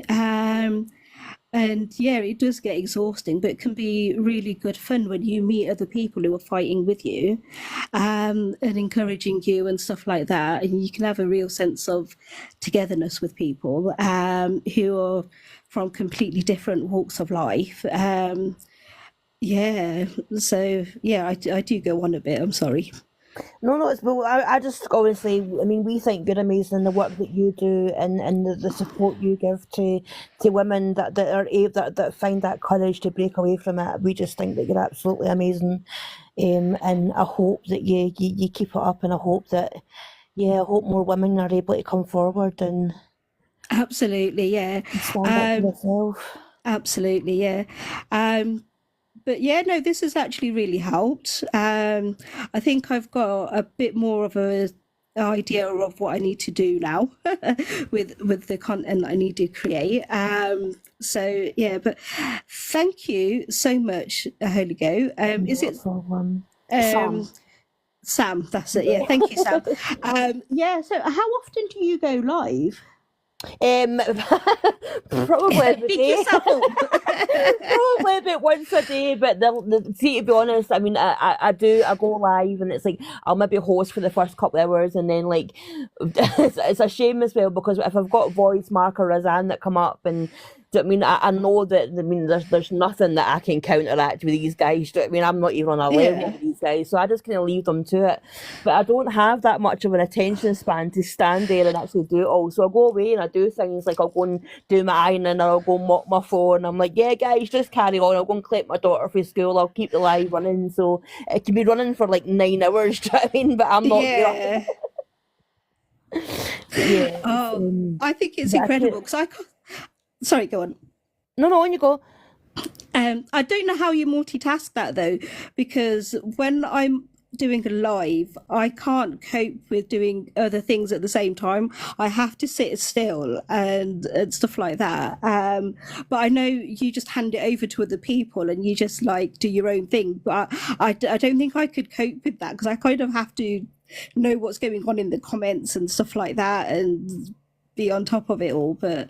And yeah, it does get exhausting, but it can be really good fun when you meet other people who are fighting with you, and encouraging you and stuff like that. And you can have a real sense of togetherness with people who are from completely different walks of life. Yeah, so yeah, I do go on a bit. I'm sorry. No, it's well. I just obviously, I mean, we think you're amazing the work that you do and the support you give to women that are able that find that courage to break away from it. We just think that you're absolutely amazing, and I hope that you keep it up, and I hope that I hope more women are able to come forward and Absolutely, yeah. stand up for Um, themselves. Absolutely, yeah. But yeah, no, this has actually really helped. I think I've got a bit more of a idea of what I need to do now with the content that I need to create. So yeah, but thank you so much, Holy Go. Is Not a it problem. um, Sam. Sam? That's it. Yeah, thank you, Sam. Yeah. So how often do you go live? Probably every Pick day. yourself up. Probably about once a day, but see, to be honest, I mean, I go live, and it's like I'll maybe host for the first couple of hours, and then like it's a shame as well because if I've got voice Mark or Razan that come up, and do you know what I mean, I know that I mean there's nothing that I can counteract with these guys. Do you know what I mean, I'm not even on a level Yeah. with these guys, so I just kind of leave them to it. But I don't have that much of an attention span to stand there and actually do it all. So I go away and I do things like I'll go and do my ironing, or I'll go mop my phone. I'm like, yeah, guys, just carry on. I'll go and collect my daughter from school. I'll keep the live running. So it can be running for like 9 hours. Do you know what I mean? But I'm not there. Yeah. Yeah. Oh, I think it's But I incredible could, because sorry, go on. no, on you go. I don't know how you multitask that though, because when I'm doing a live, I can't cope with doing other things at the same time. I have to sit still and stuff like that. But I know you just hand it over to other people and you just like do your own thing. But I don't think I could cope with that because I kind of have to know what's going on in the comments and stuff like that and be on top of it all. But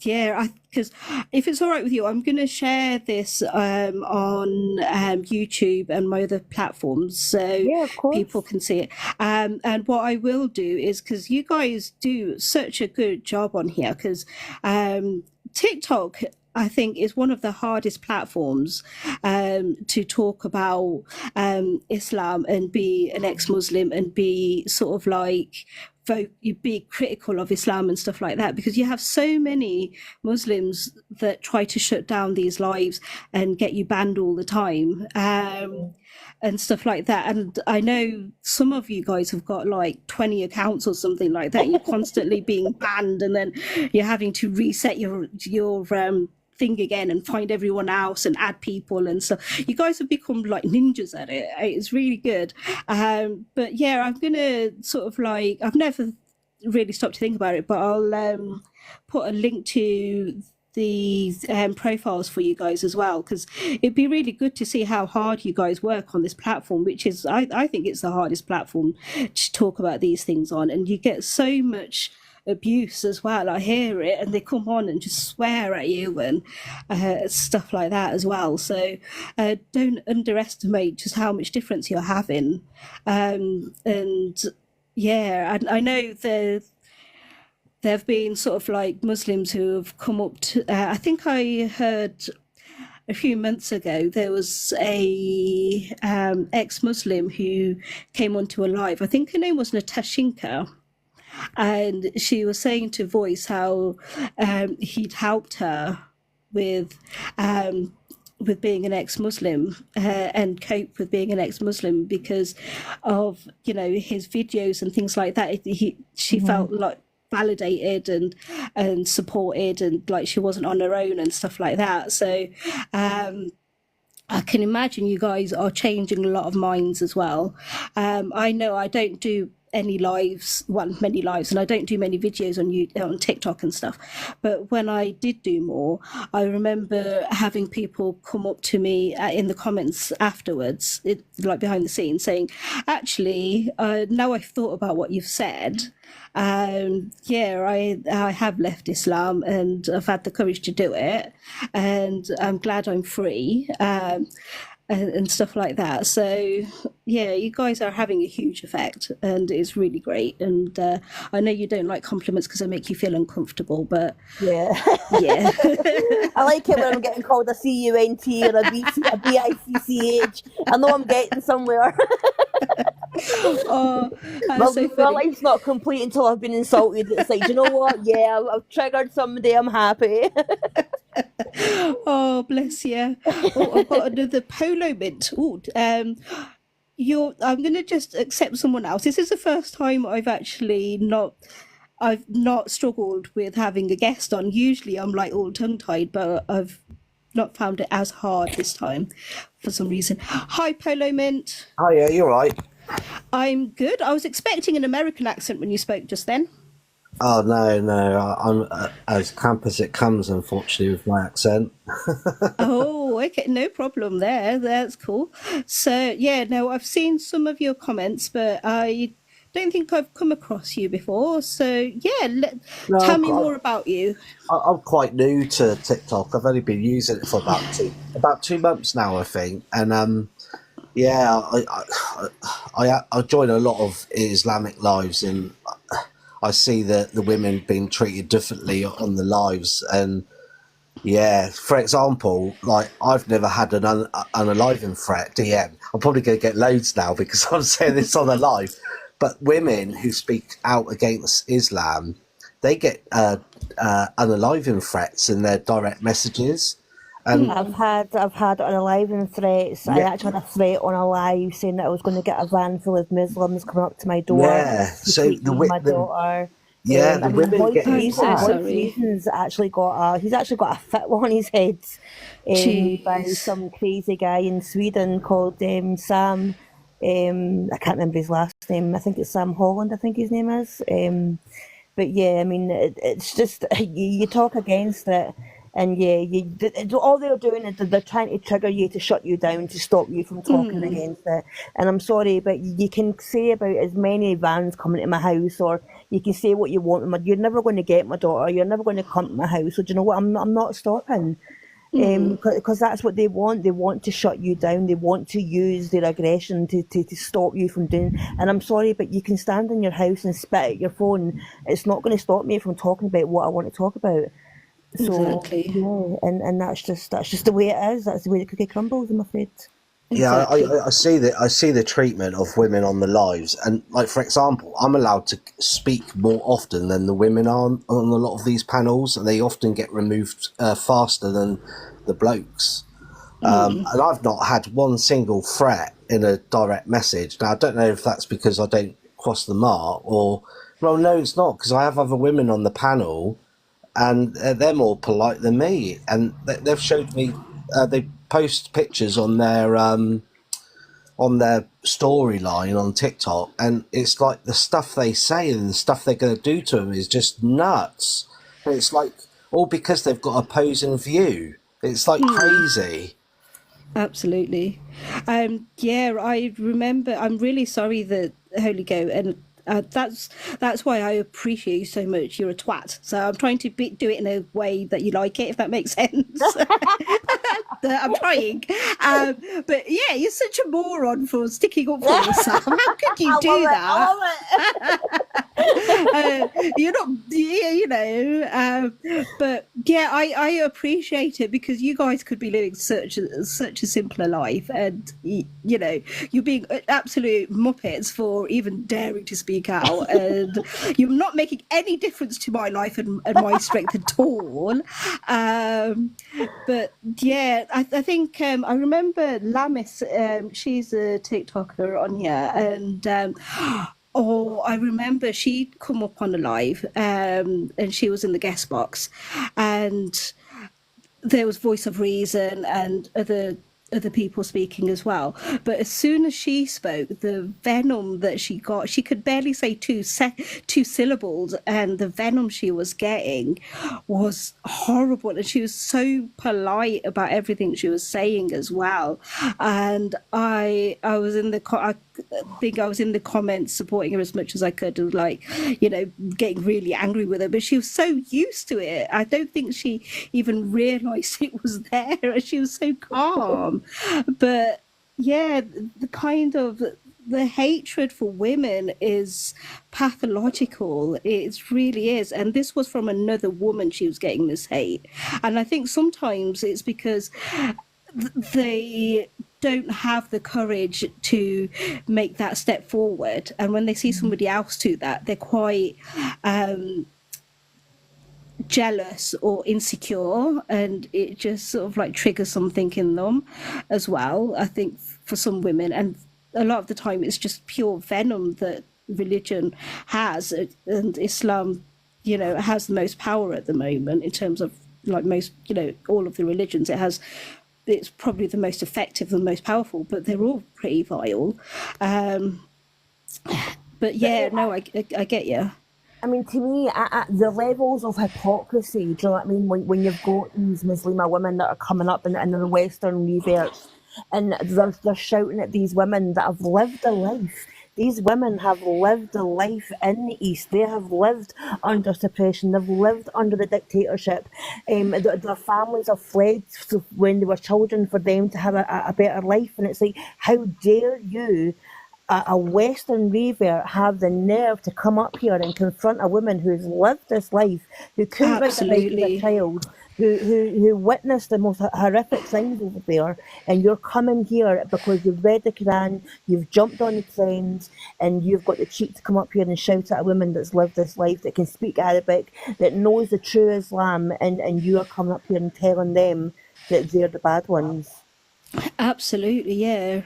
yeah, because if it's all right with you, I'm going to share this on YouTube and my other platforms so Yeah, of course. people can see it. And what I will do is because you guys do such a good job on here, because TikTok, I think, is one of the hardest platforms to talk about Islam and be an ex-Muslim and be sort of like you be critical of Islam and stuff like that, because you have so many Muslims that try to shut down these lives and get you banned all the time. And stuff like that. And I know some of you guys have got like 20 accounts or something like that. You're constantly being banned, and then you're having to reset your thing again and find everyone else and add people and stuff. You guys have become like ninjas at it. It's really good. But yeah, I'm gonna sort of like, I've never really stopped to think about it, but I'll put a link to these profiles for you guys as well, because it'd be really good to see how hard you guys work on this platform, which is I think it's the hardest platform to talk about these things on, and you get so much abuse as well. I hear it and they come on and just swear at you and stuff like that as well. So don't underestimate just how much difference you're having. And yeah, I know there have been sort of like Muslims who have come up to, I think I heard a few months ago there was a ex-Muslim who came onto a live. I think her name was Natashinka, and she was saying to Voice how he'd helped her with being an ex-Muslim and cope with being an ex-Muslim because of his videos and things like that. She felt like validated and supported, and like she wasn't on her own and stuff like that. So I can imagine you guys are changing a lot of minds as well. I know I don't do any lives, well, many lives, and I don't do many videos on TikTok and stuff. But when I did do more, I remember having people come up to me in the comments afterwards, like behind the scenes, saying, "Actually, now I've thought about what you've said. Yeah, I have left Islam and I've had the courage to do it, and I'm glad I'm free." And stuff like that. So yeah, you guys are having a huge effect, and it's really great. And I know you don't like compliments because they make you feel uncomfortable, but Yeah. yeah. I like it when I'm getting called a CUNT or a BICCH. I know I'm getting somewhere. Oh, My, that's so my funny. life's not complete until I've been insulted. It's like, do you know what? Yeah, I've triggered somebody. I'm happy. Oh, bless you. Oh, I've got another polo mint. Oh, I'm gonna just accept someone else. This is the first time I've not struggled with having a guest on. Usually I'm like all tongue tied, but I've not found it as hard this time for some reason. Hi, Polo Mint. Oh yeah, you're right. I'm good. I was expecting an American accent when you spoke just then. Oh no, I'm as camp as it comes, unfortunately, with my accent. Oh, okay, no problem there. That's cool. So, yeah, no, I've seen some of your comments, but I don't think I've come across you before. So, yeah, No, tell me more about you. I'm quite new to TikTok. I've only been using it for about 2 months now, I think. And yeah, I join a lot of Islamic lives, and I see the women being treated differently on the lives. And yeah, for example, like I've never had an unaliving threat DM. I'm probably going to get loads now because I'm saying this on the live. But women who speak out against Islam, they get unaliving threats in their direct messages. And I've had unaliving threats. I yeah, actually had a threat on a live saying that I was going to get a van full of Muslims coming up to my door yeah. to So take me and my daughter. the I mean, women getting I'm so attacked. sorry. He's actually got a fit on his head by Jeez. some crazy guy in Sweden called Sam. I can't remember his last name. I think it's Sam Holland. I think his name is. But yeah, I mean, it's just you talk against it, and yeah, all they're doing is they're trying to trigger you to shut you down to stop you from talking against it. And I'm sorry, but you can say about as many vans coming to my house, or you can say what you want. You're never going to get my daughter. You're never going to come to my house. So do you know what? I'm not stopping. Because that's what they want. They want to shut you down. They want to use their aggression to stop you from doing. And I'm sorry, but you can stand in your house and spit at your phone. It's not going to stop me from talking about what I want to talk about. So Exactly. yeah, and that's just the way it is. That's the way the cookie crumbles, I'm afraid. Yeah, Exactly. I see the treatment of women on the lives, and like for example, I'm allowed to speak more often than the women are on a lot of these panels, and they often get removed faster than the blokes. And I've not had one single threat in a direct message. Now I don't know if that's because I don't cross the mark, or well, no, it's not because I have other women on the panel, and they're more polite than me, and they've showed me they post pictures on their storyline on TikTok, and it's like the stuff they say and the stuff they're going to do to them is just nuts. And it's like all because they've got opposing view. It's like crazy. Absolutely. Yeah, I remember. I'm really sorry that Holy Go, and that's why I appreciate you so much. You're a twat. So I'm trying to do it in a way that you like it, if that makes sense. I'm trying. But yeah, you're such a moron for sticking up for yourself. How could you do that? I love it. You're not, yeah, but yeah, I appreciate it because you guys could be living such a simpler life, and you're being absolute muppets for even daring to speak out, and you're not making any difference to my life and my strength at all. But yeah, I think I remember Lamis. She's a TikToker on here, and oh, I remember she'd come up on a live, and she was in the guest box, and there was Voice of Reason and other other people speaking as well. But as soon as she spoke, the venom that she got, she could barely say two syllables, and the venom she was getting was horrible. And she was so polite about everything she was saying as well. And I was in the I think I was in the comments supporting her as much as I could, and like, you know, getting really angry with her. But she was so used to it. I don't think she even realised it was there, and she was so calm. But yeah, the kind of the hatred for women is pathological. It really is. And this was from another woman she was getting this hate. And I think sometimes it's because they don't have the courage to make that step forward. And when they see somebody else do that, they're quite jealous or insecure, and it just sort of like triggers something in them as well, I think, for some women. And a lot of the time it's just pure venom that religion has, and Islam, you know, has the most power at the moment in terms of like most, you know, all of the religions. It's probably the most effective and most powerful, but they're all pretty vile. But yeah, no, I get you. I mean, to me, the levels of hypocrisy, do you know what I mean? When you've got these Muslima women that are coming up in the Western reverts, and they're shouting at these women that have lived a life. These women have lived a life in the East. They have lived under suppression. They've lived under the dictatorship. Their families have fled when they were children for them to have a better life. And it's like, how dare you, a Western revert, have the nerve to come up here and confront a woman who's lived this life, who couldn't ride a bike as a child, who witnessed the most horrific things over there, and you're coming here because you've read the Quran, you've jumped on the trends, and you've got the cheek to come up here and shout at a woman that's lived this life, that can speak Arabic, that knows the true Islam, and you are coming up here and telling them that they're the bad ones. Absolutely, yeah.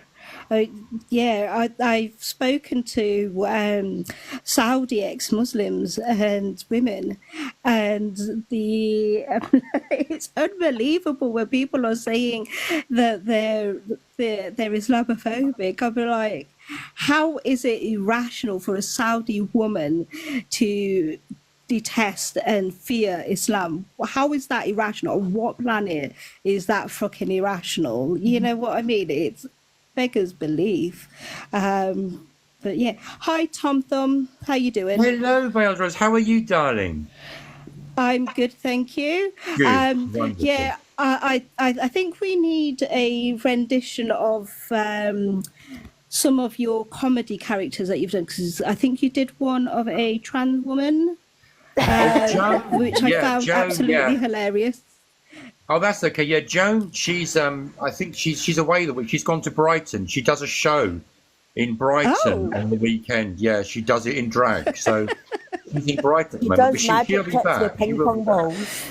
I've spoken to Saudi ex-Muslims and women, and it's unbelievable when people are saying that they're Islamophobic. I'll be like, how is it irrational for a Saudi woman to detest and fear Islam? How is that irrational? On what planet is that fucking irrational? You know what I mean? It's beggars belief. But yeah, hi Tom Thumb, how you doing? Hello, Valdrose. How are you, darling? I'm good, thank you. Good. Yeah, I think we need a rendition of some of your comedy characters that you've done, because I think you did one of a trans woman, which I found absolutely hilarious. Oh, that's okay. Yeah, Joan. She's I think she's away the week. She's gone to Brighton. She does a show in Brighton on the weekend. Yeah, she does it in drag. So she's in Brighton. She does magic tricks with ping pong balls.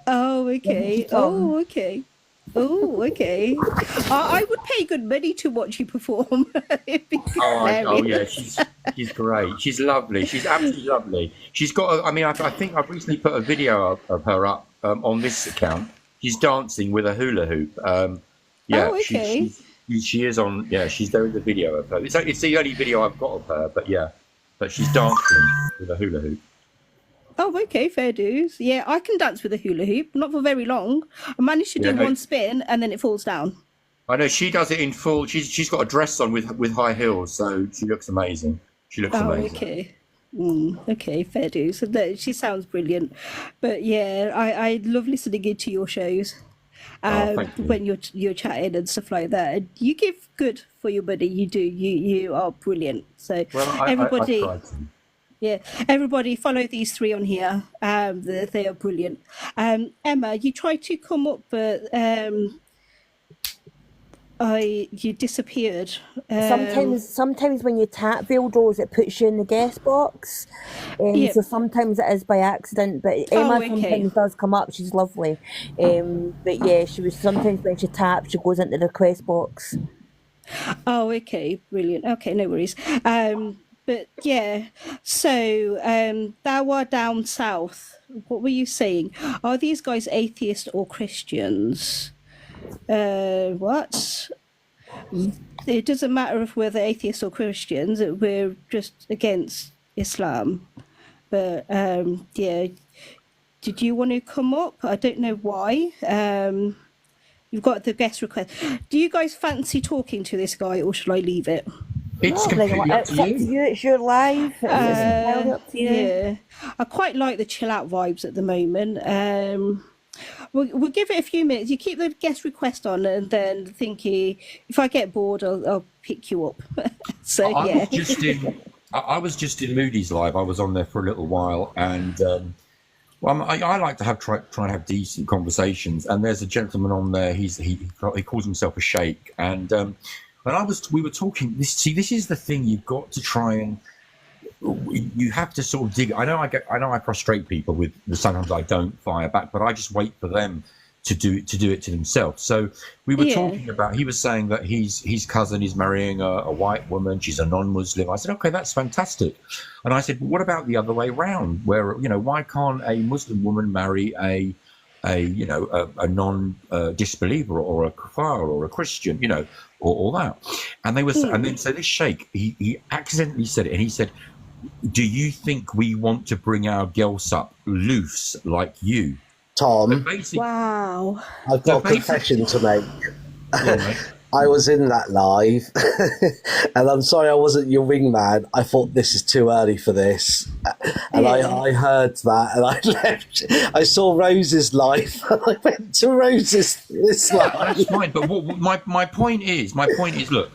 Oh, okay. Oh, okay. Oh, okay. I would pay good money to watch you perform. Oh, yeah, she's great. She's lovely. She's absolutely lovely. She's got. I think I've recently put a video of her up on this account. She's dancing with a hula hoop. Yeah, okay. She is on. Yeah, there is a video of her. It's the only video I've got of her. But she's dancing with a hula hoop. Oh, okay, fair dues. Yeah, I can dance with a hula hoop, not for very long. I managed to do one spin and then it falls down. I know, she does it in full. She's got a dress on with high heels, so she looks amazing. Amazing. Okay. Okay, fair dues. So she sounds brilliant. But yeah, I love listening into your shows. When you're chatting and stuff like that. And you give good for your money. You do. You are brilliant. So everybody. I tried to. Yeah, everybody follow these three on here. They are brilliant. Emma, you tried to come up, but you disappeared. Sometimes when you tap Vildrose, it puts you in the guest box. So sometimes it is by accident. But Emma sometimes does come up. She's lovely. But yeah, sometimes when she taps, she goes into the request box. Oh, okay, brilliant. Okay, no worries. But yeah, so thou art down south. What were you saying? Are these guys atheist or Christians? What? It doesn't matter if we're the atheists or Christians. We're just against Islam. But yeah, did you want to come up? I don't know why. You've got the guest request. Do you guys fancy talking to this guy, or should I leave it? It's No, completely up it's to up to you. you. It's your life. It's entirely up to you. Yeah, I quite like the chill out vibes at the moment. We'll give it a few minutes. You keep the guest request on, and then thinking if I get bored, I'll pick you up. So I yeah. I was just in Moody's live. I was on there for a little while, and well, I like to try and have decent conversations. And there's a gentleman on there. He calls himself a sheikh, and we were talking. This is the thing. You've got to try and you have to sort of dig. I know I frustrate people with sometimes I don't fire back, but I just wait for them to do it to themselves. So we were talking about. He was saying that his cousin is marrying a white woman. She's a non-Muslim. I said, okay, that's fantastic. And I said, well, what about the other way around? Where why can't a Muslim woman marry a non-disbeliever or a kafir or a Christian, or all that? And they were, and then so this sheikh, he accidentally said it, and he said, "Do you think we want to bring our girls up loose like you?" Tom, Wow. I've got a confession to make. I was in that live, and I'm sorry I wasn't your wingman. I thought this is too early for this, and I heard that, and I left. I saw Rose's live, and I went to Rose's this live. That's fine, but my point is, look,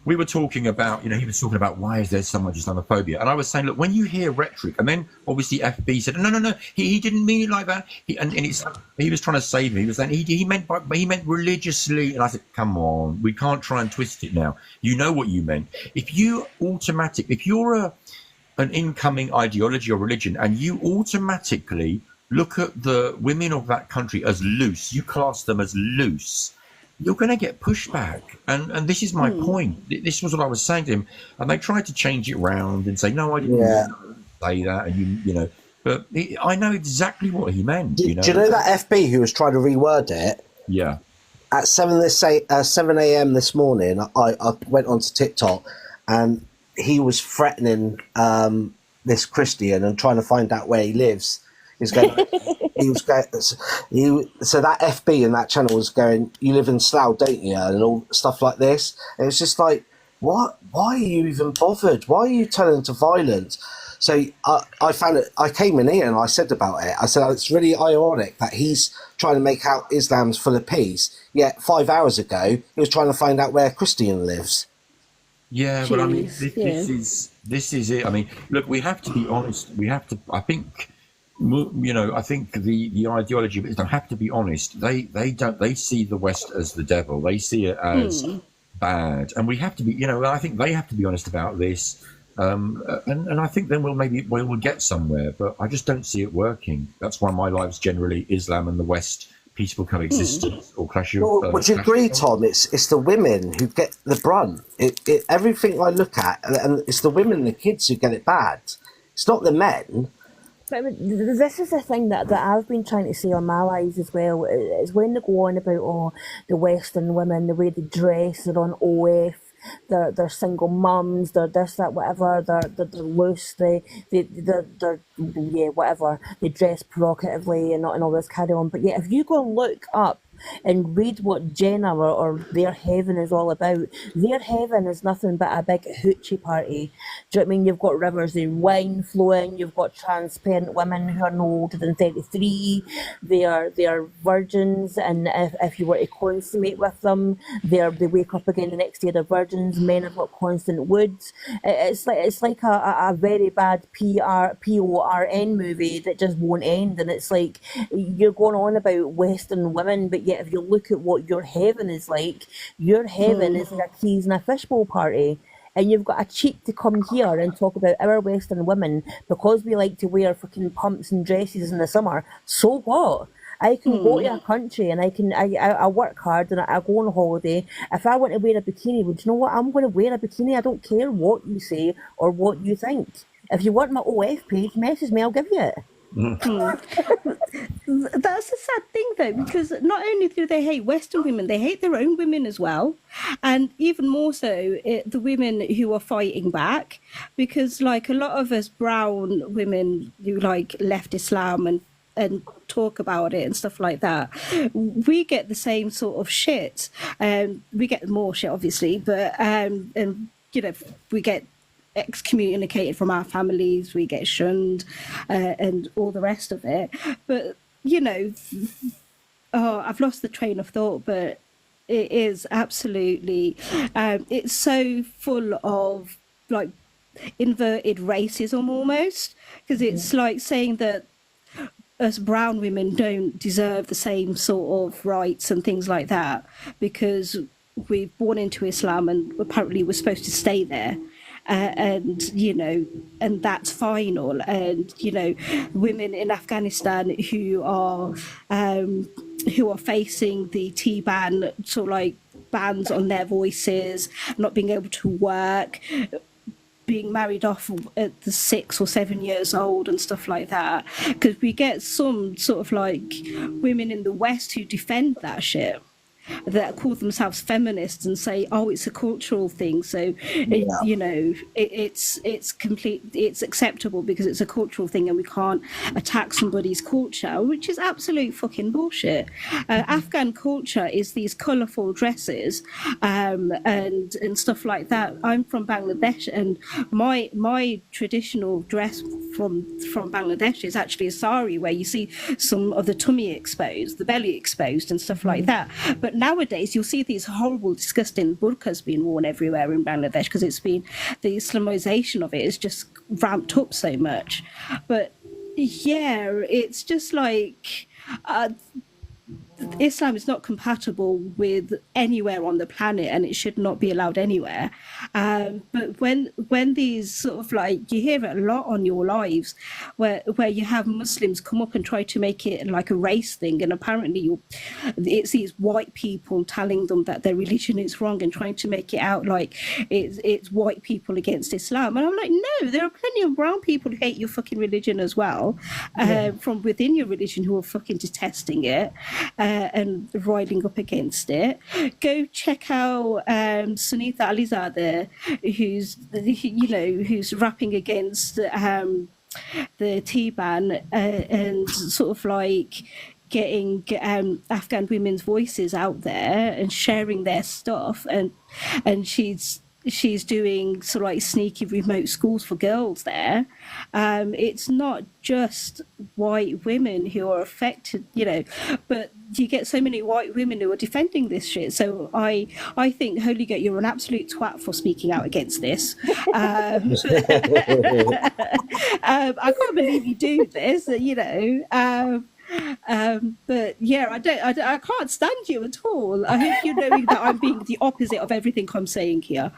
we were talking about, he was talking about why is there so much Islamophobia, and I was saying, look, when you hear rhetoric, and then obviously FB said, no, he didn't mean it like that. He was trying to save me. He was saying he meant religiously, and I said, come on, we can't try and twist it now. You know what you meant. If you're an incoming ideology or religion, and you automatically look at the women of that country as loose, you class them as loose, you're going to get pushback. And this is my point. This was what I was saying to him. And they tried to change it round and say, no, I didn't say that. And but I know exactly what he meant. Do you know that FB who was trying to reword it? Yeah. At 7 a.m. this morning, I went onto TikTok, and he was threatening this Christian and trying to find out where he lives. So that FB in that channel was going, you live in Slough, don't you? And all stuff like this. And it's just like, what? Why are you even bothered? Why are you turning to violence? So I found it. I came in here and I said about it. I said, it's really ironic that he's trying to make out Islam's full of peace. Yet 5 hours ago, he was trying to find out where a Christian lives. Yeah, but I mean, this is it. I mean, look, we have to be honest. We have to. I think the ideology of Islam, have to be honest. They see the West as the devil. They see it as bad, and we have to be. I think they have to be honest about this. And I think then we'll get somewhere. But I just don't see it working. That's why my life's generally Islam and the West, peaceful coexistence or clash of. Would you agree, Tom? It's the women who get the brunt. Everything I look at, and it's the women and the kids who get it bad. It's not the men. But I mean, this is the thing that I've been trying to say on my lives as well, is when they go on about the Western women, the way they dress, they're on OF, they're single mums, they're this, that, whatever, they're loose, they're whatever, they dress provocatively and all this carry on. But yeah, if you go and look up and read what Jenna or their heaven is all about, their heaven is nothing but a big hoochie party. Do you know what I mean? You've got rivers of wine flowing, you've got transparent women who are no older than 33, they are virgins, and if you were to consummate with them, they wake up again the next day, they're virgins. Men have got constant woods. It's like a very bad PORN movie that just won't end, and it's like you're going on about Western women, but yet if you look at what your heaven is like, your heaven is like a keys and a fishbowl party. And you've got a cheek to come here and talk about our Western women because we like to wear fucking pumps and dresses in the summer. So what? I can go to a country and I work hard and I go on holiday. If I want to wear a bikini, well, do you know what? I'm going to wear a bikini. I don't care what you say or what you think. If you want my OF page, message me, I'll give you it. That's a sad thing, though, because not only do they hate Western women, they hate their own women as well, and even more so the women who are fighting back, because like a lot of us brown women who like left Islam and talk about it and stuff like that, we get the same sort of shit. We get more shit, obviously, but and we get excommunicated from our families, we get shunned, and all the rest of it. But I've lost the train of thought, but it is absolutely, it's so full of like inverted racism almost, because it's like saying that us brown women don't deserve the same sort of rights and things like that because we're born into Islam and apparently we're supposed to stay there. And that's final. And women in Afghanistan who are facing the T ban, sort of like bans on their voices, not being able to work, being married off at the 6 or 7 years old and stuff like that, because we get some sort of like women in the West who defend that shit, that call themselves feminists and say, oh, it's a cultural thing, so it's acceptable because it's a cultural thing and we can't attack somebody's culture, which is absolute fucking bullshit. Afghan culture is these colourful dresses and stuff like that. I'm from Bangladesh, and my traditional dress from Bangladesh is actually a sari, where you see some of the tummy exposed, the belly exposed and stuff like that. But nowadays you'll see these horrible, disgusting burqas being worn everywhere in Bangladesh because it's been, the Islamization of it is just ramped up so much. But yeah, it's just like Islam is not compatible with anywhere on the planet, and it should not be allowed anywhere. But when these sort of like, you hear it a lot on Your Lives, where you have Muslims come up and try to make it like a race thing, and apparently it's these white people telling them that their religion is wrong and trying to make it out like it's white people against Islam. And I'm like, no, there are plenty of brown people who hate your fucking religion as well, from within your religion, who are fucking detesting it. And riling up against it. Go check out Sunita Alizadeh, who's rapping against the T-ban and sort of like getting Afghan women's voices out there and sharing their stuff, and she's doing sort of like sneaky remote schools for girls there. It's not just white women who are affected, but you get so many white women who are defending this shit. So I think, Holy Goat, you're an absolute twat for speaking out against this. I can't believe you do this, but yeah, I can't stand you at all. I hope you're knowing that I'm being the opposite of everything I'm saying here.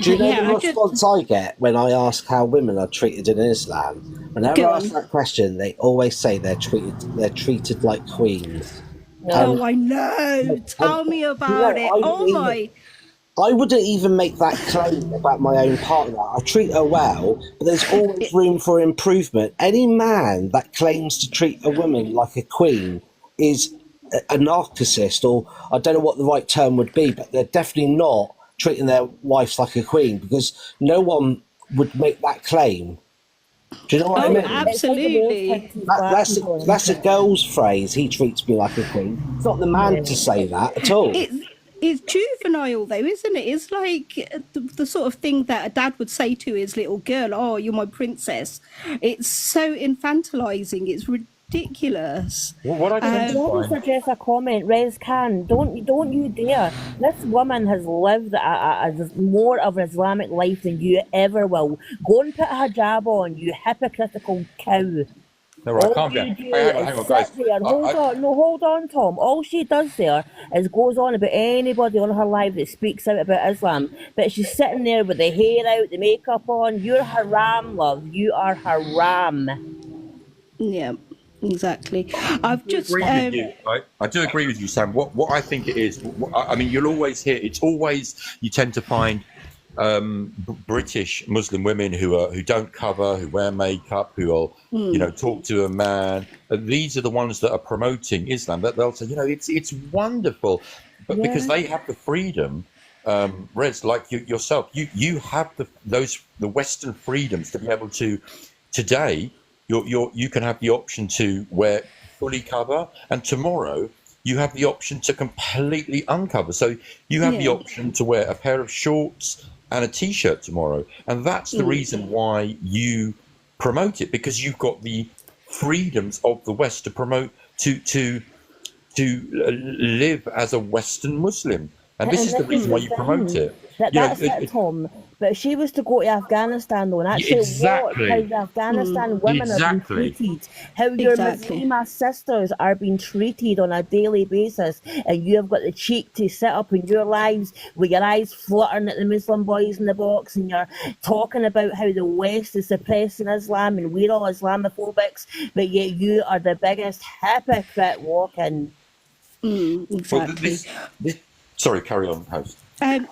Do you know the response I get when I ask how women are treated in Islam? Whenever I ask that question, they always say they're treated like queens. Oh, I know. Tell me about it. I wouldn't even make that claim about my own partner. I treat her well, but there's always room for improvement. Any man that claims to treat a woman like a queen is a narcissist, or I don't know what the right term would be, but they're definitely not treating their wives like a queen, because no one would make that claim. Do you know what I mean? Absolutely. That's a girl's phrase. He treats me like a queen. It's not the man to say that at all. It's juvenile though, isn't it? It's like the sort of thing that a dad would say to his little girl, oh, you're my princess. It's so infantilizing. It's ridiculous. Well, what I don't suggest a comment, Rez Khan. Don't you dare. This woman has lived a more of an Islamic life than you ever will. Go and put a hijab on, you hypocritical cow. No, right, calm down. Hang on, guys. Hold on, Tom. All she does there is goes on about anybody on her live that speaks out about Islam. But she's sitting there with the hair out, the makeup on. You're haram, love. You are haram. Yeah, exactly. I do agree with you, Sam. What I think it is, I mean, you'll always hear, it's always, you tend to find British Muslim women who don't cover, who wear makeup, who will talk to a man. These are the ones that are promoting Islam. That they'll say, it's wonderful, but because they have the freedom, Rez, like yourself, you have the Western freedoms to be able to. Today, you can have the option to wear fully cover, and tomorrow you have the option to completely uncover. So you have the option to wear a pair of shorts and a t-shirt tomorrow, and that's the reason why you promote it, because you've got the freedoms of the West to promote to live as a Western Muslim, and this is the reason why you promote it. That's it, Tom. But if she was to go to Afghanistan, though, and actually watch how the Afghanistan women are being treated, how your Muslima sisters are being treated on a daily basis, and you have got the cheek to sit up in your lives with your eyes fluttering at the Muslim boys in the box, and you're talking about how the West is suppressing Islam and we're all Islamophobics, but yet you are the biggest hypocrite walking. Exactly. Well, sorry, carry on, host. I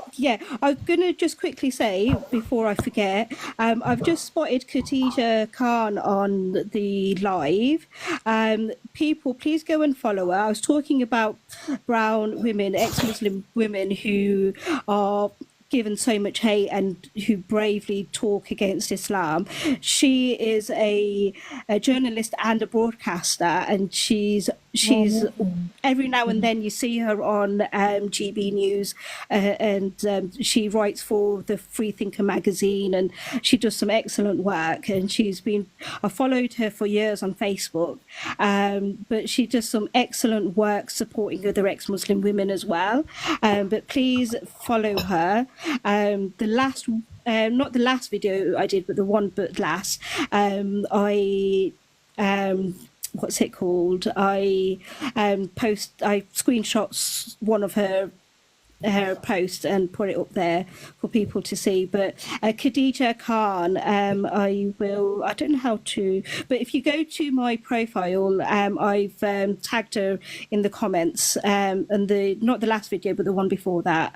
was going to just quickly say, before I forget, I've just spotted Khadija Khan on the live. People, please go and follow her. I was talking about brown women, ex-Muslim women who are given so much hate and who bravely talk against Islam. She is a journalist and a broadcaster, and she's every now and then you see her on GB News, and she writes for the Freethinker magazine, and she does some excellent work. And I followed her for years on Facebook, but she does some excellent work supporting other ex-Muslim women as well. But please follow her. Not the last video I did, but the one but last, what's it called? I screenshots one of her post and put it up there for people to see. But Khadija Khan, I don't know how to, but if you go to my profile, I've tagged her in the comments, and not the last video, but the one before that,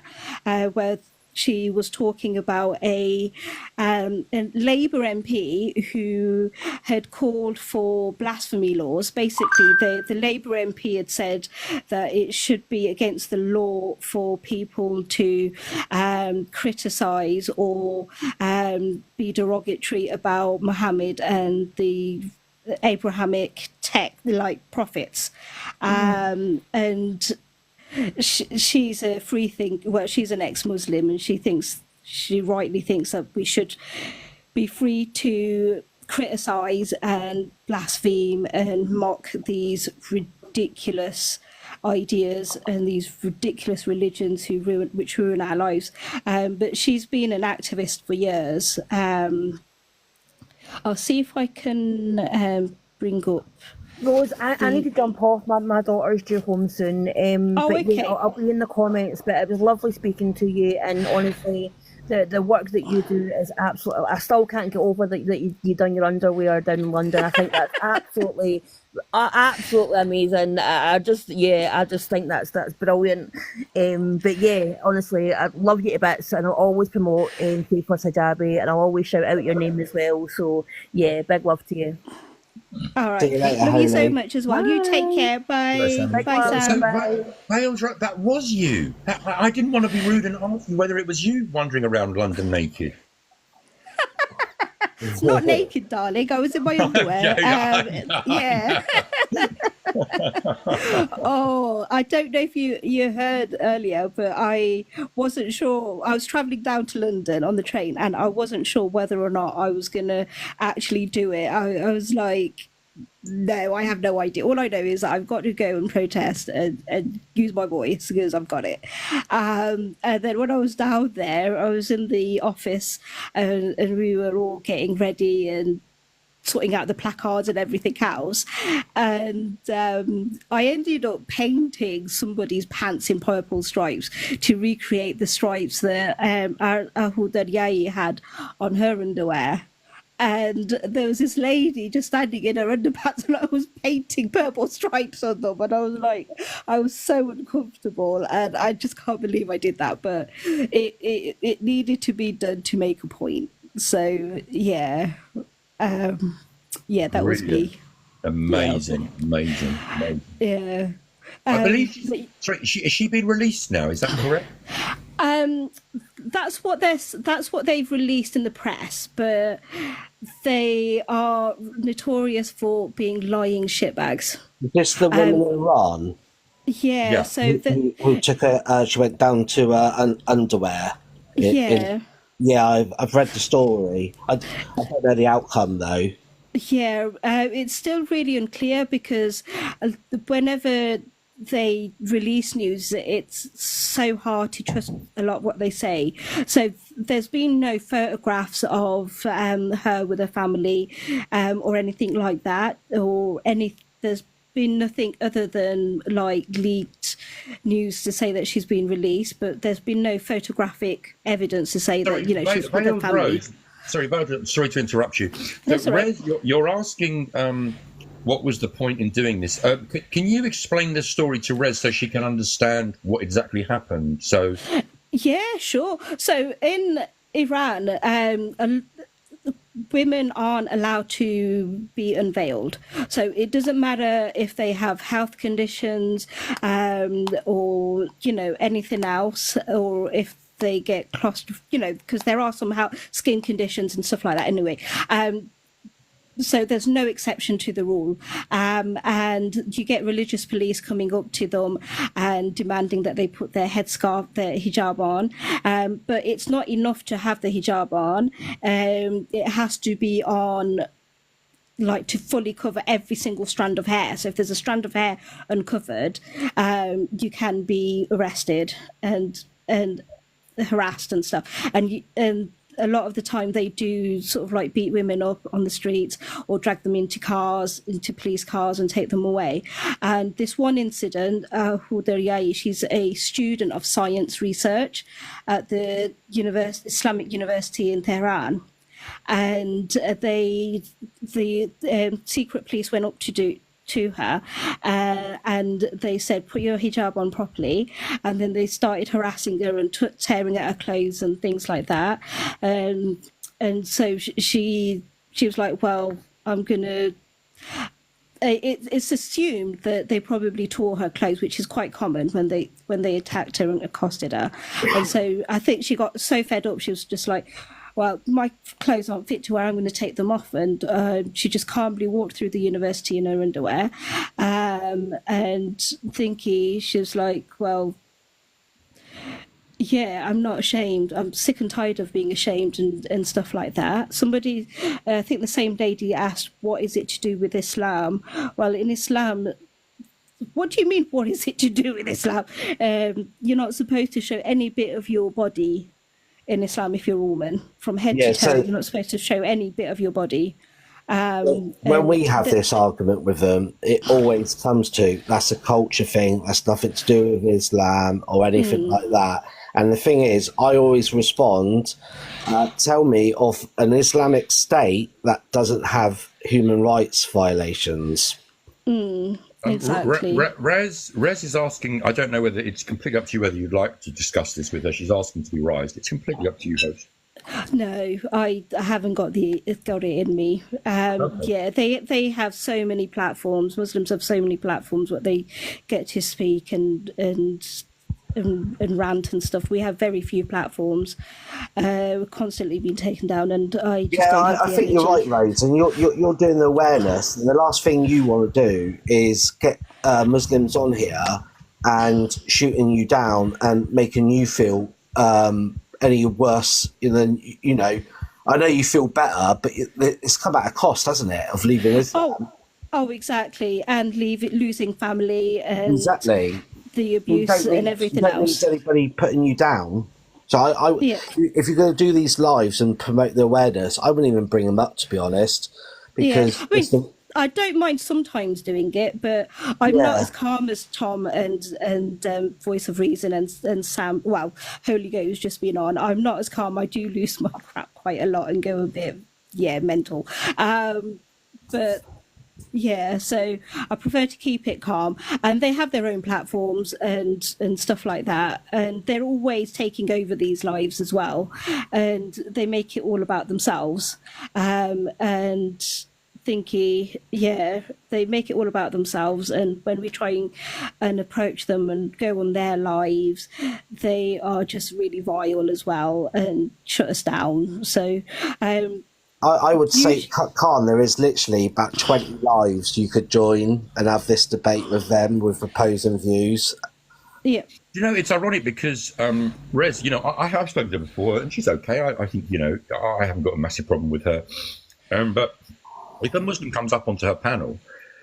where she was talking about a Labour MP who had called for blasphemy laws. Basically, the Labour MP had said that it should be against the law for people to criticise or be derogatory about Muhammad and the Abrahamic prophets, and she's a she's an ex-Muslim, and she rightly thinks that we should be free to criticize and blaspheme and mock these ridiculous ideas and these ridiculous religions which ruin our lives. But she's been an activist for years. I'll see if I can bring up. Rose, I need to jump off. My daughter's due home soon. Okay. I'll be in the comments. But it was lovely speaking to you, and honestly, the work that you do is absolutely. I still can't get over that you done your underwear down in London. I think that's absolutely amazing. I just think that's brilliant. But yeah, honestly, I love you to bits, and I'll always promote Faithless Hijabi, and I'll always shout out your name as well. So yeah, big love to you. All right. Later, Love you so Holly. much as well. You take care. Bye. Bye, Sam. Bales, that was you. I didn't want to be rude and ask you whether it was you wandering around London naked. Not naked, darling. I was in my underwear. Yeah. Oh, I don't know if you heard earlier, but I wasn't sure. I was travelling down to London on the train, and I wasn't sure whether or not I was going to actually do it. I was like, no, I have no idea. All I know is that I've got to go and protest and use my voice because I've got it. And then when I was down there, I was in the office, and we were all getting ready and sorting out the placards and everything else. And I ended up painting somebody's pants in purple stripes to recreate the stripes that Ahu Daryai had on her underwear. and there was this lady just standing in her underpants, and I was painting purple stripes on them, and I was like, I was so uncomfortable, and I just can't believe I did that, but it needed to be done to make a point. So yeah, yeah, that was Brilliant. me. Amazing. Yeah. I believe is she been released now? Is that correct? That's what they've released in the press, but they are notorious for being lying shitbags. Just the woman in Iran Yeah. So who took her. She went down to underwear. I've read the story. I don't know the outcome though. Yeah, it's still really unclear because whenever they release news, it's so hard to trust a lot of what they say. So there's been no photographs of her with her family or anything like that, or there's been nothing other than like leaked news to say that she's been released, but there's been no photographic evidence to say that she's with her family. Sorry to interrupt you. That's all right. Rez, you're asking what was the point in doing this? Can you explain the story to Rez so she can understand what exactly happened? So, yeah, sure. So in Iran, women aren't allowed to be unveiled. So it doesn't matter if they have health conditions or anything else, or if they get because there are some skin conditions and stuff like that anyway. So there's no exception to the rule. And you get religious police coming up to them and demanding that they put their headscarf, their hijab on. But it's not enough to have the hijab on. It has to be on to fully cover every single strand of hair. So if there's a strand of hair uncovered, you can be arrested and harassed and stuff. And a lot of the time they do sort of beat women up on the streets or drag them into police cars and take them away. And this one incident, Hudaryai, she's a student of science research at the Islamic University in Tehran. And the secret police went up to her and they said, put your hijab on properly, and then they started harassing her and tearing at her clothes and things like that, and so she was like, well, I'm gonna it's assumed that they probably tore her clothes, which is quite common when they attacked her and accosted her. And so I think she got so fed up, she was just like, well, my clothes aren't fit to wear, I'm going to take them off. And she just calmly walked through the university in her underwear. And Thinky, she was like, well, yeah, I'm not ashamed. I'm sick and tired of being ashamed and stuff like that. Somebody, I think the same lady asked, what is it to do with Islam? Well, in Islam, what do you mean, what is it to do with Islam? You're not supposed to show any bit of your body in Islam if you're a woman. From head to toe, you're not supposed to show any bit of your body. When we have this argument with them, it always comes to, that's a culture thing, that's nothing to do with Islam or anything like that. And the thing is, I always respond, tell me of an Islamic state that doesn't have human rights violations. Exactly. Rez is asking, I don't know whether it's completely up to you whether you'd like to discuss this with her. She's asking to be raised. It's completely up to you, host. No, I haven't got it in me. Okay. Yeah, they have so many platforms. Muslims have so many platforms where they get to speak and rant and stuff. We have very few platforms. We're constantly being taken down, and I think you're right, Rose, and you're doing the awareness. And the last thing you want to do is get Muslims on here and shooting you down and making you feel any worse than I know you feel better, but it's come at a cost, hasn't it, of leaving Islam? Oh, exactly, and losing family and exactly the abuse and everything else. You don't need anybody putting you down. So if you're going to do these lives and promote the awareness, I wouldn't even bring them up, to be honest, because I don't mind sometimes doing it, but I'm not as calm as Tom and Voice of Reason and Sam. Well, Holy Ghost just been on. I'm not as calm. I do lose my crap quite a lot and go a bit yeah, mental. But yeah, so I prefer to keep it calm. And they have their own platforms and stuff like that, and they're always taking over these lives as well, and they make it all about themselves. And thinky, yeah, they make it all about themselves. And when we try and approach them and go on their lives, they are just really vile as well and shut us down. So I would say, you, Khan, there is literally about 20 lives you could join and have this debate with them with opposing views. yeah. You know, it's ironic because Rez, you know, I have spoken to her before, and she's okay. I think, you know, I haven't got a massive problem with her. But if a Muslim comes up onto her panel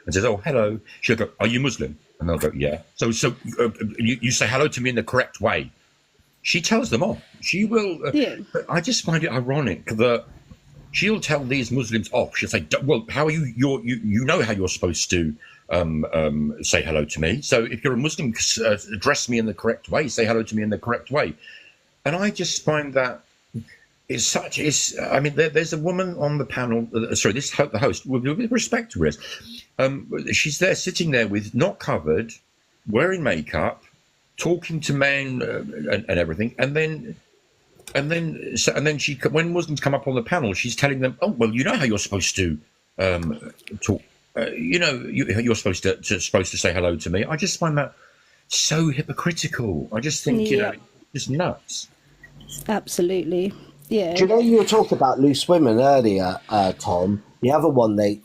and says, "Oh, hello," she'll go, "Are you Muslim?" And they'll go, "Yeah." So you say hello to me in the correct way. She tells them off. She will. Yeah. But I just find it ironic that she'll tell these Muslims off. She'll say, "Well, how are you? You know how you're supposed to say hello to me. So if you're a Muslim, address me in the correct way. Say hello to me in the correct way." And I just find that it's such. I mean, there's a woman on the panel. Sorry, the host. With respect to Riz, she's there sitting there with not covered, wearing makeup, talking to men and everything, and then she, when Muslims come up on the panel, she's telling them, "Oh, well, you know how you're supposed to talk. You know, you're supposed to say hello to me." I just find that so hypocritical. I just think, you know, it's nuts. Absolutely. Yeah. Do you know you were talking about loose women earlier, Tom? The other one they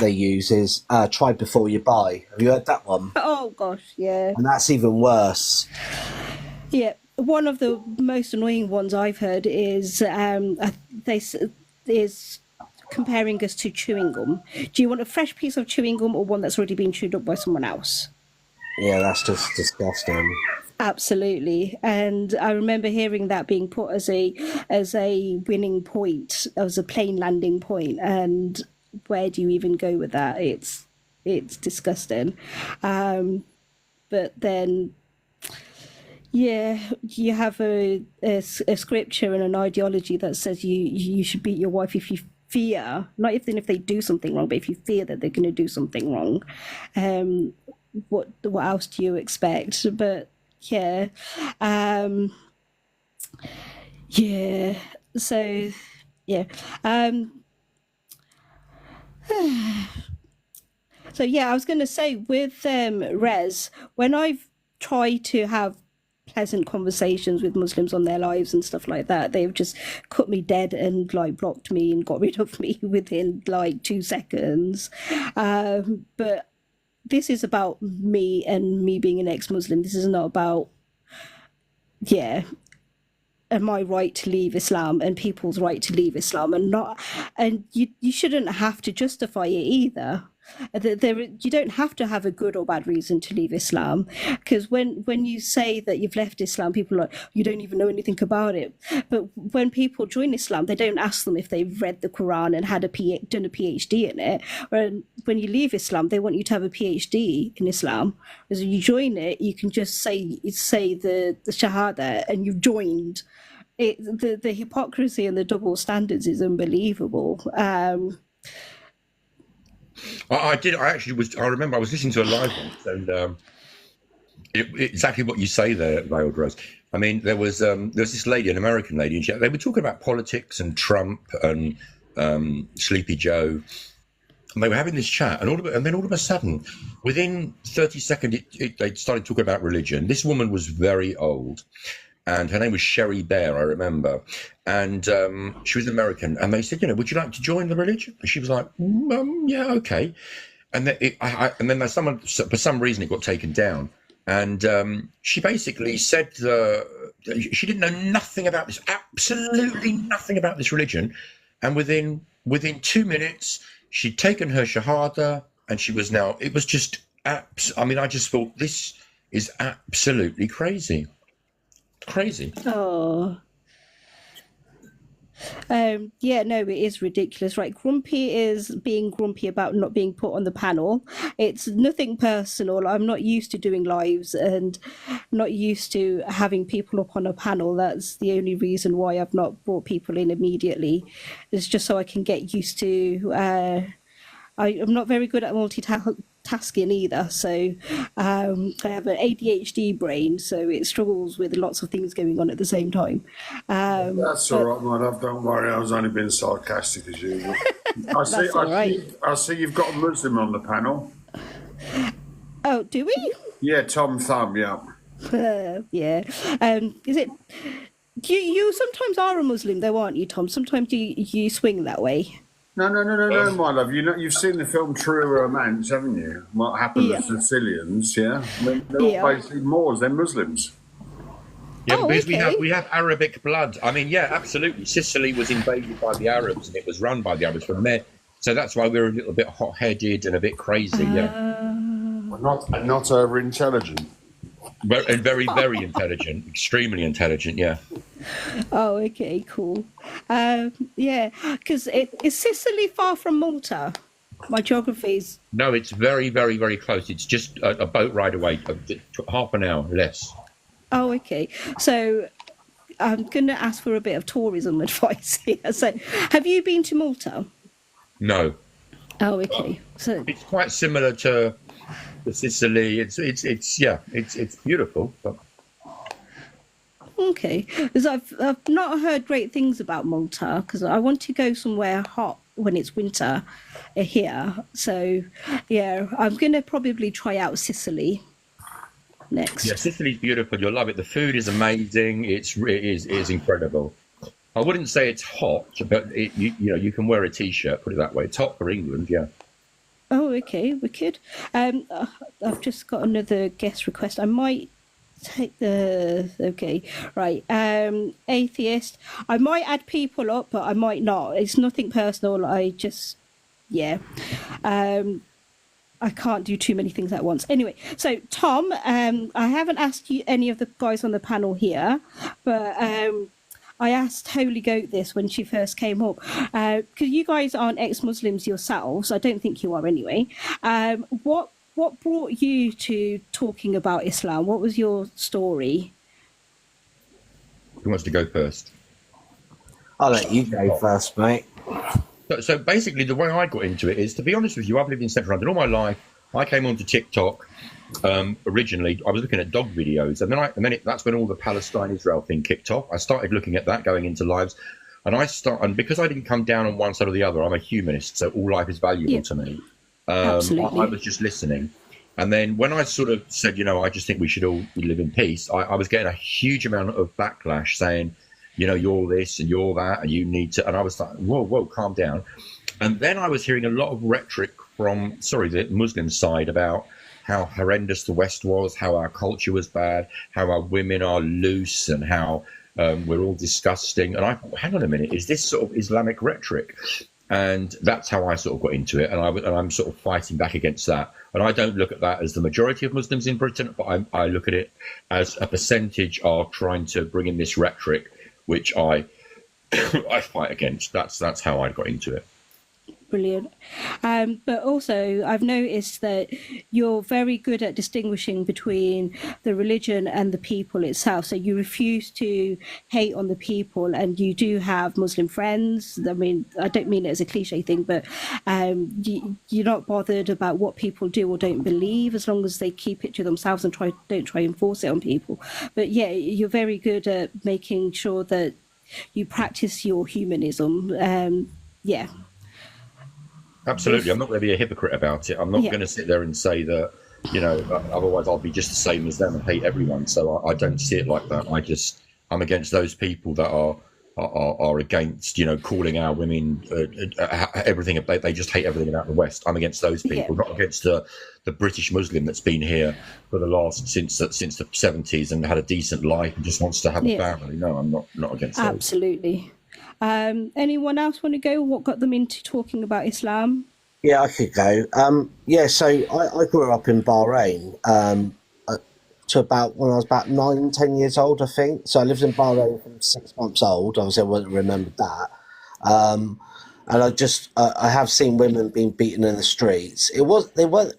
use is try before you buy. Have you heard that one? Oh gosh, yeah. And that's even worse. Yeah. One of the most annoying ones I've heard is is comparing us to chewing gum. Do you want a fresh piece of chewing gum or one that's already been chewed up by someone else? Yeah, that's just disgusting. Absolutely. And I remember hearing that being put as a winning point, as a plane landing point. And where do you even go with that? It's disgusting. But then, yeah, you have a scripture and an ideology that says you should beat your wife if you fear, not even if they do something wrong, but if you fear that they're going to do something wrong. What else do you expect? But yeah, yeah. So yeah, so yeah. I was going to say with Rez, when I've tried to have pleasant conversations with Muslims on their lives and stuff like that, they've just cut me dead and like blocked me and got rid of me within like 2 seconds. But this is about me and me being an ex-Muslim. This is not about, yeah, am I right to leave Islam and people's right to leave Islam, and you shouldn't have to justify it either. You don't have to have a good or bad reason to leave Islam, because when you say that you've left Islam, people are like, you don't even know anything about it. But when people join Islam, they don't ask them if they've read the Quran and done a PhD in it. When you leave Islam, they want you to have a PhD in Islam. As you join it, you can just say the Shahada and you've joined. The hypocrisy and the double standards is unbelievable. I remember I was listening to a live once, and exactly what you say there, Veiled Rose. I mean, there was this lady, an American lady, and they were talking about politics and Trump and Sleepy Joe, and they were having this chat, and then all of a sudden, within 30 seconds, they started talking about religion. This woman was very old, and her name was Sherry Bear, I remember. And she was American. And they said, would you like to join the religion? And she was like, yeah, okay. And then someone, for some reason, it got taken down. And she basically said she didn't know nothing about this, absolutely nothing about this religion. And within 2 minutes, she'd taken her Shahada, and she was now, it was just, I just thought, this is absolutely crazy. Crazy. Oh. Yeah, no, it is ridiculous, right? Grumpy is being grumpy about not being put on the panel. It's nothing personal. I'm not used to doing lives and not used to having people up on a panel. That's the only reason why I've not brought people in immediately. It's just so I can get used to. I'm not very good at multitasking either, so I have an ADHD brain, so it struggles with lots of things going on at the same time. That's all right, my love. Don't worry. I was only being sarcastic as usual. That's all right. I see you've got a Muslim on the panel. Oh, do we? Yeah, Tom Thumb. Yeah. Yeah. Is it? You sometimes are a Muslim, though, aren't you, Tom? Sometimes you swing that way. No, my love. You've seen the film True Romance, haven't you? What happened to Sicilians? Yeah, they're all basically Moors. They're Muslims. Yeah, because we have Arabic blood. I mean, yeah, absolutely. Sicily was invaded by the Arabs, and it was run by the Arabs from there. So that's why we're a little bit hot-headed and a bit crazy. Yeah, Not over intelligent. and very, very intelligent, extremely intelligent. Yeah. Oh, okay, cool. Yeah, because is Sicily far from Malta? My geography's... No, it's very, very, very close. It's just a boat ride away, half an hour less. Oh, okay. So I'm going to ask for a bit of tourism advice here. So have you been to Malta? No. Oh, okay. So it's quite similar to Sicily. It's beautiful. But... Okay, because I've not heard great things about Malta, because I want to go somewhere hot when it's winter here. So yeah, I'm going to probably try out Sicily next. Yeah, Sicily's beautiful. You'll love it. The food is amazing. It is incredible. I wouldn't say it's hot, but you can wear a t-shirt. Put it that way. It's hot for England. Yeah. Oh, okay, wicked. I've just got another guest request. I might take okay, right. Atheist. I might add people up, but I might not. It's nothing personal. I just, yeah. I can't do too many things at once. Anyway, so Tom, I haven't asked you any of the guys on the panel here, but I asked Holy Goat this when she first came up, because you guys aren't ex-Muslims yourselves. I don't think you are anyway. What brought you to talking about Islam? What was your story? Who wants to go first? I'll let you go first, mate. So basically, the way I got into it is, to be honest with you, I've lived in Central London all my life. I came onto TikTok originally. I was looking at dog videos, and then that's when all the Palestine-Israel thing kicked off. I started looking at that, going into lives, and because I didn't come down on one side or the other, I'm a humanist, so all life is valuable to me. Absolutely. I was just listening. And then when I sort of said, I just think we should all live in peace, I was getting a huge amount of backlash saying, you're this and you're that, and you need to. And I was like, whoa, calm down. And then I was hearing a lot of rhetoric from, the Muslim side about how horrendous the West was, how our culture was bad, how our women are loose, and how we're all disgusting. And I thought, hang on a minute, is this sort of Islamic rhetoric? And that's how I sort of got into it. And I'm sort of fighting back against that. And I don't look at that as the majority of Muslims in Britain, but I look at it as a percentage are trying to bring in this rhetoric, which I I fight against. That's how I got into it. Brilliant. But also, I've noticed that you're very good at distinguishing between the religion and the people itself. So you refuse to hate on the people, and you do have Muslim friends. I mean, I don't mean it as a cliche thing, but you're not bothered about what people do or don't believe, as long as they keep it to themselves and don't try and force it on people. But yeah, you're very good at making sure that you practice your humanism. Yeah. Absolutely. I'm not going to be a hypocrite about it. I'm not going to sit there and say that, otherwise I'll be just the same as them and hate everyone. So I don't see it like that. I'm against those people that are against, calling our women everything. They just hate everything about the West. I'm against those people, not against the British Muslim that's been here for the last since the 70s and had a decent life and just wants to have a family. No, I'm not against those. Absolutely. Anyone else want to go? What got them into talking about Islam? Yeah, I could go. So I grew up in Bahrain. to about when I was about 9, 10 years old, I think. So I lived in Bahrain from 6 months old. Obviously, I wouldn't remember that. And I have seen women being beaten in the streets. They weren't,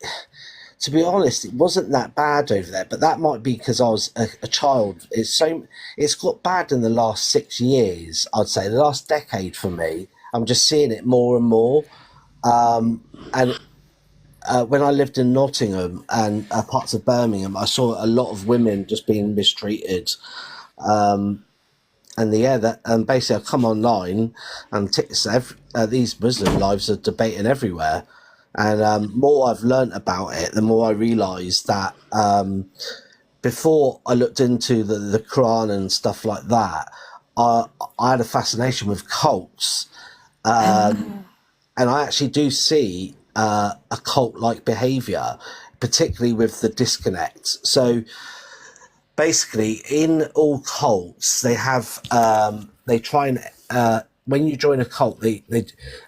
to be honest, it wasn't that bad over there, but that might be because I was a child. It's got bad in the last 6 years, I'd say, the last decade for me. I'm just seeing it more and more. And when I lived in Nottingham and parts of Birmingham, I saw a lot of women just being mistreated. And basically I come online and these Muslim lives are debating everywhere. And more I've learnt about it, the more I realise that before I looked into the Quran and stuff like that, I had a fascination with cults. And I actually do see a cult-like behaviour, particularly with the disconnect. So basically, in all cults, they have they try and when you join a cult,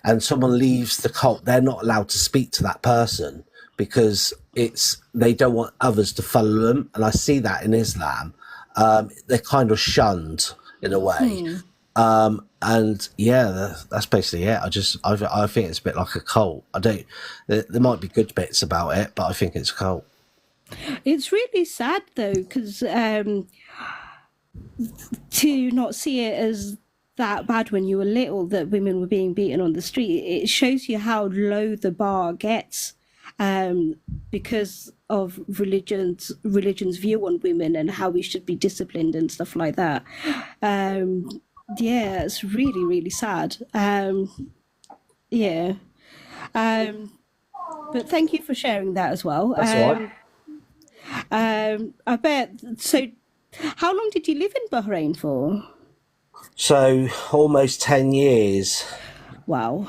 and someone leaves the cult, they're not allowed to speak to that person because they don't want others to follow them. And I see that in Islam, they're kind of shunned in a way. And yeah, that's basically it. I think it's a bit like a cult. There might be good bits about it, but I think it's a cult. It's really sad though, because to not see it as that bad when you were little, that women were being beaten on the street, it shows you how low the bar gets because of religion's view on women and how we should be disciplined and stuff like that. Yeah, it's really, really sad. Yeah. But thank you for sharing that as well. That's all right. I bet. So, how long did you live in Bahrain for? So almost 10 years. Wow.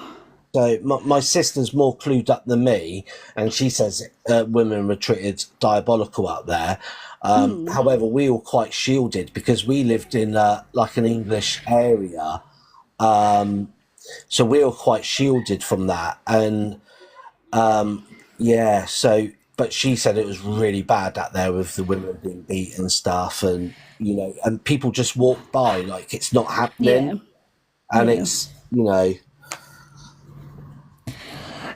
So my sister's more clued up than me, and she says women were treated diabolical out there. However, we were quite shielded because we lived in like an English area. So we were quite shielded from that. And yeah, so, but she said it was really bad out there with the women being beaten and stuff, and, you know, and people just walk by like it's not happening. Yeah. And Yeah. it's, you know,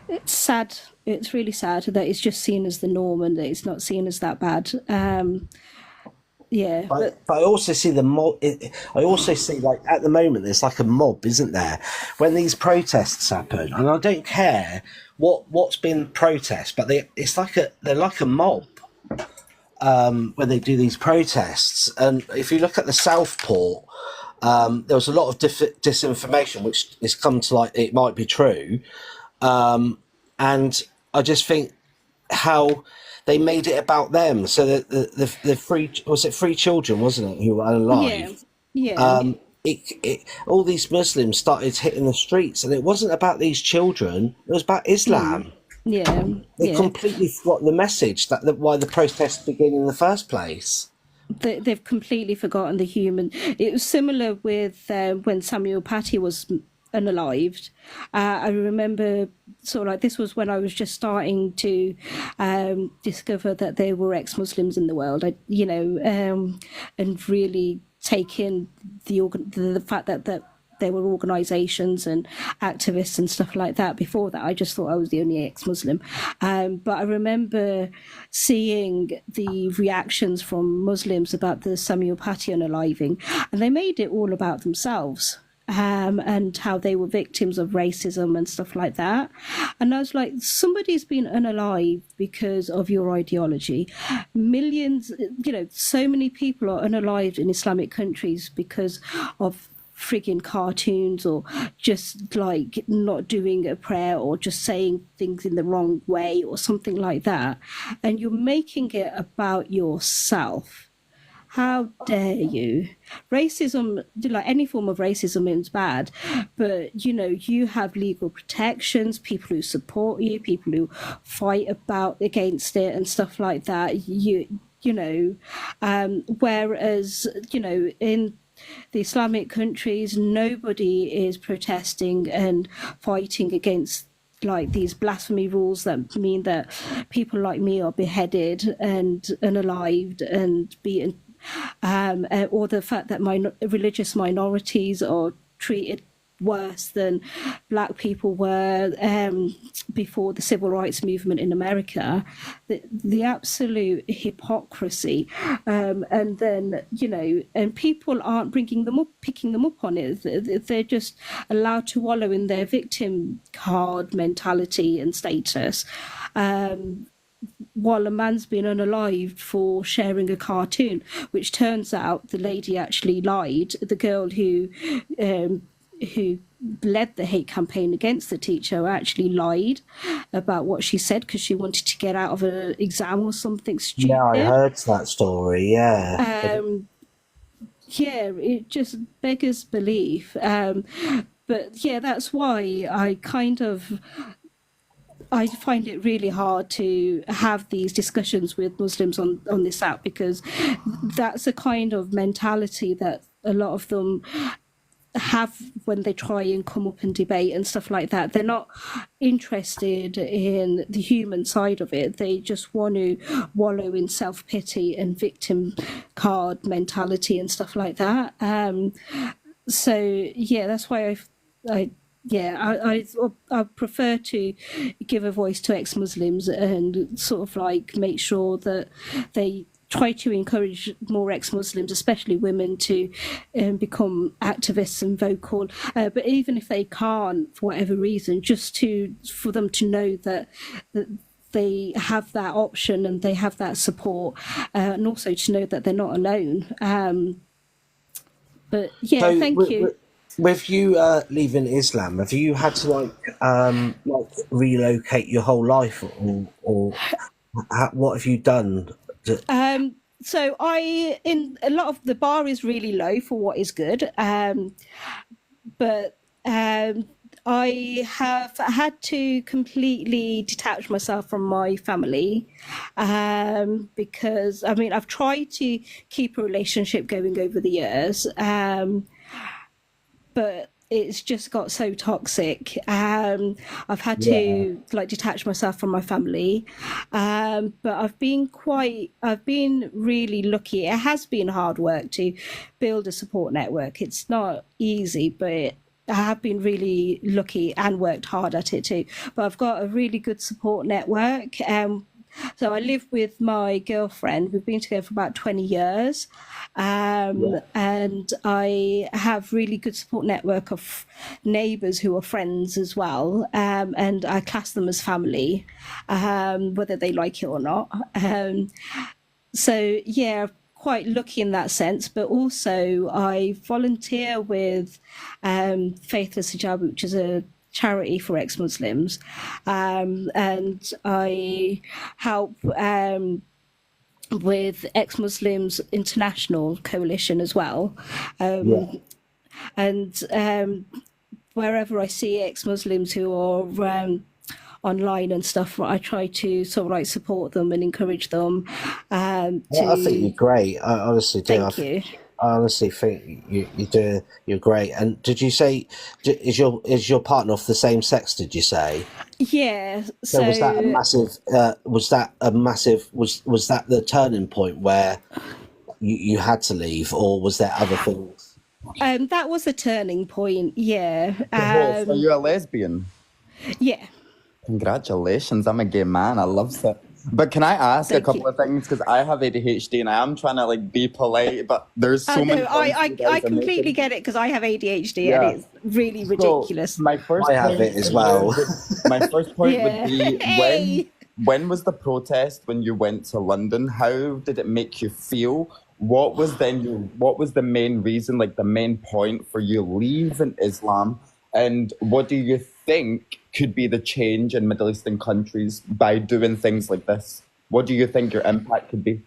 It's sad. It's really sad that it's just seen as the norm and that it's not seen as that bad. Yeah. but I also see the mob. I also see, like, at the moment there's like a mob, isn't there? When these protests happen, and I don't care what's been protest, but they're like a mob when they do these protests. And if you look at the Southport, there was a lot of disinformation which has come to light. It might be true. And I just think how they made it about them. So the three children, wasn't it, who were unalive? Yeah. All these Muslims started hitting the streets, and it wasn't about these children. It was about Islam. Yeah. They Yeah. completely forgot the message that why the protests began in the first place. They've completely forgotten the human. It was similar with when Samuel Paty was unalived. I remember sort of like this was when I was just starting to discover that there were ex-Muslims in the world. And really take in the fact that there were organisations and activists and stuff like that. Before that, I just thought I was the only ex-Muslim. But I remember seeing the reactions from Muslims about the Samuel Paty unaliving, and they made it all about themselves. And how they were victims of racism and stuff like that. And I was like, somebody's been unalived because of your ideology. Millions, so many people are unalived in Islamic countries because of frigging cartoons, or just like not doing a prayer, or just saying things in the wrong way or something like that. And you're making it about yourself. How dare you? Racism, like any form of racism, is bad, but you have legal protections, people who support you, people who fight against it and stuff like that. Whereas in the Islamic countries, nobody is protesting and fighting against like these blasphemy rules that mean that people like me are beheaded and unalived and beaten, or the fact that religious minorities are treated worse than black people were before the civil rights movement in America, the absolute hypocrisy, and then and people aren't picking them up on it. They're just allowed to wallow in their victim card mentality and status, while a man's been unalived for sharing a cartoon, which turns out the lady actually lied. The girl who led the hate campaign against the teacher actually lied about what she said because she wanted to get out of an exam or something stupid. Yeah, I heard that story. Yeah. Yeah, it just beggars belief. But yeah, that's why I find it really hard to have these discussions with Muslims on this app, because that's a kind of mentality that a lot of them have when they try and come up and debate and stuff like that. They're not interested in the human side of it. They just want to wallow in self-pity and victim card mentality and stuff like that. So yeah, that's why I prefer to give a voice to ex-Muslims and sort of like make sure that they try to encourage more ex-Muslims, especially women, to become activists and vocal. But even if they can't, for whatever reason, just for them to know that they have that option and they have that support, and also to know that they're not alone. But yeah, so thank you. With you leaving Islam, have you had to like relocate your whole life, or what have you done? So in a lot of the bar is really low for what is good, but I have had to completely detach myself from my family, because I've tried to keep a relationship going over the years, but it's just got so toxic. I've had to detach myself from my family, but I've been really lucky. It has been hard work to build a support network. It's not easy, but I have been really lucky and worked hard at it too. But I've got a really good support network. So I live with my girlfriend. We've been together for about 20 years. And I have really good support network of neighbours who are friends as well. And I class them as family, whether they like it or not. So yeah, quite lucky in that sense. But also I volunteer with Faithless Hijab, which is a charity for ex-Muslims, and I help with ex-Muslims International Coalition as well, and wherever I see ex-Muslims who are online and stuff, I try to sort of like support them and encourage them. I think you're great. I honestly do. Thank you. I honestly think you're great. And did you say is your partner of the same sex? Did you say? Yeah. So was that a massive? Was that the turning point where you had to leave, or was there other things? That was a turning point. Yeah. So you're a lesbian? Yeah. Congratulations! I'm a gay man. I love it. But can I ask a couple of things? Because I have ADHD and I am trying to be polite, but there's so many. I completely get it, because I have ADHD and it's really ridiculous. So my first I have it as well. My first point would be when was the protest when you went to London? How did it make you feel? What was the main reason, the main point for you leaving Islam? And what do you think could be the change in Middle Eastern countries by doing things like this? What do you think your impact could be?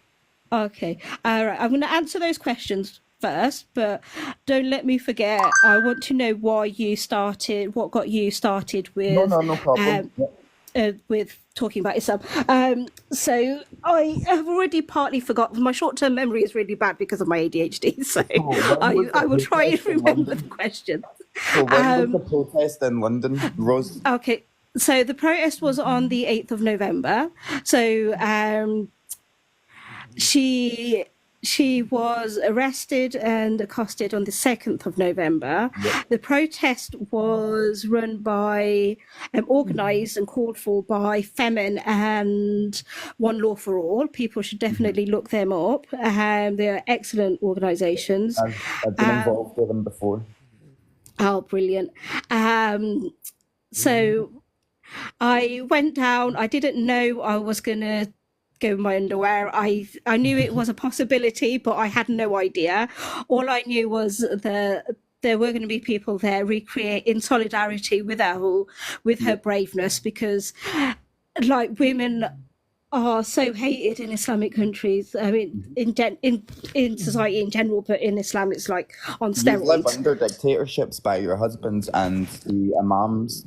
Okay. All right. I'm going to answer those questions first, but don't let me forget. I want to know what got you started with. No problem. With talking about Islam. So I have already partly forgotten. My short-term memory is really bad because of my ADHD. So I will try and remember the question. So when was the protest in London, Rose? Okay. So the protest was on the 8th of November. So she was arrested and accosted on the 2nd of November. The protest was run by, organised and called for by Femin and One Law for All. People should definitely look them up. They're excellent organisations. I've been involved with them before. Oh, brilliant. So I went down. I didn't know I was going to go in my underwear. I knew it was a possibility, but I had no idea. All I knew was that there were going to be people there recreate in solidarity with her braveness, because like women are so hated in Islamic countries. I mean, in society in general, but in Islam, it's like on steroids. You live under dictatorships by your husbands and the imams.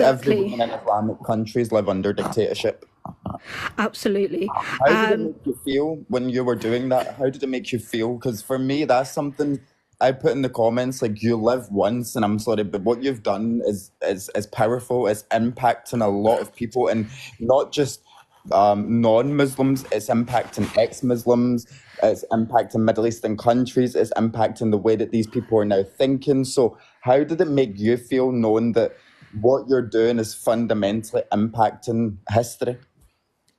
Every woman in Islamic countries live under dictatorship. Absolutely. How did it make you feel when you were doing that? How did it make you feel? Because for me, that's something I put in the comments, like, you live once, and I'm sorry, but what you've done is powerful. It's impacting a lot of people, and not just non-Muslims. It's impacting ex-Muslims. It's impacting Middle Eastern countries. It's impacting the way that these people are now thinking. So how did it make you feel knowing that what you're doing is fundamentally impacting history?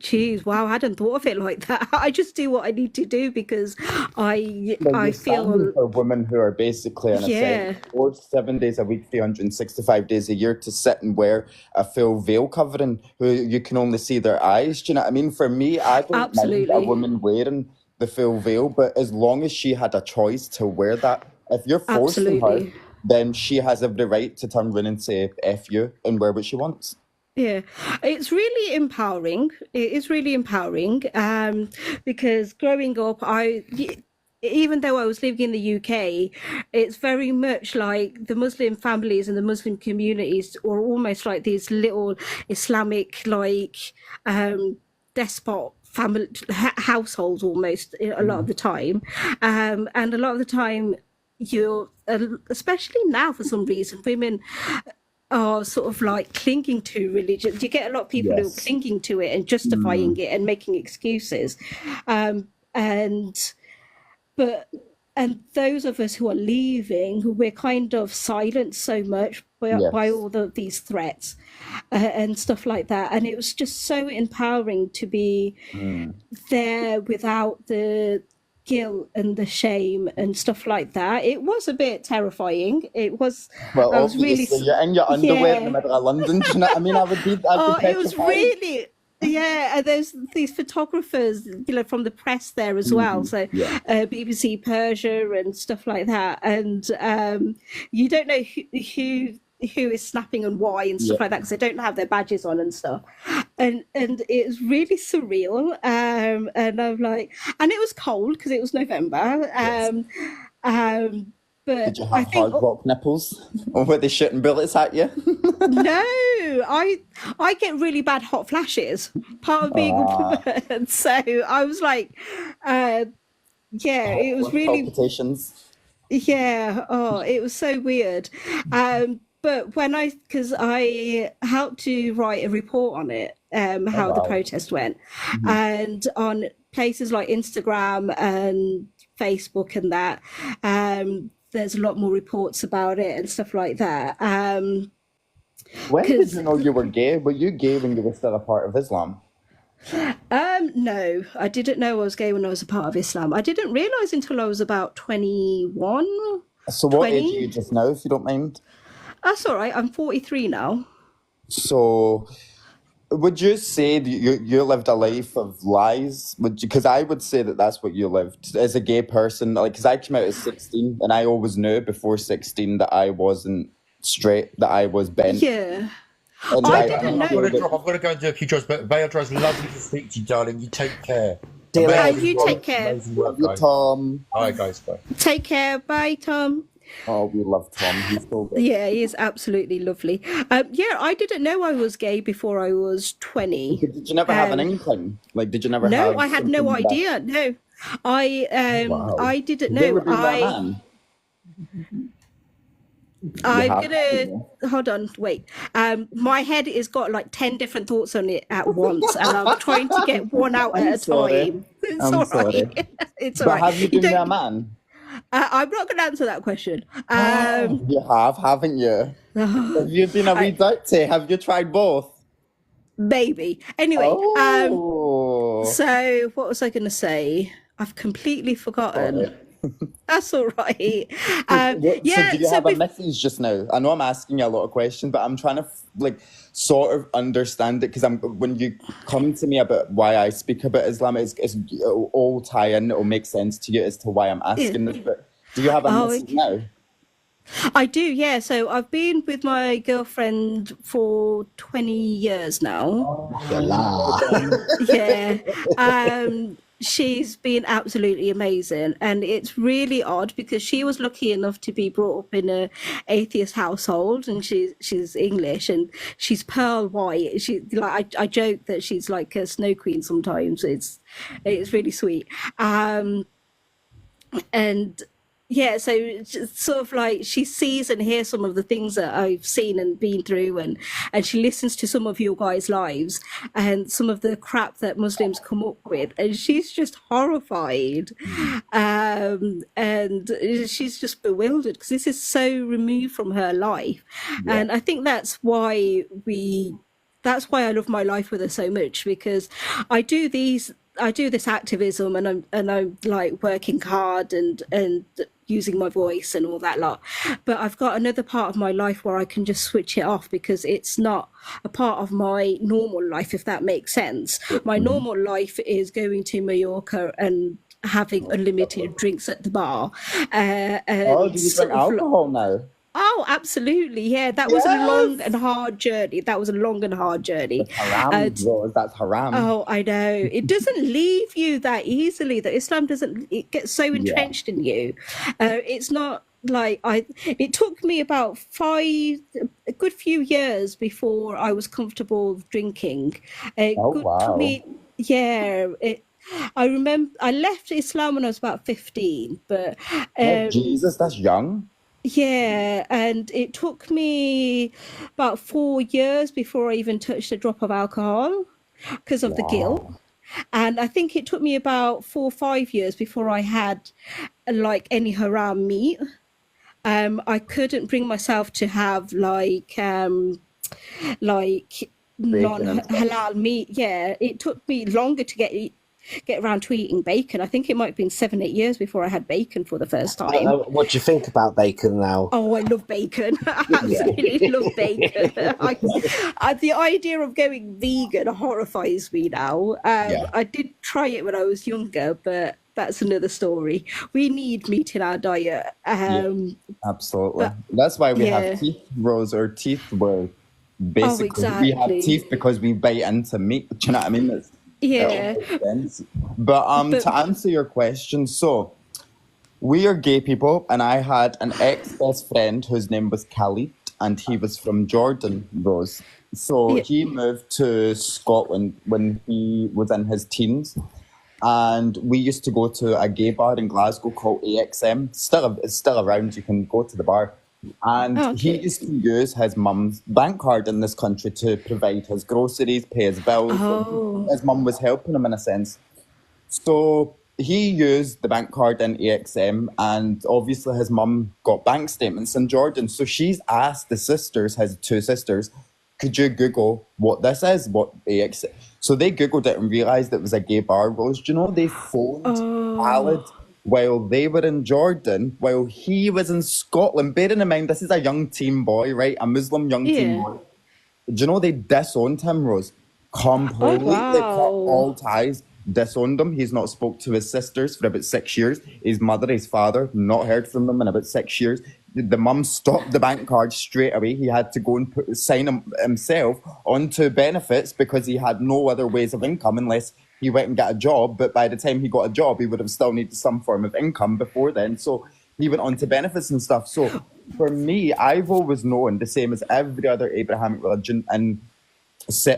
Jeez, wow, I hadn't thought of it like that. I just do what I need to do because I feel for women who are basically in a forced 7 days a week, 365 days a year, to sit and wear a full veil covering, who you can only see their eyes. Do you know what I mean? For me, I don't mind a woman wearing the full veil, but as long as she had a choice to wear that, if you're forcing her, then she has every right to turn around and say F you and wear what she wants. Yeah, it's really empowering. It is really empowering because growing up, even though I was living in the UK, it's very much like the Muslim families and the Muslim communities are almost like these little Islamic despot family households almost a lot of the time, and a lot of the time you're especially now for some reason women are sort of like clinging to religion. You get a lot of people who are clinging to it and justifying it and making excuses. And those of us who are leaving, we're kind of silenced so much by all these threats and stuff like that. And it was just so empowering to be there without the guilt and the shame and stuff like that. It was a bit terrifying. It was. Well, I was really. You're in your underwear in the middle of London. Do you know what I mean? I'd be it was really. Yeah, and there's these photographers, from the press there as well. So BBC Persia and stuff like that, and you don't know who is snapping and why and stuff like that, because they don't have their badges on and stuff, and it was really surreal. And I'm like, and it was cold because it was November. But did you have hard rock nipples, or were they shooting bullets at you? No, I get really bad hot flashes. Part of being a woman, so I was like, it was really palpitations. Yeah, it was so weird. But because I helped to write a report on it, how the protest went, and on places like Instagram and Facebook and that, there's a lot more reports about it and stuff like that. When did you know you were gay? Were you gay when you were still a part of Islam? No, I didn't know I was gay when I was a part of Islam. I didn't realise until I was about 21. So what age are you just now, if you don't mind? That's all right. I'm 43 now. So would you say that you lived a life of lies? Because I would say that that's what you lived as a gay person. Like, because I came out at 16, and I always knew before 16 that I wasn't straight, that I was bent. Yeah. And I didn't know. I've got to go and do a few jobs, but Beatrice, it's lovely to speak to you, darling. You take care. You take care. Love you, Tom. All right, guys. Bye. Take care. Bye, Tom. Oh, we love Tom. He's so good. Yeah, he is absolutely lovely. I didn't know I was gay before I was 20. Did you never have an inkling? Like, did you never have... No, I had no idea. No. I didn't know. I'm have gonna hold on, wait. My head has got like 10 different thoughts on it at once, and I'm trying to get one out I'm at a sorry. time. It's I'm all sorry. right. It's all But right. have you You been with a don't. man? I'm not gonna answer that question. You have, haven't you? Have you been a wee I, dirty? Have you tried both? maybe. Anyway, Oh, so what was I gonna say? I've completely forgotten. sorry. That's all right. So do Yeah. you So have a message just now? I know I'm asking you a lot of questions, but I'm trying to like sort of understand it because I'm when you come to me about why I speak about Islam, it'll all tie in. It'll make sense to you as to why I'm yeah. asking this. But do you have a Oh, message okay. now? I do, yeah. So I've been with my girlfriend for 20 years now. Well Mashallah. done. Yeah. She's been absolutely amazing. And it's really odd because she was lucky enough to be brought up in a atheist household, and she's English and she's pearl white. She like I joke that she's like a snow queen sometimes. It's really sweet. And yeah, so it's just sort of like she sees and hears some of the things that I've seen and been through, and she listens to some of your guys' lives and some of the crap that Muslims come up with, and she's just horrified, and she's just bewildered because this is so removed from her life, Yeah. and I think that's why I love my life with her so much, because I do this activism, and I'm like working hard and using my voice and all that lot. But I've got another part of my life where I can just switch it off because it's not a part of my normal life, if that makes sense. My normal life is going to Mallorca and having unlimited drinks at the bar, Oh, and do you drink sort of alcohol now? oh, absolutely. Yeah, that was a long and Yes. hard journey. That was a long and hard journey. That's haram, And bro. That's haram. oh, I know. It doesn't leave you that easily. That Islam doesn't, it gets so Yeah. entrenched in you. It's not like it took me about a good few years before I was comfortable drinking. Oh, Took wow. me, yeah. I remember I left Islam when I was about 15, but Oh, um, Jesus, that's young. yeah, and it took me about 4 years before I even touched a drop of alcohol because of the guilt. Wow. And I think it took me about 4 or 5 years before I had like any haram meat. I couldn't bring myself to have like non Bacon and stuff. halal meat. Yeah, it took me longer to get around to eating bacon. I think it might have been 7 or 8 years before I had bacon for the first time. What do you think about bacon now? Oh, I love bacon. I Yeah. absolutely love bacon. The idea of going vegan horrifies me now. Yeah. I did try it when I was younger, but that's another story. We need meat in our diet. Yeah. Absolutely. But That's why we yeah. have teeth, Rose. Our teeth were Oh, basically, we have exactly. teeth because we bite into meat. Do you know what I mean? It all Yeah. makes sense. But But to answer your question, so we are gay people, and I had an ex-best friend whose name was Khalid, and he was from Jordan, Rose. So yeah. he moved to Scotland when he was in his teens, and we used to go to a gay bar in Glasgow called AXM. It's still around. You can go to the bar. And Oh, he okay. used to use his mum's bank card in this country to provide his groceries, pay his bills. Oh. His mum was helping him in a sense. So he used the bank card in AXM, and obviously his mum got bank statements in Jordan. So she's asked the sisters, his two sisters, could you Google what this is, what AXM? So they Googled it and realised it was a gay bar. Rose, do you know they phoned Khalid Oh. while they were in Jordan, while he was in Scotland? Bearing in mind, this is a young teen boy, right? A Muslim young teen Yeah. boy. Do you know they disowned him, Rose? Oh, Completely cut wow. all ties, disowned him. He's not spoke to his sisters for about 6 years. His mother, his father, not heard from them in about 6 years. The mum stopped the bank card straight away. He had to go and sign himself onto benefits because he had no other ways of income unless he went and got a job. But by the time he got a job, he would have still needed some form of income before then. So he went on to benefits and stuff. So for me, I've always known, the same as every other Abrahamic religion and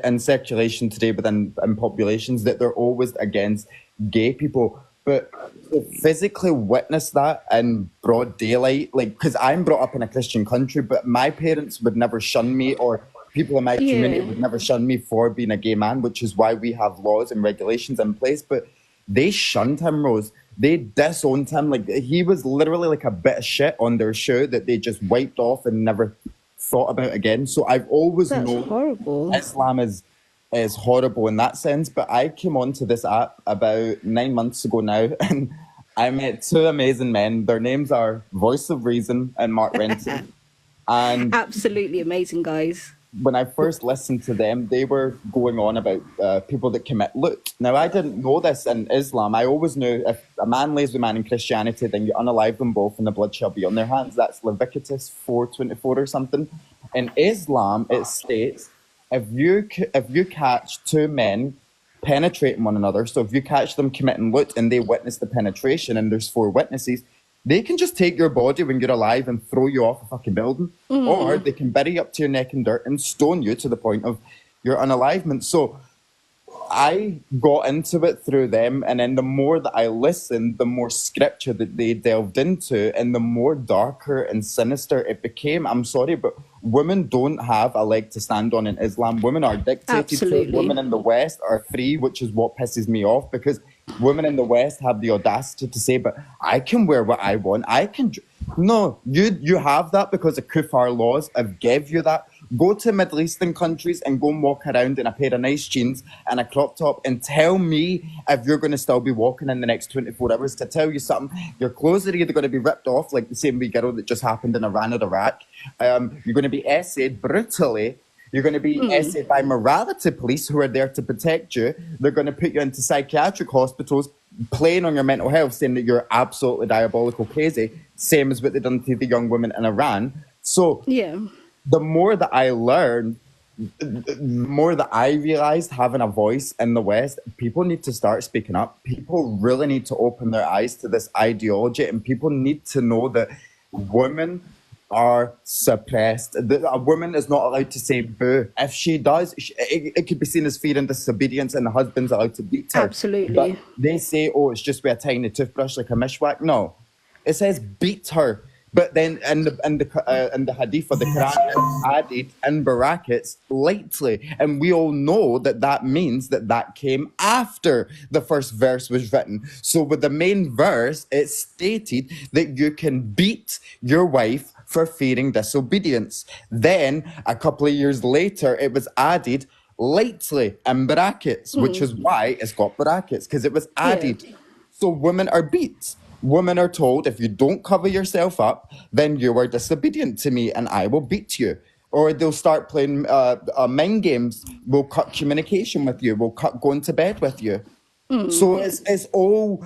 in circulation today within in populations, that they're always against gay people. But to physically witness that in broad daylight, like, because I'm brought up in a Christian country, but my parents would never shun me, or people in my community would never shun me for being a gay man, which is why we have laws and regulations in place. But they shunned him, Rose. They disowned him. Like, he was literally like a bit of shit on their shoe that they just wiped off and never thought about again. So I've always known horrible. Islam is horrible in that sense. But I came onto this app about 9 months ago now, and I met two amazing men. Their names are Voice of Reason and Mark Renton. And absolutely amazing guys. When I first listened to them, they were going on about people that commit loot. Now, I didn't know this in Islam. I always knew if a man lays with a man in Christianity, then you unalive them both and the blood shall be on their hands. That's Leviticus 4:24 or something. In Islam, it states, if you catch two men penetrating one another, so if you catch them committing loot and they witness the penetration and there's 4 witnesses, they can just take your body when you're alive and throw you off a fucking building. Or they can bury you up to your neck in dirt and stone you to the point of your unalivement. So I got into it through them, and then the more that I listened, the more scripture that they delved into, and the more darker and sinister it became. I'm sorry, but women don't have a leg to stand on in Islam. Women are dictated to. Women in the West are free, which is what pisses me off, because women in the West have the audacity to say, but I can wear what I want. I can... No, you have that because the kuffar laws have give you that. Go to Middle Eastern countries and go and walk around in a pair of nice jeans and a crop top and tell me if you're going to still be walking in the next 24 hours. To tell you something, your clothes are either going to be ripped off like the same wee girl that just happened in Iran or Iraq. You're going to be essayed brutally. You're going to be essayed by morality police who are there to protect you. They're going to put you into psychiatric hospitals, playing on your mental health, saying that you're absolutely diabolical crazy, same as what they done to the young women in Iran. So the more that I learned, the more that I realized having a voice in the West, people need to start speaking up. People really need to open their eyes to this ideology, and people need to know that women are suppressed. A woman is not allowed to say boo. If she does, it could be seen as fear and disobedience, and the husband's allowed to beat her. Absolutely. But they say, oh, it's just with a tiny toothbrush like a mishwak. No, it says beat her. But then in the hadith of the Quran, it's added in brackets lightly. And we all know that that means that that came after the first verse was written. So with the main verse, it stated that you can beat your wife for fearing disobedience. Then a couple of years later, it was added lightly in brackets, which is why it's got brackets, because it was added. So women are beat. Women are told, if you don't cover yourself up, then you are disobedient to me and I will beat you. Or they'll start playing mind games. We'll cut communication with you. We'll cut going to bed with you. So it's all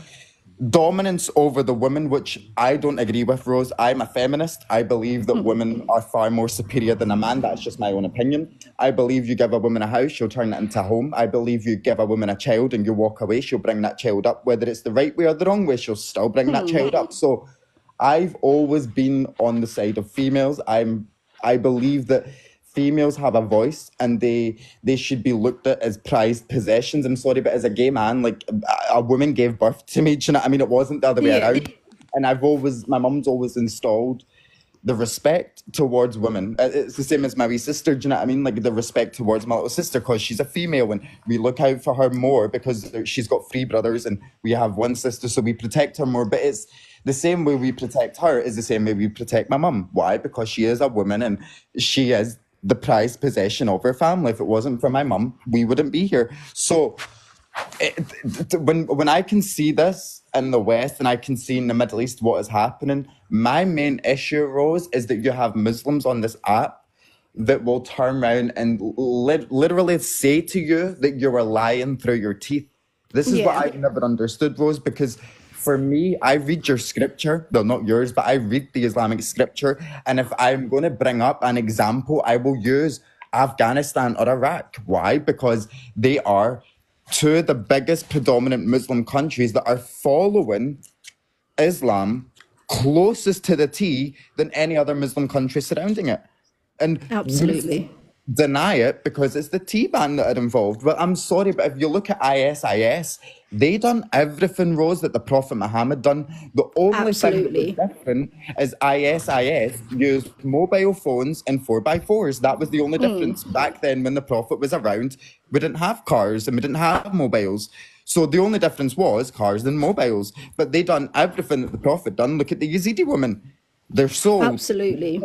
dominance over the women, which I don't agree with, Rose. I'm a feminist. I believe that women are far more superior than a man. That's just my own opinion. I believe you give a woman a house, she'll turn it into a home. I believe you give a woman a child and you walk away, she'll bring that child up. Whether it's the right way or the wrong way, she'll still bring that child up. So I've always been on the side of females. I believe that females have a voice and they should be looked at as prized possessions. I'm sorry, but as a gay man, like a woman gave birth to me. Do you know what I mean? It wasn't the other way around. And my mum's always installed the respect towards women. It's the same as my wee sister. Do you know what I mean? Like the respect towards my little sister, because she's a female and we look out for her more because she's got 3 brothers and we have 1 sister, so we protect her more. But it's the same way we protect her is the same way we protect my mum. Why? Because she is a woman and she is the prized possession of her family. If it wasn't for my mum, we wouldn't be here. So when I can see this in the West and I can see in the Middle East what is happening, my main issue, Rose, is that you have Muslims on this app that will turn around and literally say to you that you are lying through your teeth. This is what I've never understood, Rose, because for me, I read your scripture, though not yours, but I read the Islamic scripture. And if I'm going to bring up an example, I will use Afghanistan or Iraq. Why? Because they are 2 of the biggest predominant Muslim countries that are following Islam closest to the T than any other Muslim country surrounding it. And absolutely. deny it because it's the T-ban that are involved. But I'm sorry, but if you look at ISIS, they done everything, Rose, that the Prophet Muhammad done. The only thing that was Absolutely. different is ISIS used mobile phones and 4x4s. That was the only difference. Back then, when the Prophet was around, we didn't have cars and we didn't have mobiles. So the only difference was cars and mobiles. But they done everything that the Prophet done. Look at the Yazidi women. They're sold. Absolutely.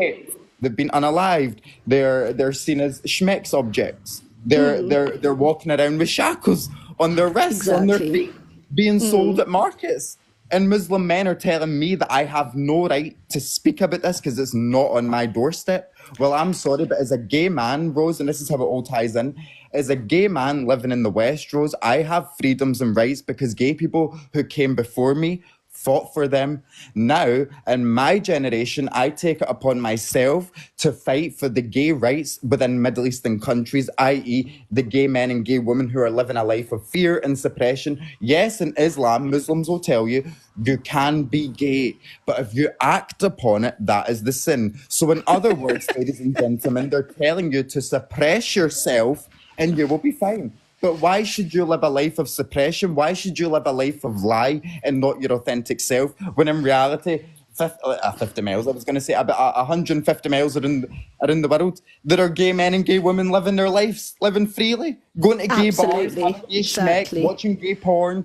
They've been unalived. They're seen as schmecks objects. They're walking around with shackles on their wrists, on their Exactly. feet, being sold at markets. And Muslim men are telling me that I have no right to speak about this because it's not on my doorstep. Well, I'm sorry, but as a gay man, Rose, and this is how it all ties in, as a gay man living in the West, Rose, I have freedoms and rights because gay people who came before me fought for them. Now, in my generation, I take it upon myself to fight for the gay rights within Middle Eastern countries, i.e. the gay men and gay women who are living a life of fear and suppression. Yes, in Islam, Muslims will tell you, you can be gay, but if you act upon it, that is the sin. So in other words, ladies and gentlemen, they're telling you to suppress yourself and you will be fine. But why should you live a life of suppression? Why should you live a life of lie and not your authentic self? When in reality, 50 miles, I was going to say, about 150 miles around the world, there are gay men and gay women living their lives, living freely, going to gay bars, Absolutely. having gay schmeck, Exactly. watching gay porn,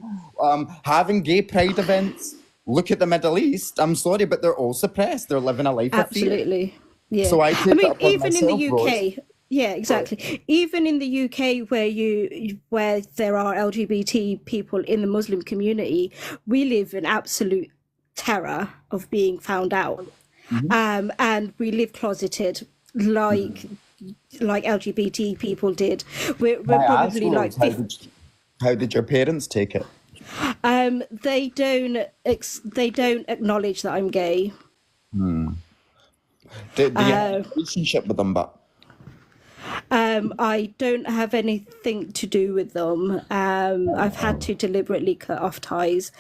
having gay pride events. Look at the Middle East. I'm sorry, but they're all suppressed. They're living a life of fear. Absolutely. Yeah. So I take it upon even in the myself, UK. Rose. Yeah, exactly. Even in the UK, where there are LGBT people in the Muslim community, we live in absolute terror of being found out, and we live closeted like LGBT people did. We're Can I ask, probably like Rose, how did your parents take it? they don't acknowledge that I'm gay. Do you have a relationship with them, but? I don't have anything to do with them. I've had to deliberately cut off ties.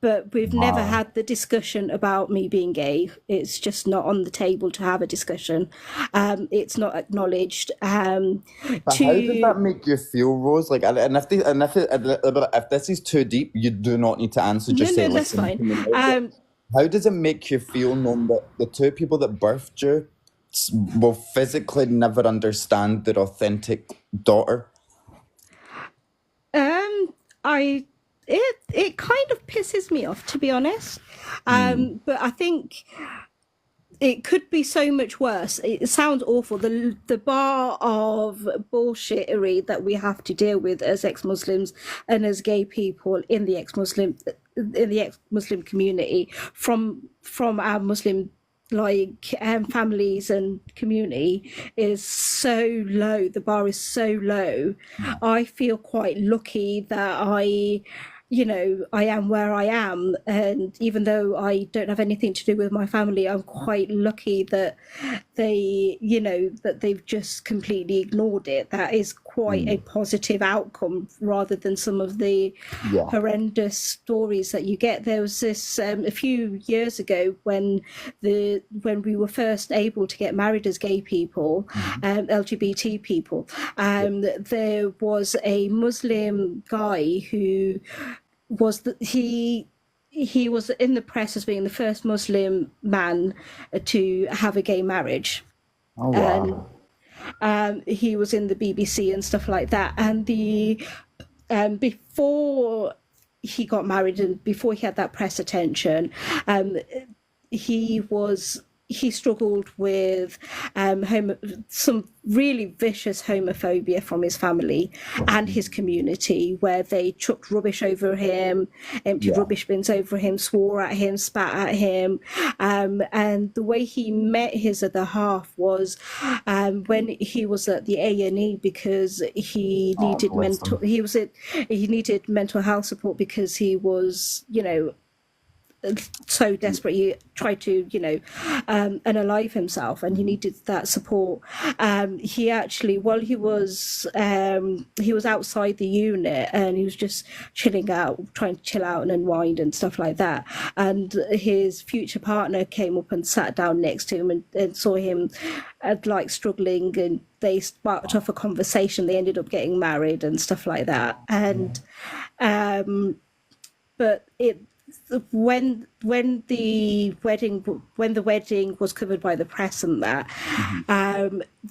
But we've never had the discussion about me being gay. It's just not on the table to have a discussion. It's not acknowledged. But how does that make you feel, Rose? Like, and if this is too deep, you do not need to answer. Just say, No, that's listen. fine. How does it make you feel knowing that the two people that birthed you will physically never understand their authentic daughter? It kind of pisses me off, to be honest. But I think it could be so much worse. It sounds awful. The bar of bullshittery that we have to deal with as ex-Muslims and as gay people in the ex-Muslim community from our Muslim families and community is so low. The bar is so low. I feel quite lucky that I am where I am, and even though I don't have anything to do with my family, I'm quite lucky that they've just completely ignored it. That is quite a positive outcome rather than some of the horrendous stories that you get. There was this a few years ago when we were first able to get married as gay people, LGBT people, there was a Muslim guy who was he was in the press as being the first Muslim man to have a gay marriage. Oh, wow. And he was in the BBC and stuff like that. And before he got married and before he had that press attention, he struggled with some really vicious homophobia from his family and his community, where they chucked rubbish over him, emptied rubbish bins over him, swore at him, spat at him. And the way he met his other half was when he was at the A&E because he needed mental health support because he was so desperate. He tried to, unalive himself, and he needed that support. He actually, while he was outside the unit, and he was just chilling out, trying to chill out and unwind and stuff like that. And his future partner came up and sat down next to him and saw him like struggling, and they sparked off a conversation. They ended up getting married and stuff like that. And but when the wedding was covered by the press and that,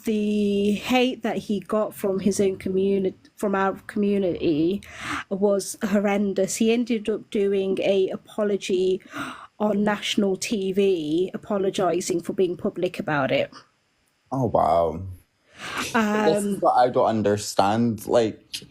the hate that he got from his own community, from our community, was horrendous. He ended up doing a apology on national TV, apologizing for being public about it. Oh wow. This is what I don't understand. Like,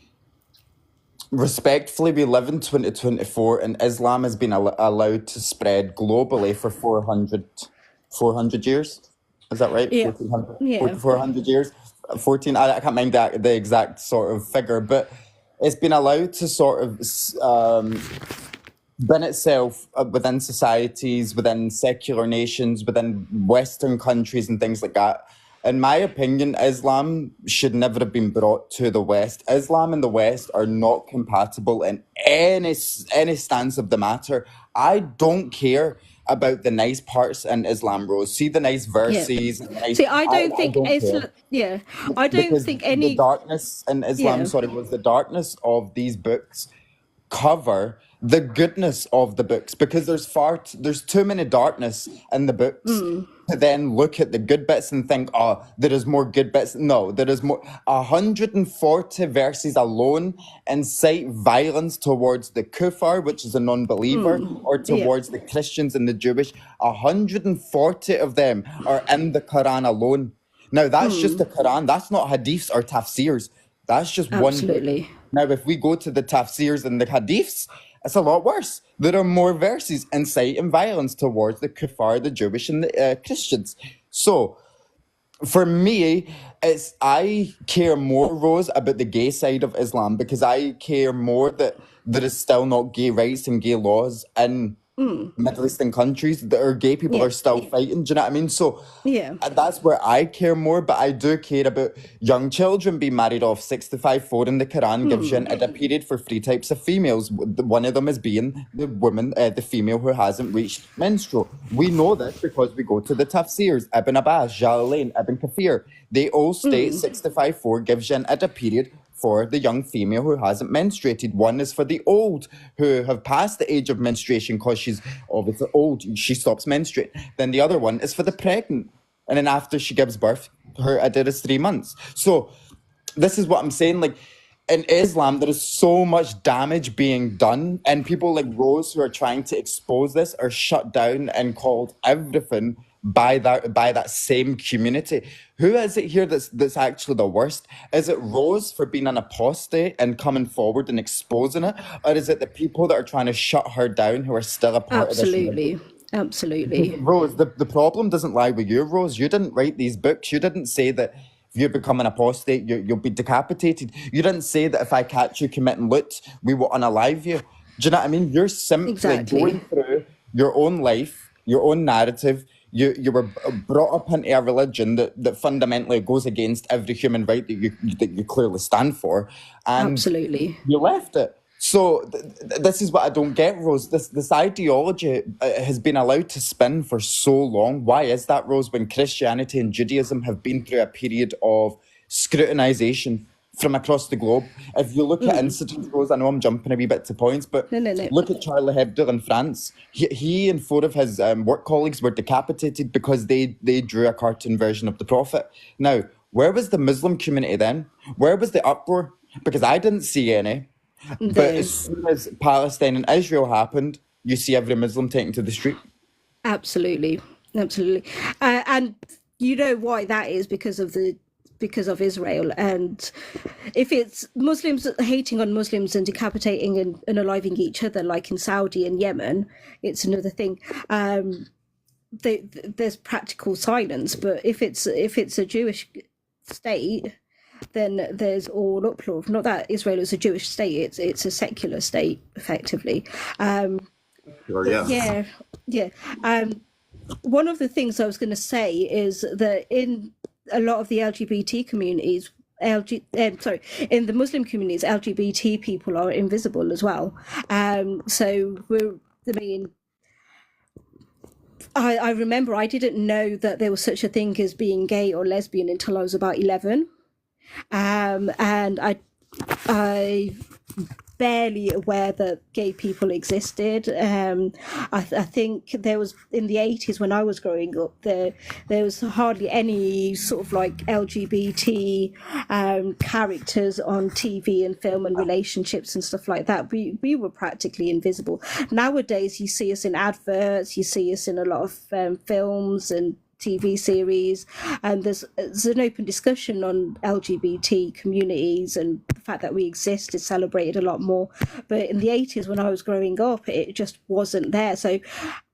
respectfully, we live in 2024 and Islam has been allowed to spread globally for 400 years. Is that right? Yeah. 1400, Yeah. 400 years? 14, I can't mind the exact sort of figure, but it's been allowed to sort of bin itself within societies, within secular nations, within Western countries and things like that. In my opinion, Islam should never have been brought to the West. Islam and the West are not compatible in any stance of the matter. I don't care about the nice parts in Islam, Rose. See the nice verses. Yeah. And nice, See, I don't think don't Islam. care. Yeah, I don't Because think any. the darkness in Islam, Yeah. was the darkness of these books cover the goodness of the books, because there's too many darkness in the books to then look at the good bits and think, oh, there is more good bits. No, there is more. 140 verses alone incite violence towards the kuffar, which is a non-believer, or towards the Christians and the Jewish. 140 of them are in the Quran alone. Now, that's just the Quran. That's not hadiths or tafsirs. That's just one book. Absolutely. Now, if we go to the tafsirs and the hadiths, it's a lot worse. There are more verses inciting violence towards the kuffar, the Jewish, and the Christians. So, for me, I care more, Rose, about the gay side of Islam, because I care more that there is still not gay rights and gay laws in Middle Eastern countries. That are gay people are still fighting. Do you know what I mean? So that's where I care more, but I do care about young children being married off 65-4 in the Quran gives you an iddah period for 3 types of females. One of them is being the woman, the female who hasn't reached menstrual. We know this because we go to the tafsirs. Ibn Abbas, Jalalain, Ibn Kathir. They all state 65-4 gives you an iddah period for the young female who hasn't menstruated. One is for the old who have passed the age of menstruation because she's obviously old, she stops menstruating. Then the other one is for the pregnant. And then after she gives birth, her iddah is 3 months. So this is what I'm saying. Like, in Islam, there is so much damage being done, and people like Rose who are trying to expose this are shut down and called everything by that same community. Who is it here that's actually the worst? Is it Rose for being an apostate and coming forward and exposing it, or is it the people that are trying to shut her down who are still a part of this? Absolutely. Rose, the problem doesn't lie with you, Rose. You didn't write these books. You didn't say that if you become an apostate, you'll be decapitated. You didn't say that if I catch you committing loot, we will unalive you. Do you know what I mean? You're simply going through your own life, your own narrative. You were brought up into a religion that fundamentally goes against every human right that you clearly stand for. And absolutely. You left it. So this is what I don't get, Rose. This ideology has been allowed to spin for so long. Why is that, Rose, when Christianity and Judaism have been through a period of scrutinization from across the globe? If you look at incidents, Rose, I know I'm jumping a wee bit to points, but look at Charlie Hebdo in France. He and 4 of his work colleagues were decapitated because they drew a cartoon version of the Prophet. Now, where was the Muslim community then? Where was the uproar? Because I didn't see any. But as soon as Palestine and Israel happened, you see every Muslim taken to the street. Absolutely. And you know why that is, because of Israel. And if it's Muslims hating on Muslims and decapitating and unaliving each other, like in Saudi and Yemen, it's another thing. There's practical silence. But if it's a Jewish state, then there's all uproar. Not that Israel is a Jewish state; it's a secular state, effectively. Sure, yeah. Yeah. One of the things I was going to say is that in a lot of the LGBT communities, in the Muslim communities, LGBT people are invisible as well. I remember I didn't know that there was such a thing as being gay or lesbian until I was about 11. And I barely aware that gay people existed. I think there was, in the 80s when I was growing up, there was hardly any sort of like LGBT characters on TV and film and relationships and stuff like that. We were practically invisible. Nowadays you see us in adverts, you see us in a lot of films and TV series, and there's an open discussion on LGBT communities, and the fact that we exist is celebrated a lot more. But in the 80s when I was growing up, it just wasn't there. So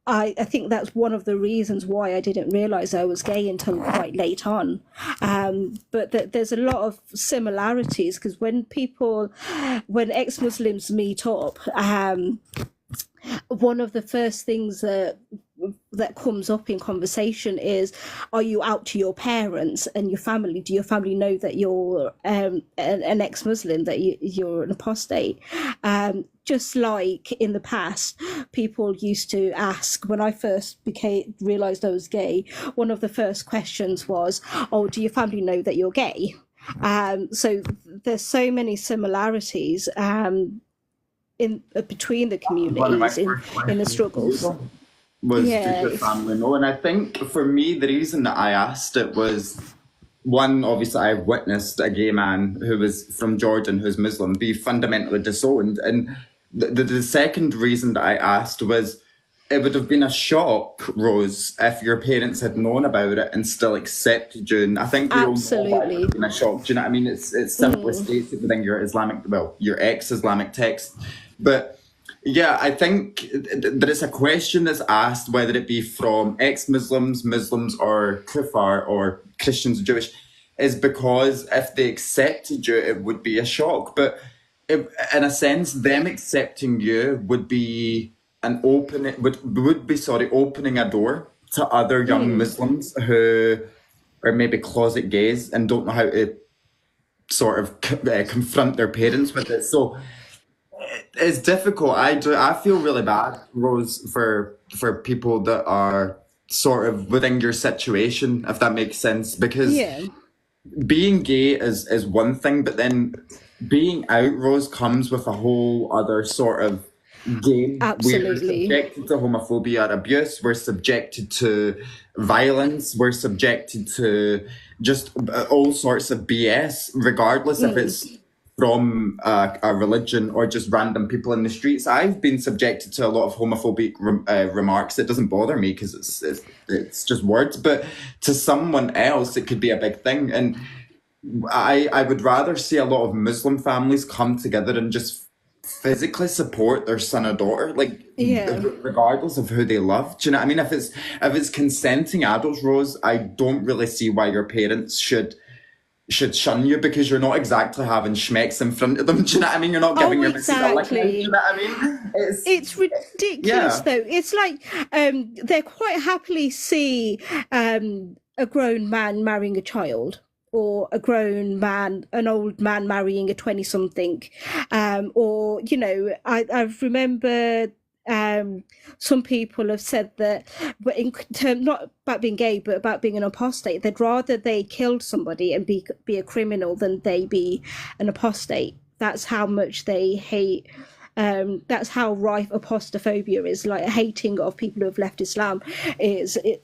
I think that's one of the reasons why I didn't realise I was gay until quite late on. But there's a lot of similarities, because when ex-Muslims meet up, one of the first things that comes up in conversation is, are you out to your parents and your family? Do your family know that you're an ex-Muslim, that you're an apostate? Just like in the past, people used to ask, when I first realised I was gay, one of the first questions was, oh, do your family know that you're gay? So there's so many similarities between the communities in the struggles. Was did your family know? And I think for me, the reason that I asked it was, one, obviously I've witnessed a gay man who was from Jordan, who's Muslim, be fundamentally disowned. And the second reason that I asked was, it would have been a shock, Rose, if your parents had known about it and still accepted you. And I think we all know that it would have been a shock. Do you know what I mean? It's simply stated within your your ex-Islamic text. But yeah, I think that it's a question that's asked, whether it be from ex-Muslims, Muslims, or kuffar, or Christians, Jewish, is because if they accepted you, it would be a shock. But in a sense, them accepting you would be opening a door to other young Muslims who are maybe closet gays and don't know how to sort of confront their parents with it. So it's difficult. I feel really bad, Rose, for people that are sort of within your situation, if that makes sense, because being gay is one thing, but then being out, Rose, comes with a whole other sort of game. Absolutely. We're subjected to homophobia and abuse. We're subjected to violence. We're subjected to just all sorts of BS, regardless if it's from a religion or just random people in the streets. I've been subjected to a lot of homophobic remarks. It doesn't bother me because it's just words, but to someone else it could be a big thing. And I would rather see a lot of Muslim families come together and just physically support their son or daughter, regardless of who they love. Do you know what I mean? If it's consenting adults, Rose, I don't really see why your parents should shun you, because you're not exactly having schmecks in front of them. Do you know what I mean? You're not giving your missus a licking. Do you know what I mean? It's ridiculous, though. It's like they quite happily see a grown man marrying a child, or a grown man, an old man marrying a 20-something. Or, you know, I remember some people have said that, but in terms not about being gay, but about being an apostate, they'd rather they killed somebody and be a criminal than they be an apostate. That's how much they hate. That's how rife apostophobia is, like hating of people who have left Islam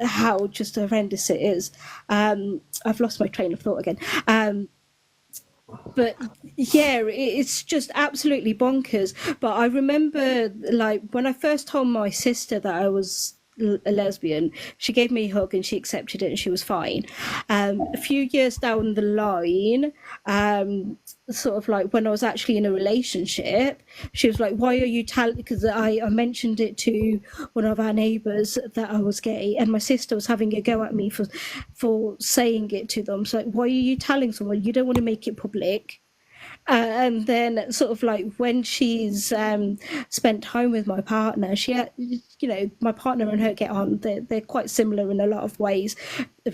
how just horrendous it is. I've lost my train of thought again. But yeah, it's just absolutely bonkers. But I remember, like, when I first told my sister that I was a lesbian, she gave me a hug and she accepted it and she was fine. A few years down the line, sort of like when I was actually in a relationship, she was like, why are you telling, because I mentioned it to one of our neighbours that I was gay, and my sister was having a go at me for saying it to them. So like, why are you telling someone? You don't want to make it public. And then sort of like when she's spent time with my partner, my partner and her get on. They're quite similar in a lot of ways,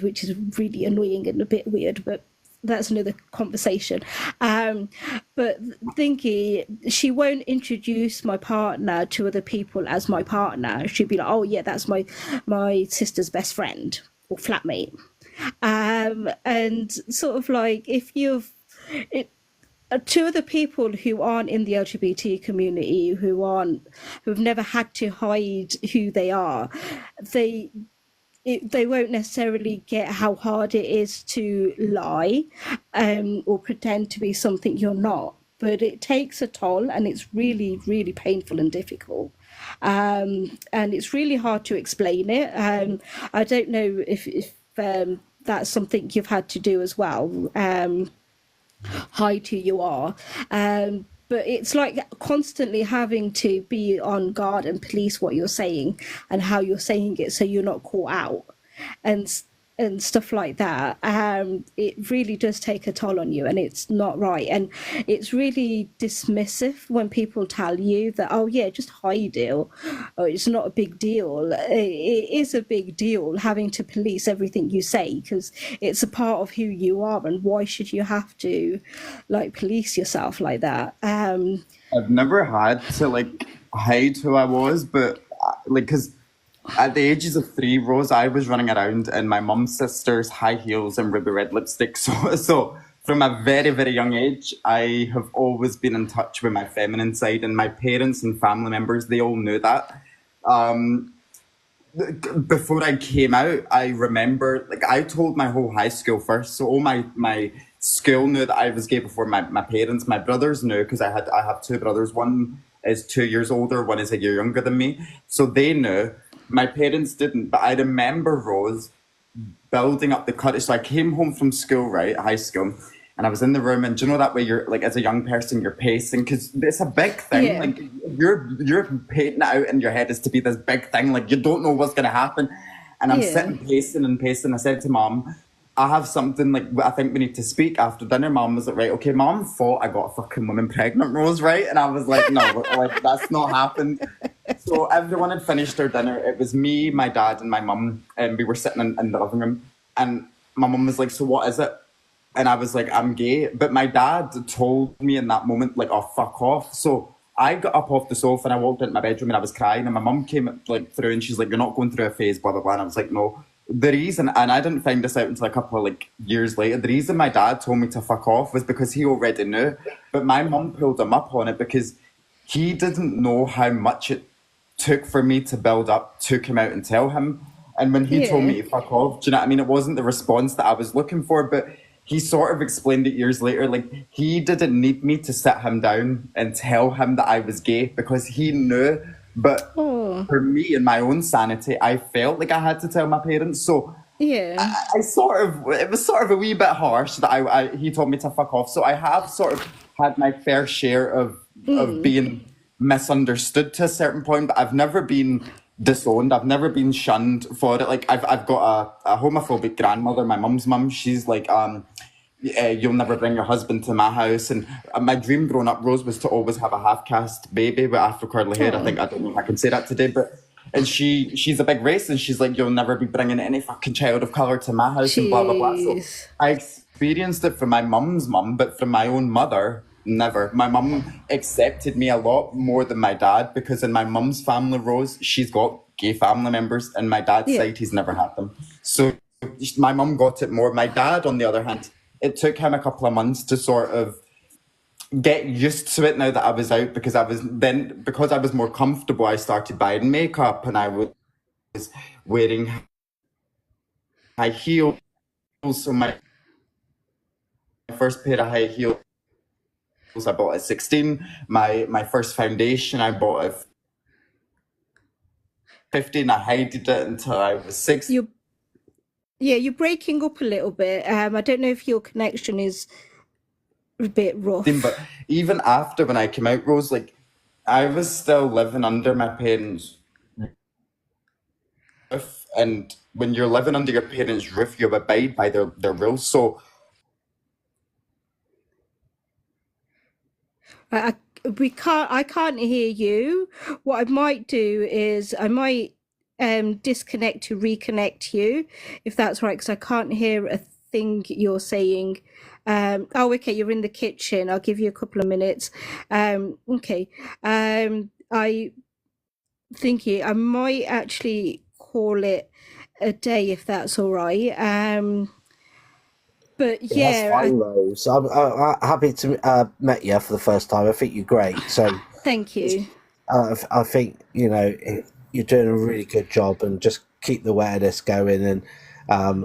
which is really annoying and a bit weird, but that's another conversation. But thinking she won't introduce my partner to other people as my partner. She'd be like, oh yeah, that's my sister's best friend or flatmate. And sort of like if you've to other people who aren't in the LGBT community, who've never had to hide who they are, they won't necessarily get how hard it is to lie, or pretend to be something you're not. But it takes a toll, and it's really, really painful and difficult. And it's really hard to explain it. I don't know if that's something you've had to do as well. Hide who you are. But it's like constantly having to be on guard and police what you're saying and how you're saying it so you're not caught out and stuff like that. It really does take a toll on you, and it's not right. And it's really dismissive when people tell you that, oh yeah, just hide it, or it's not a big deal. It is a big deal having to police everything you say, because it's a part of who you are, and why should you have to like police yourself like that? I've never had to like hide who I was, but like, because at the ages of 3, Rose, I was running around in my mum's sister's high heels and ruby red lipstick. So from a very, very young age, I have always been in touch with my feminine side, and my parents and family members, they all knew that. Before I came out, I remember, like, I told my whole high school first. So all my school knew that I was gay before my parents. My brothers knew, because I have 2 brothers. One is 2 years older, one is a year younger than me. So they knew. My parents didn't, but I remember, Rose, building up the courage. So I came home from school, right, high school, and I was in the room, and do you know that way you're, like, as a young person, you're pacing, because it's a big thing. Yeah. Like, you're painting it out in your head as to be this big thing, like, you don't know what's going to happen. And I'm sitting pacing and pacing. I said to Mom, I have something, like, I think we need to speak after dinner. Mom was like, right, okay. Mom thought I got a fucking woman pregnant, Rose, right? And I was like, no, like, that's not happened. So everyone had finished their dinner. It was me, my dad, and my mum, and we were sitting in the living room. And my mum was like, so what is it? And I was like, I'm gay. But my dad told me in that moment, like, oh, fuck off. So I got up off the sofa and I walked into my bedroom and I was crying. And my mum came, like, through, and she's like, you're not going through a phase, blah, blah, blah. And I was like, no. The reason, and I didn't find this out until a couple of, like, years later, the reason my dad told me to fuck off was because he already knew. But my mum pulled him up on it because he didn't know how much it took for me to build up to come out and tell him. And when he told me to fuck off, do you know what I mean? It wasn't the response that I was looking for, but he sort of explained it years later. Like, he didn't need me to sit him down and tell him that I was gay, because he knew. But for me and my own sanity, I felt like I had to tell my parents. So I sort of, it was sort of a wee bit harsh that he told me to fuck off. So I have sort of had my fair share of being misunderstood to a certain point, but I've never been disowned. I've never been shunned for it. Like, I've got a homophobic grandmother, my mum's mum. She's like, you'll never bring your husband to my house. And my dream growing up, Rose, was to always have a half-caste baby with afro-curly hair. I don't know if I can say that today, but and she's a big racist, and she's like, you'll never be bringing any fucking child of colour to my house. And blah, blah, blah. So I experienced it from my mum's mum, but from my own mother, never. My mum accepted me a lot more than my dad, because in my mum's family, Rose, she's got gay family members, and my dad's side, he's never had them. So my mum got it more. My dad, on the other hand, it took him a couple of months to sort of get used to it now that I was out, because I was more comfortable, I started buying makeup, and I was wearing high heels. So my first pair of high heels I bought at 16. My first foundation I bought at 15. I hated it until I was 16. You're breaking up a little bit. I don't know if your connection is a bit rough. But even after, when I came out, Rose, like, I was still living under my parents' roof. And when you're living under your parents' roof, you abide by their rules. So I, I can't hear you. What I might do is I might disconnect to reconnect you, if that's right, because I can't hear a thing you're saying. Oh, okay, you're in the kitchen. I'll give you a couple of minutes. Okay. I think I might actually call it a day if that's all right. But Yeah, that's yeah, fine, Rose. I'm happy to met you for the first time. I think you're great. So thank you. I think you're doing a really good job, and just keep the awareness going and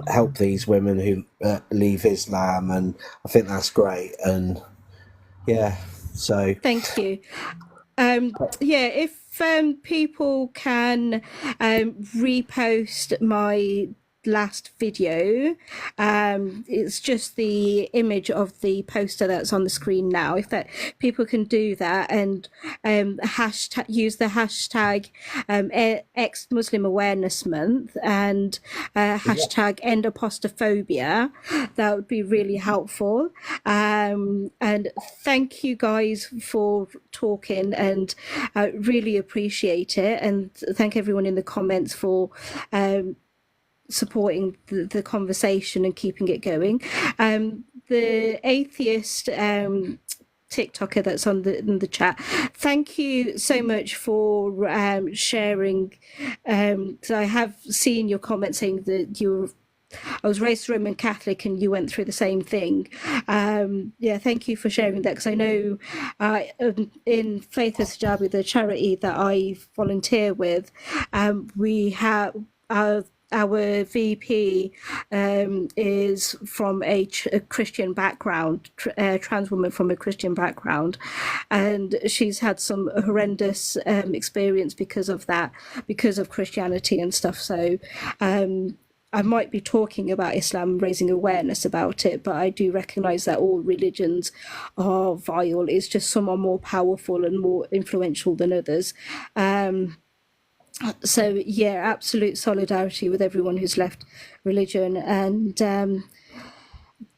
help these women who leave Islam, and I think that's great. And yeah, so Thank you. Yeah, if people can repost my last video, it's just the image of the poster that's on the screen now. If that people can do that and use the hashtag ExMuslim Awareness Month and hashtag End Apostophobia, that would be really helpful. And thank you guys for talking, and really appreciate it, and thank everyone in the comments for supporting the conversation and keeping it going. The atheist TikToker that's in the chat, thank you so much for sharing. So I have seen your comment saying that I was raised Roman Catholic and you went through the same thing. Yeah, thank you for sharing that, because I know in Faith as Hijabi, the charity that I volunteer with, we have our VP is from a Christian background, trans woman from a Christian background, and she's had some horrendous experience because of that, because of Christianity and stuff. So I might be talking about Islam, raising awareness about it, but I do recognise that all religions are vile. It's just some are more powerful and more influential than others. So yeah, absolute solidarity with everyone who's left religion, and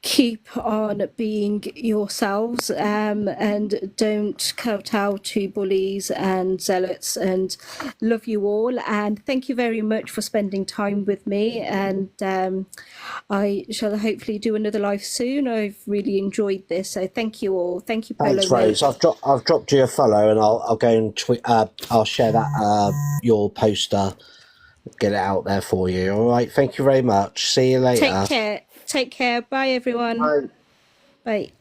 keep on being yourselves, and don't kowtow to bullies and zealots, and love you all, and thank you very much for spending time with me, and I shall hopefully do another live soon. I've really enjoyed this, so thank you all. Thank you, Polo. thanks, Rose. I've dropped you a follow, and I'll go and tweet. I'll share that your poster, get it out there for you. All right. Thank you very much. See you later. Take care. Bye, everyone. Bye. Bye.